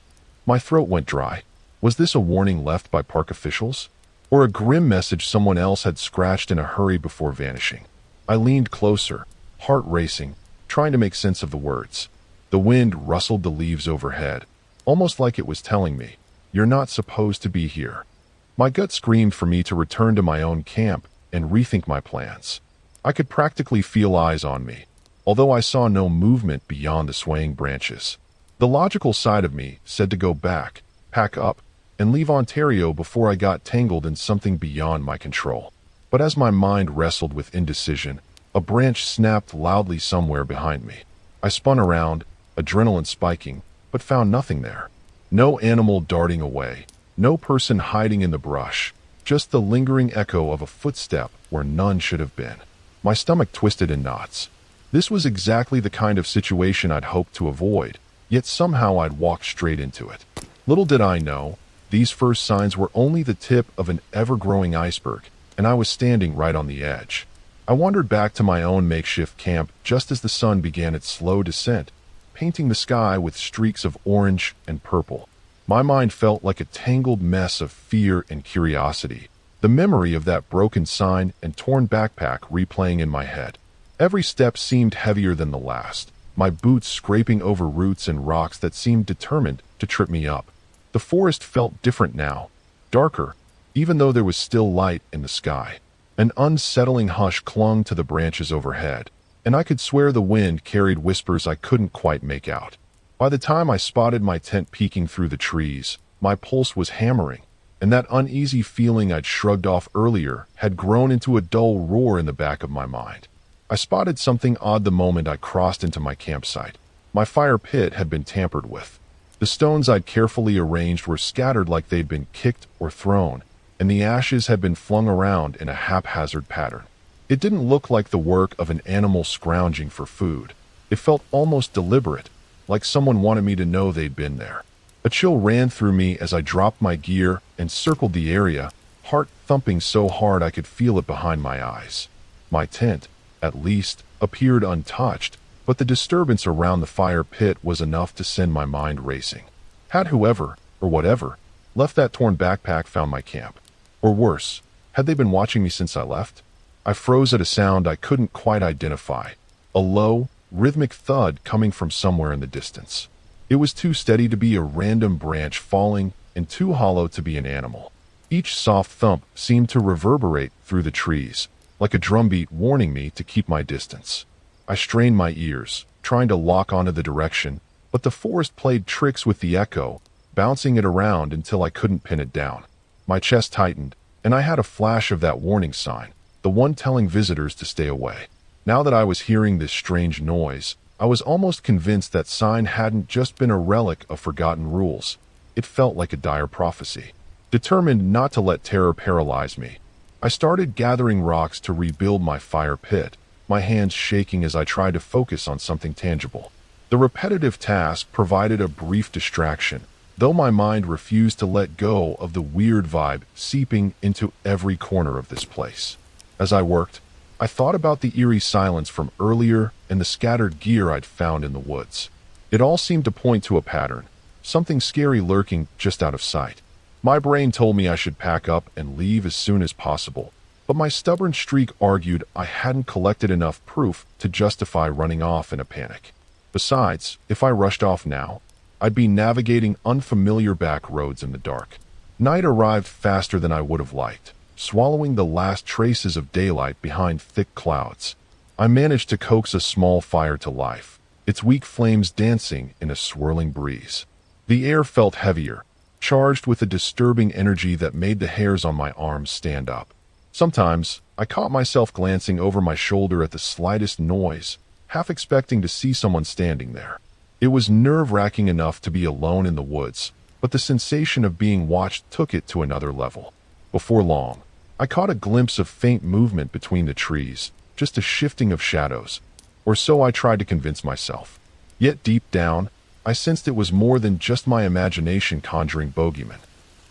My throat went dry. Was this a warning left by park officials? Or a grim message someone else had scratched in a hurry before vanishing? I leaned closer, heart racing, trying to make sense of the words. The wind rustled the leaves overhead, almost like it was telling me, "You're not supposed to be here." My gut screamed for me to return to my own camp and rethink my plans. I could practically feel eyes on me, although I saw no movement beyond the swaying branches. The logical side of me said to go back, pack up, and leave Ontario before I got tangled in something beyond my control. But as my mind wrestled with indecision, a branch snapped loudly somewhere behind me. I spun around, adrenaline spiking, but found nothing there. No animal darting away, no person hiding in the brush, just the lingering echo of a footstep where none should have been. My stomach twisted in knots. This was exactly the kind of situation I'd hoped to avoid, yet somehow I'd walked straight into it. Little did I know, these first signs were only the tip of an ever-growing iceberg, and I was standing right on the edge. I wandered back to my own makeshift camp just as the sun began its slow descent, painting the sky with streaks of orange and purple. My mind felt like a tangled mess of fear and curiosity, the memory of that broken sign and torn backpack replaying in my head. Every step seemed heavier than the last, my boots scraping over roots and rocks that seemed determined to trip me up. The forest felt different now, darker, even though there was still light in the sky. An unsettling hush clung to the branches overhead, and I could swear the wind carried whispers I couldn't quite make out. By the time I spotted my tent peeking through the trees, my pulse was hammering, and that uneasy feeling I'd shrugged off earlier had grown into a dull roar in the back of my mind. I spotted something odd the moment I crossed into my campsite. My fire pit had been tampered with. The stones I'd carefully arranged were scattered like they'd been kicked or thrown, and the ashes had been flung around in a haphazard pattern. It didn't look like the work of an animal scrounging for food. It felt almost deliberate, like someone wanted me to know they'd been there. A chill ran through me as I dropped my gear and circled the area, heart thumping so hard I could feel it behind my eyes. My tent, at least, appeared untouched, but the disturbance around the fire pit was enough to send my mind racing. Had whoever, or whatever, left that torn backpack found my camp? Or worse, had they been watching me since I left? I froze at a sound I couldn't quite identify, a low, rhythmic thud coming from somewhere in the distance. It was too steady to be a random branch falling and too hollow to be an animal. Each soft thump seemed to reverberate through the trees, like a drumbeat warning me to keep my distance. I strained my ears, trying to lock onto the direction, but the forest played tricks with the echo, bouncing it around until I couldn't pin it down. My chest tightened, and I had a flash of that warning sign, the one telling visitors to stay away. Now that I was hearing this strange noise, I was almost convinced that sign hadn't just been a relic of forgotten rules. It felt like a dire prophecy. Determined not to let terror paralyze me, I started gathering rocks to rebuild my fire pit, my hands shaking as I tried to focus on something tangible. The repetitive task provided a brief distraction, though my mind refused to let go of the weird vibe seeping into every corner of this place. As I worked, I thought about the eerie silence from earlier and the scattered gear I'd found in the woods. It all seemed to point to a pattern, something scary lurking just out of sight. My brain told me I should pack up and leave as soon as possible, but my stubborn streak argued I hadn't collected enough proof to justify running off in a panic. Besides, if I rushed off now, I'd be navigating unfamiliar back roads in the dark. Night arrived faster than I would have liked, swallowing the last traces of daylight behind thick clouds. I managed to coax a small fire to life, its weak flames dancing in a swirling breeze. The air felt heavier, charged with a disturbing energy that made the hairs on my arms stand up. Sometimes, I caught myself glancing over my shoulder at the slightest noise, half expecting to see someone standing there. It was nerve-wracking enough to be alone in the woods, but the sensation of being watched took it to another level. Before long, I caught a glimpse of faint movement between the trees, just a shifting of shadows, or so I tried to convince myself. Yet deep down, I sensed it was more than just my imagination conjuring bogeymen.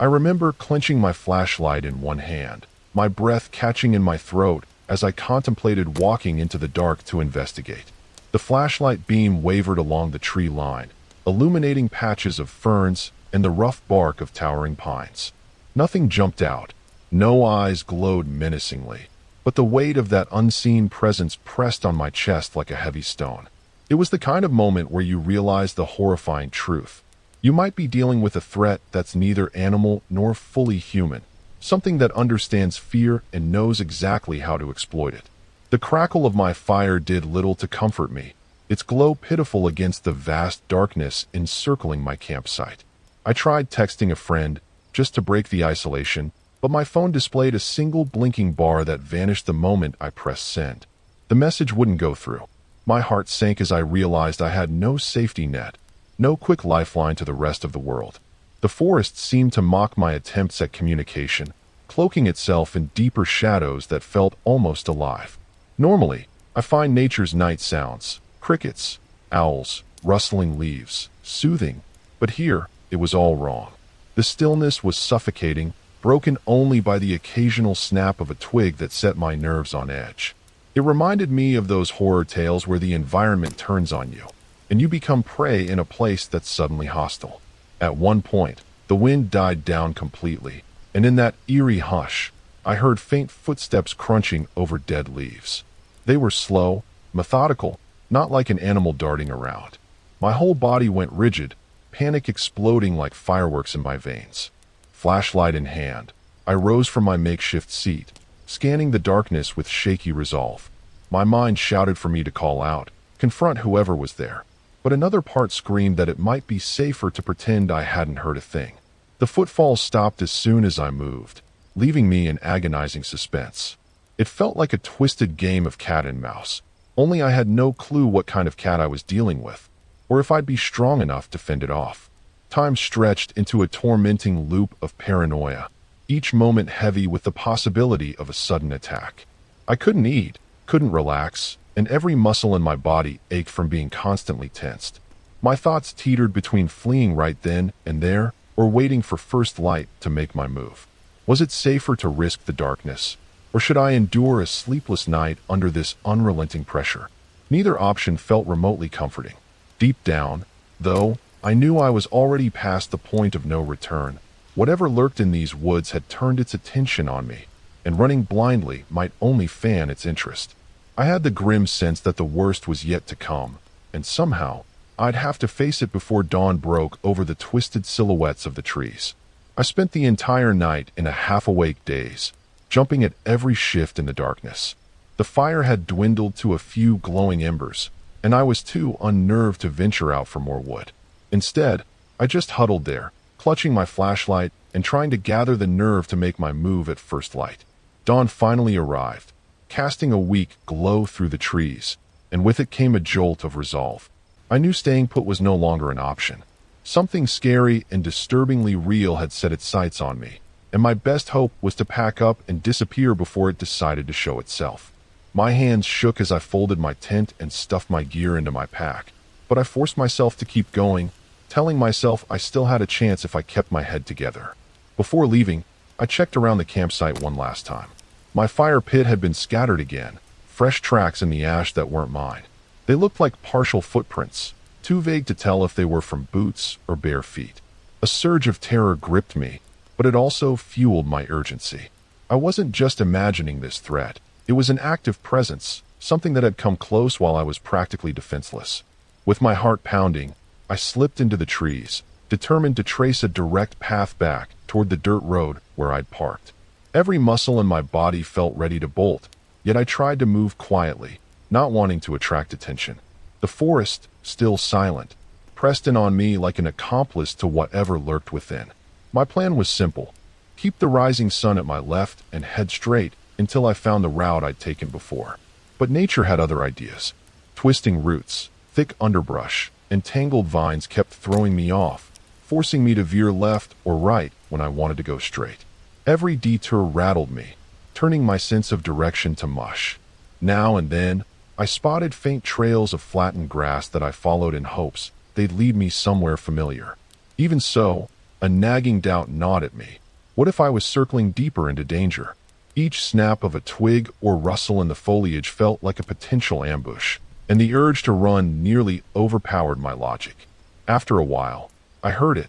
I remember clenching my flashlight in one hand, my breath catching in my throat as I contemplated walking into the dark to investigate. The flashlight beam wavered along the tree line, illuminating patches of ferns and the rough bark of towering pines. Nothing jumped out. No eyes glowed menacingly, but the weight of that unseen presence pressed on my chest like a heavy stone. It was the kind of moment where you realize the horrifying truth. You might be dealing with a threat that's neither animal nor fully human, something that understands fear and knows exactly how to exploit it. The crackle of my fire did little to comfort me, its glow pitiful against the vast darkness encircling my campsite. I tried texting a friend, just to break the isolation, but my phone displayed a single blinking bar that vanished the moment I pressed send. The message wouldn't go through. My heart sank as I realized I had no safety net, no quick lifeline to the rest of the world. The forest seemed to mock my attempts at communication, cloaking itself in deeper shadows that felt almost alive. Normally, I find nature's night sounds, crickets, owls, rustling leaves, soothing, but here it was all wrong. The stillness was suffocating, broken only by the occasional snap of a twig that set my nerves on edge. It reminded me of those horror tales where the environment turns on you, and you become prey in a place that's suddenly hostile. At one point, the wind died down completely, and in that eerie hush, I heard faint footsteps crunching over dead leaves. They were slow, methodical, not like an animal darting around. My whole body went rigid, panic exploding like fireworks in my veins. Flashlight in hand, I rose from my makeshift seat, scanning the darkness with shaky resolve. My mind shouted for me to call out, confront whoever was there, but another part screamed that it might be safer to pretend I hadn't heard a thing. The footfalls stopped as soon as I moved, leaving me in agonizing suspense. It felt like a twisted game of cat and mouse, only I had no clue what kind of cat I was dealing with, or if I'd be strong enough to fend it off. Time stretched into a tormenting loop of paranoia, each moment heavy with the possibility of a sudden attack. I couldn't eat, couldn't relax, and every muscle in my body ached from being constantly tensed. My thoughts teetered between fleeing right then and there or waiting for first light to make my move. Was it safer to risk the darkness, or should I endure a sleepless night under this unrelenting pressure? Neither option felt remotely comforting. Deep down, though, I knew I was already past the point of no return. Whatever lurked in these woods had turned its attention on me, and running blindly might only fan its interest. I had the grim sense that the worst was yet to come, and somehow I'd have to face it before dawn broke over the twisted silhouettes of the trees. I spent the entire night in a half-awake daze, jumping at every shift in the darkness. The fire had dwindled to a few glowing embers, and I was too unnerved to venture out for more wood. Instead, I just huddled there, clutching my flashlight and trying to gather the nerve to make my move at first light. Dawn finally arrived, casting a weak glow through the trees, and with it came a jolt of resolve. I knew staying put was no longer an option. Something scary and disturbingly real had set its sights on me, and my best hope was to pack up and disappear before it decided to show itself. My hands shook as I folded my tent and stuffed my gear into my pack, but I forced myself to keep going, telling myself I still had a chance if I kept my head together. Before leaving, I checked around the campsite one last time. My fire pit had been scattered again, fresh tracks in the ash that weren't mine. They looked like partial footprints, too vague to tell if they were from boots or bare feet. A surge of terror gripped me, but it also fueled my urgency. I wasn't just imagining this threat. It was an active presence, something that had come close while I was practically defenseless. With my heart pounding, I slipped into the trees, determined to trace a direct path back toward the dirt road where I'd parked. Every muscle in my body felt ready to bolt, yet I tried to move quietly, not wanting to attract attention. The forest, still silent, pressed in on me like an accomplice to whatever lurked within. My plan was simple: keep the rising sun at my left and head straight until I found the route I'd taken before. But nature had other ideas. Twisting roots, thick underbrush, and tangled vines kept throwing me off, forcing me to veer left or right when I wanted to go straight. Every detour rattled me, turning my sense of direction to mush. Now and then, I spotted faint trails of flattened grass that I followed in hopes they'd lead me somewhere familiar. Even so, a nagging doubt gnawed at me. What if I was circling deeper into danger? Each snap of a twig or rustle in the foliage felt like a potential ambush, and the urge to run nearly overpowered my logic. After a while, I heard it,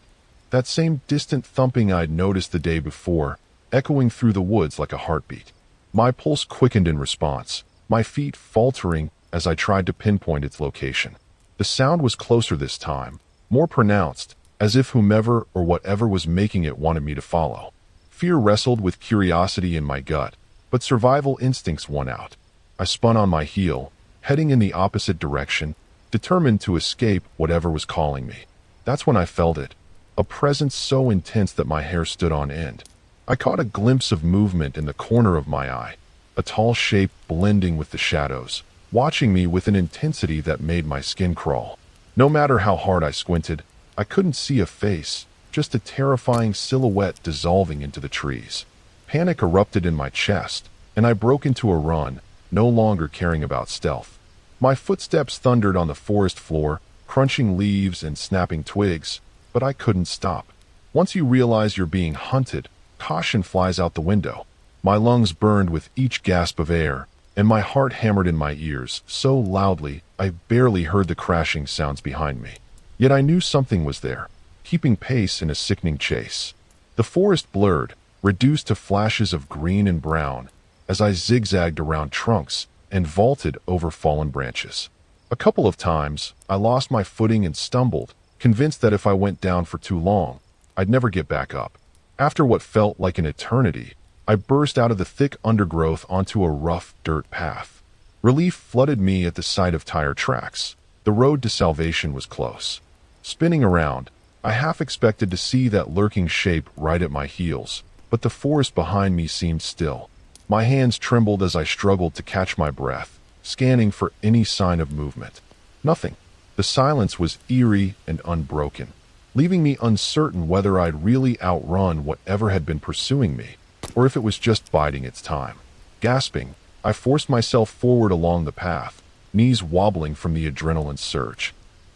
that same distant thumping I'd noticed the day before, echoing through the woods like a heartbeat. My pulse quickened in response, my feet faltering as I tried to pinpoint its location. The sound was closer this time, more pronounced, as if whomever or whatever was making it wanted me to follow. Fear wrestled with curiosity in my gut, but survival instincts won out. I spun on my heel, heading in the opposite direction, determined to escape whatever was calling me. That's when I felt it, a presence so intense that my hair stood on end. I caught a glimpse of movement in the corner of my eye, a tall shape blending with the shadows, watching me with an intensity that made my skin crawl. No matter how hard I squinted, I couldn't see a face, just a terrifying silhouette dissolving into the trees. Panic erupted in my chest, and I broke into a run, no longer caring about stealth. My footsteps thundered on the forest floor, crunching leaves and snapping twigs, but I couldn't stop. Once you realize you're being hunted, caution flies out the window. My lungs burned with each gasp of air, and my heart hammered in my ears so loudly I barely heard the crashing sounds behind me. Yet I knew something was there, keeping pace in a sickening chase. The forest blurred, reduced to flashes of green and brown, as I zigzagged around trunks and vaulted over fallen branches. A couple of times, I lost my footing and stumbled, convinced that if I went down for too long, I'd never get back up. After what felt like an eternity, I burst out of the thick undergrowth onto a rough dirt path. Relief flooded me at the sight of tire tracks. The road to salvation was close. Spinning around, I half expected to see that lurking shape right at my heels, but the forest behind me seemed still. My hands trembled as I struggled to catch my breath, scanning for any sign of movement. Nothing. The silence was eerie and unbroken, leaving me uncertain whether I'd really outrun whatever had been pursuing me, or if it was just biding its time. Gasping, I forced myself forward along the path, knees wobbling from the adrenaline surge.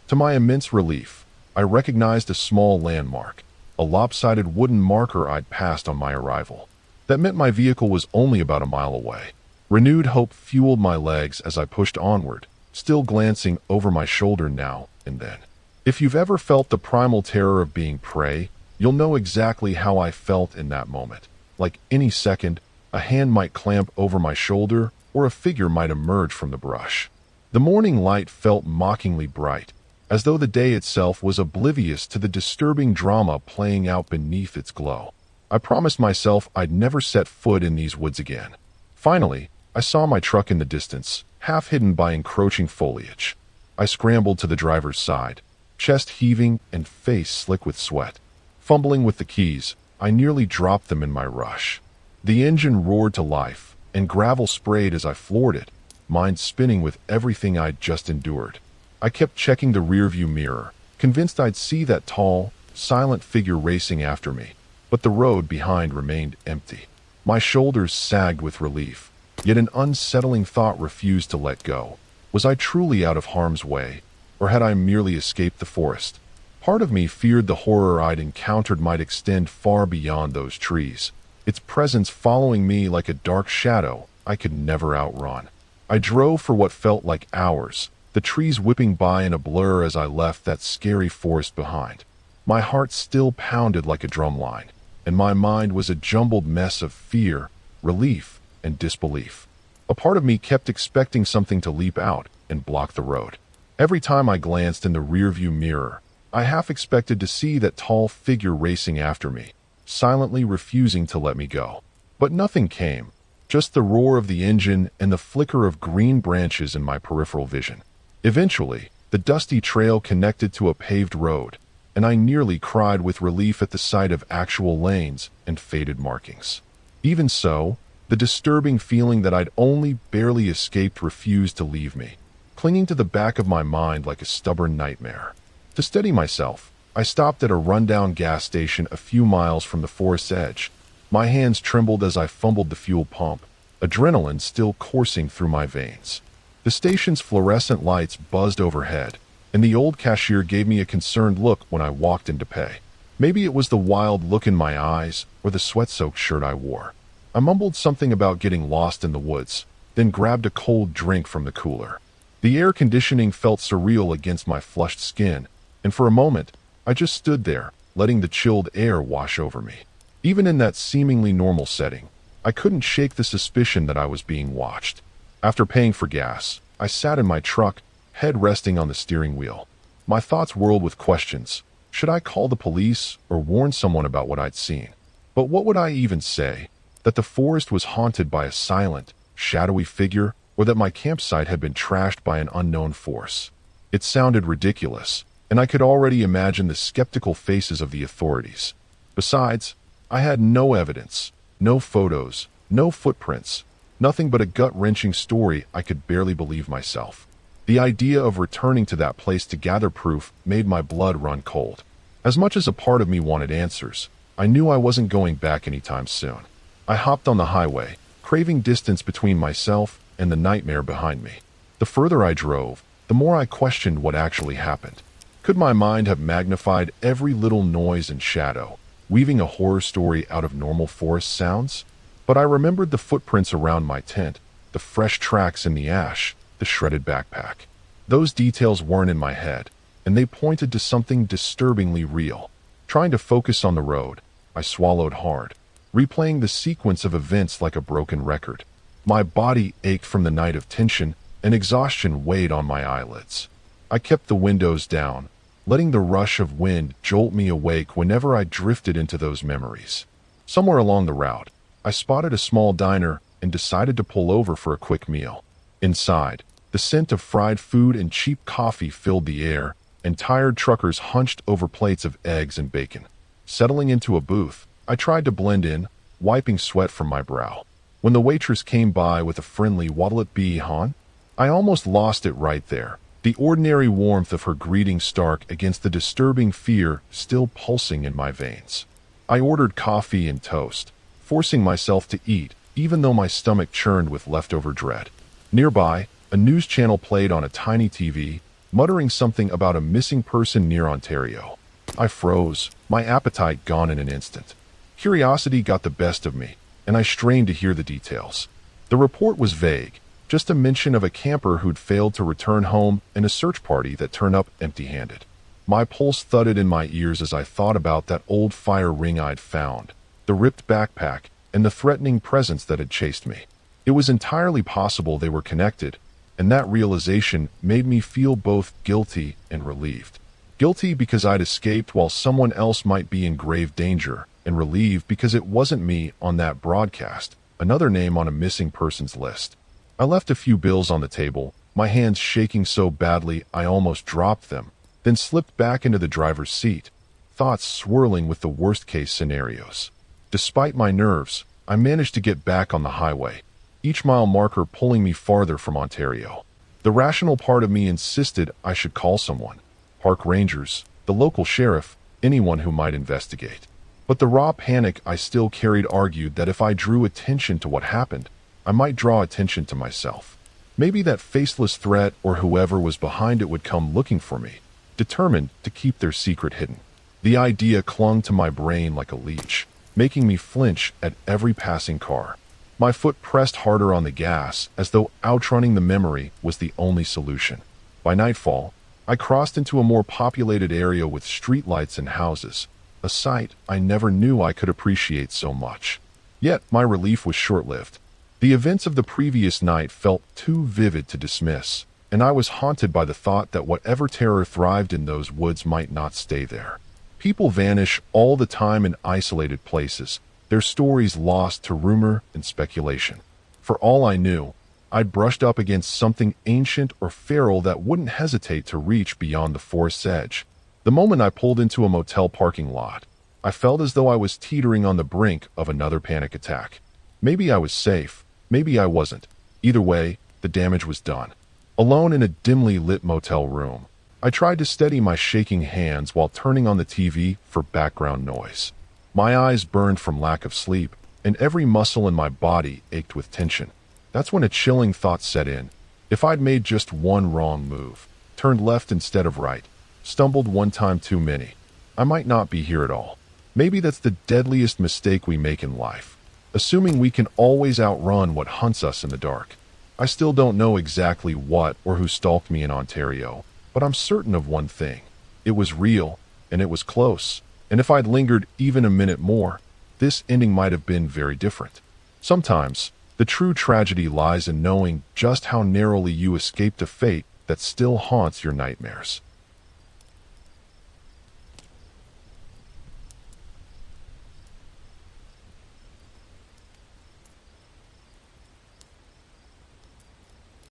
To my immense relief, I recognized a small landmark, a lopsided wooden marker I'd passed on my arrival. That meant my vehicle was only about a mile away. Renewed hope fueled my legs as I pushed onward, still glancing over my shoulder now and then. If you've ever felt the primal terror of being prey, you'll know exactly how I felt in that moment. Like any second, a hand might clamp over my shoulder or a figure might emerge from the brush. The morning light felt mockingly bright, as though the day itself was oblivious to the disturbing drama playing out beneath its glow. I promised myself I'd never set foot in these woods again. Finally, I saw my truck in the distance, half hidden by encroaching foliage. I scrambled to the driver's side, chest heaving and face slick with sweat. Fumbling with the keys, I nearly dropped them in my rush. The engine roared to life, and gravel sprayed as I floored it, mind spinning with everything I'd just endured. I kept checking the rearview mirror, convinced I'd see that tall, silent figure racing after me, but the road behind remained empty. My shoulders sagged with relief, yet an unsettling thought refused to let go. Was I truly out of harm's way, or had I merely escaped the forest? Part of me feared the horror I'd encountered might extend far beyond those trees, its presence following me like a dark shadow I could never outrun. I drove for what felt like hours, the trees whipping by in a blur as I left that scary forest behind. My heart still pounded like a drumline, and my mind was a jumbled mess of fear, relief, and disbelief. A part of me kept expecting something to leap out and block the road. Every time I glanced in the rearview mirror, I half expected to see that tall figure racing after me, silently refusing to let me go. But nothing came, just the roar of the engine and the flicker of green branches in my peripheral vision. Eventually, the dusty trail connected to a paved road, and I nearly cried with relief at the sight of actual lanes and faded markings. Even so, the disturbing feeling that I'd only barely escaped refused to leave me, clinging to the back of my mind like a stubborn nightmare. To steady myself, I stopped at a rundown gas station a few miles from the forest's edge. My hands trembled as I fumbled the fuel pump, adrenaline still coursing through my veins. The station's fluorescent lights buzzed overhead, and the old cashier gave me a concerned look when I walked in to pay. Maybe it was the wild look in my eyes or the sweat-soaked shirt I wore. I mumbled something about getting lost in the woods, then grabbed a cold drink from the cooler. The air conditioning felt surreal against my flushed skin, and for a moment, I just stood there, letting the chilled air wash over me. Even in that seemingly normal setting, I couldn't shake the suspicion that I was being watched. After paying for gas, I sat in my truck, head resting on the steering wheel. My thoughts whirled with questions. Should I call the police or warn someone about what I'd seen? But what would I even say? That the forest was haunted by a silent, shadowy figure, or that my campsite had been trashed by an unknown force? It sounded ridiculous, and I could already imagine the skeptical faces of the authorities. Besides, I had no evidence, no photos, no footprints, nothing but a gut-wrenching story I could barely believe myself. The idea of returning to that place to gather proof made my blood run cold. As much as a part of me wanted answers, I knew I wasn't going back anytime soon. I hopped on the highway, craving distance between myself and the nightmare behind me. The further I drove, the more I questioned what actually happened. Could my mind have magnified every little noise and shadow, weaving a horror story out of normal forest sounds? But I remembered the footprints around my tent, the fresh tracks in the ash, the shredded backpack. Those details weren't in my head, and they pointed to something disturbingly real. Trying to focus on the road, I swallowed hard, replaying the sequence of events like a broken record. My body ached from the night of tension, and exhaustion weighed on my eyelids. I kept the windows down, letting the rush of wind jolt me awake whenever I drifted into those memories. Somewhere along the route, I spotted a small diner and decided to pull over for a quick meal. Inside, the scent of fried food and cheap coffee filled the air, and tired truckers hunched over plates of eggs and bacon. Settling into a booth, I tried to blend in, wiping sweat from my brow. When the waitress came by with a friendly "What'll it be, hon?" I almost lost it right there, the ordinary warmth of her greeting stark against the disturbing fear still pulsing in my veins. I ordered coffee and toast, forcing myself to eat, even though my stomach churned with leftover dread. Nearby, a news channel played on a tiny TV, muttering something about a missing person near Ontario. I froze, my appetite gone in an instant. Curiosity got the best of me, and I strained to hear the details. The report was vague, just a mention of a camper who'd failed to return home and a search party that turned up empty-handed. My pulse thudded in my ears as I thought about that old fire ring I'd found, the ripped backpack, and the threatening presence that had chased me. It was entirely possible they were connected, and that realization made me feel both guilty and relieved. Guilty because I'd escaped while someone else might be in grave danger, and relieved because it wasn't me on that broadcast, another name on a missing persons list. I left a few bills on the table, my hands shaking so badly I almost dropped them, then slipped back into the driver's seat, thoughts swirling with the worst-case scenarios. Despite my nerves, I managed to get back on the highway, each mile marker pulling me farther from Ontario. The rational part of me insisted I should call someone. Park rangers, the local sheriff, anyone who might investigate. But the raw panic I still carried argued that if I drew attention to what happened, I might draw attention to myself. Maybe that faceless threat or whoever was behind it would come looking for me, determined to keep their secret hidden. The idea clung to my brain like a leech, making me flinch at every passing car. My foot pressed harder on the gas, as though outrunning the memory was the only solution. By nightfall, I crossed into a more populated area with streetlights and houses, a sight I never knew I could appreciate so much. Yet my relief was short-lived. The events of the previous night felt too vivid to dismiss, and I was haunted by the thought that whatever terror thrived in those woods might not stay there. People vanish all the time in isolated places, their stories lost to rumor and speculation. For all I knew, I'd brushed up against something ancient or feral that wouldn't hesitate to reach beyond the forest's edge. The moment I pulled into a motel parking lot, I felt as though I was teetering on the brink of another panic attack. Maybe I was safe, maybe I wasn't. Either way, the damage was done. Alone in a dimly lit motel room, I tried to steady my shaking hands while turning on the TV for background noise. My eyes burned from lack of sleep, and every muscle in my body ached with tension. That's when a chilling thought set in. If I'd made just one wrong move, turned left instead of right, stumbled one time too many, I might not be here at all. Maybe that's the deadliest mistake we make in life, assuming we can always outrun what hunts us in the dark. I still don't know exactly what or who stalked me in Ontario, but I'm certain of one thing. It was real, and it was close, and if I'd lingered even a minute more, this ending might have been very different. Sometimes, the true tragedy lies in knowing just how narrowly you escaped a fate that still haunts your nightmares.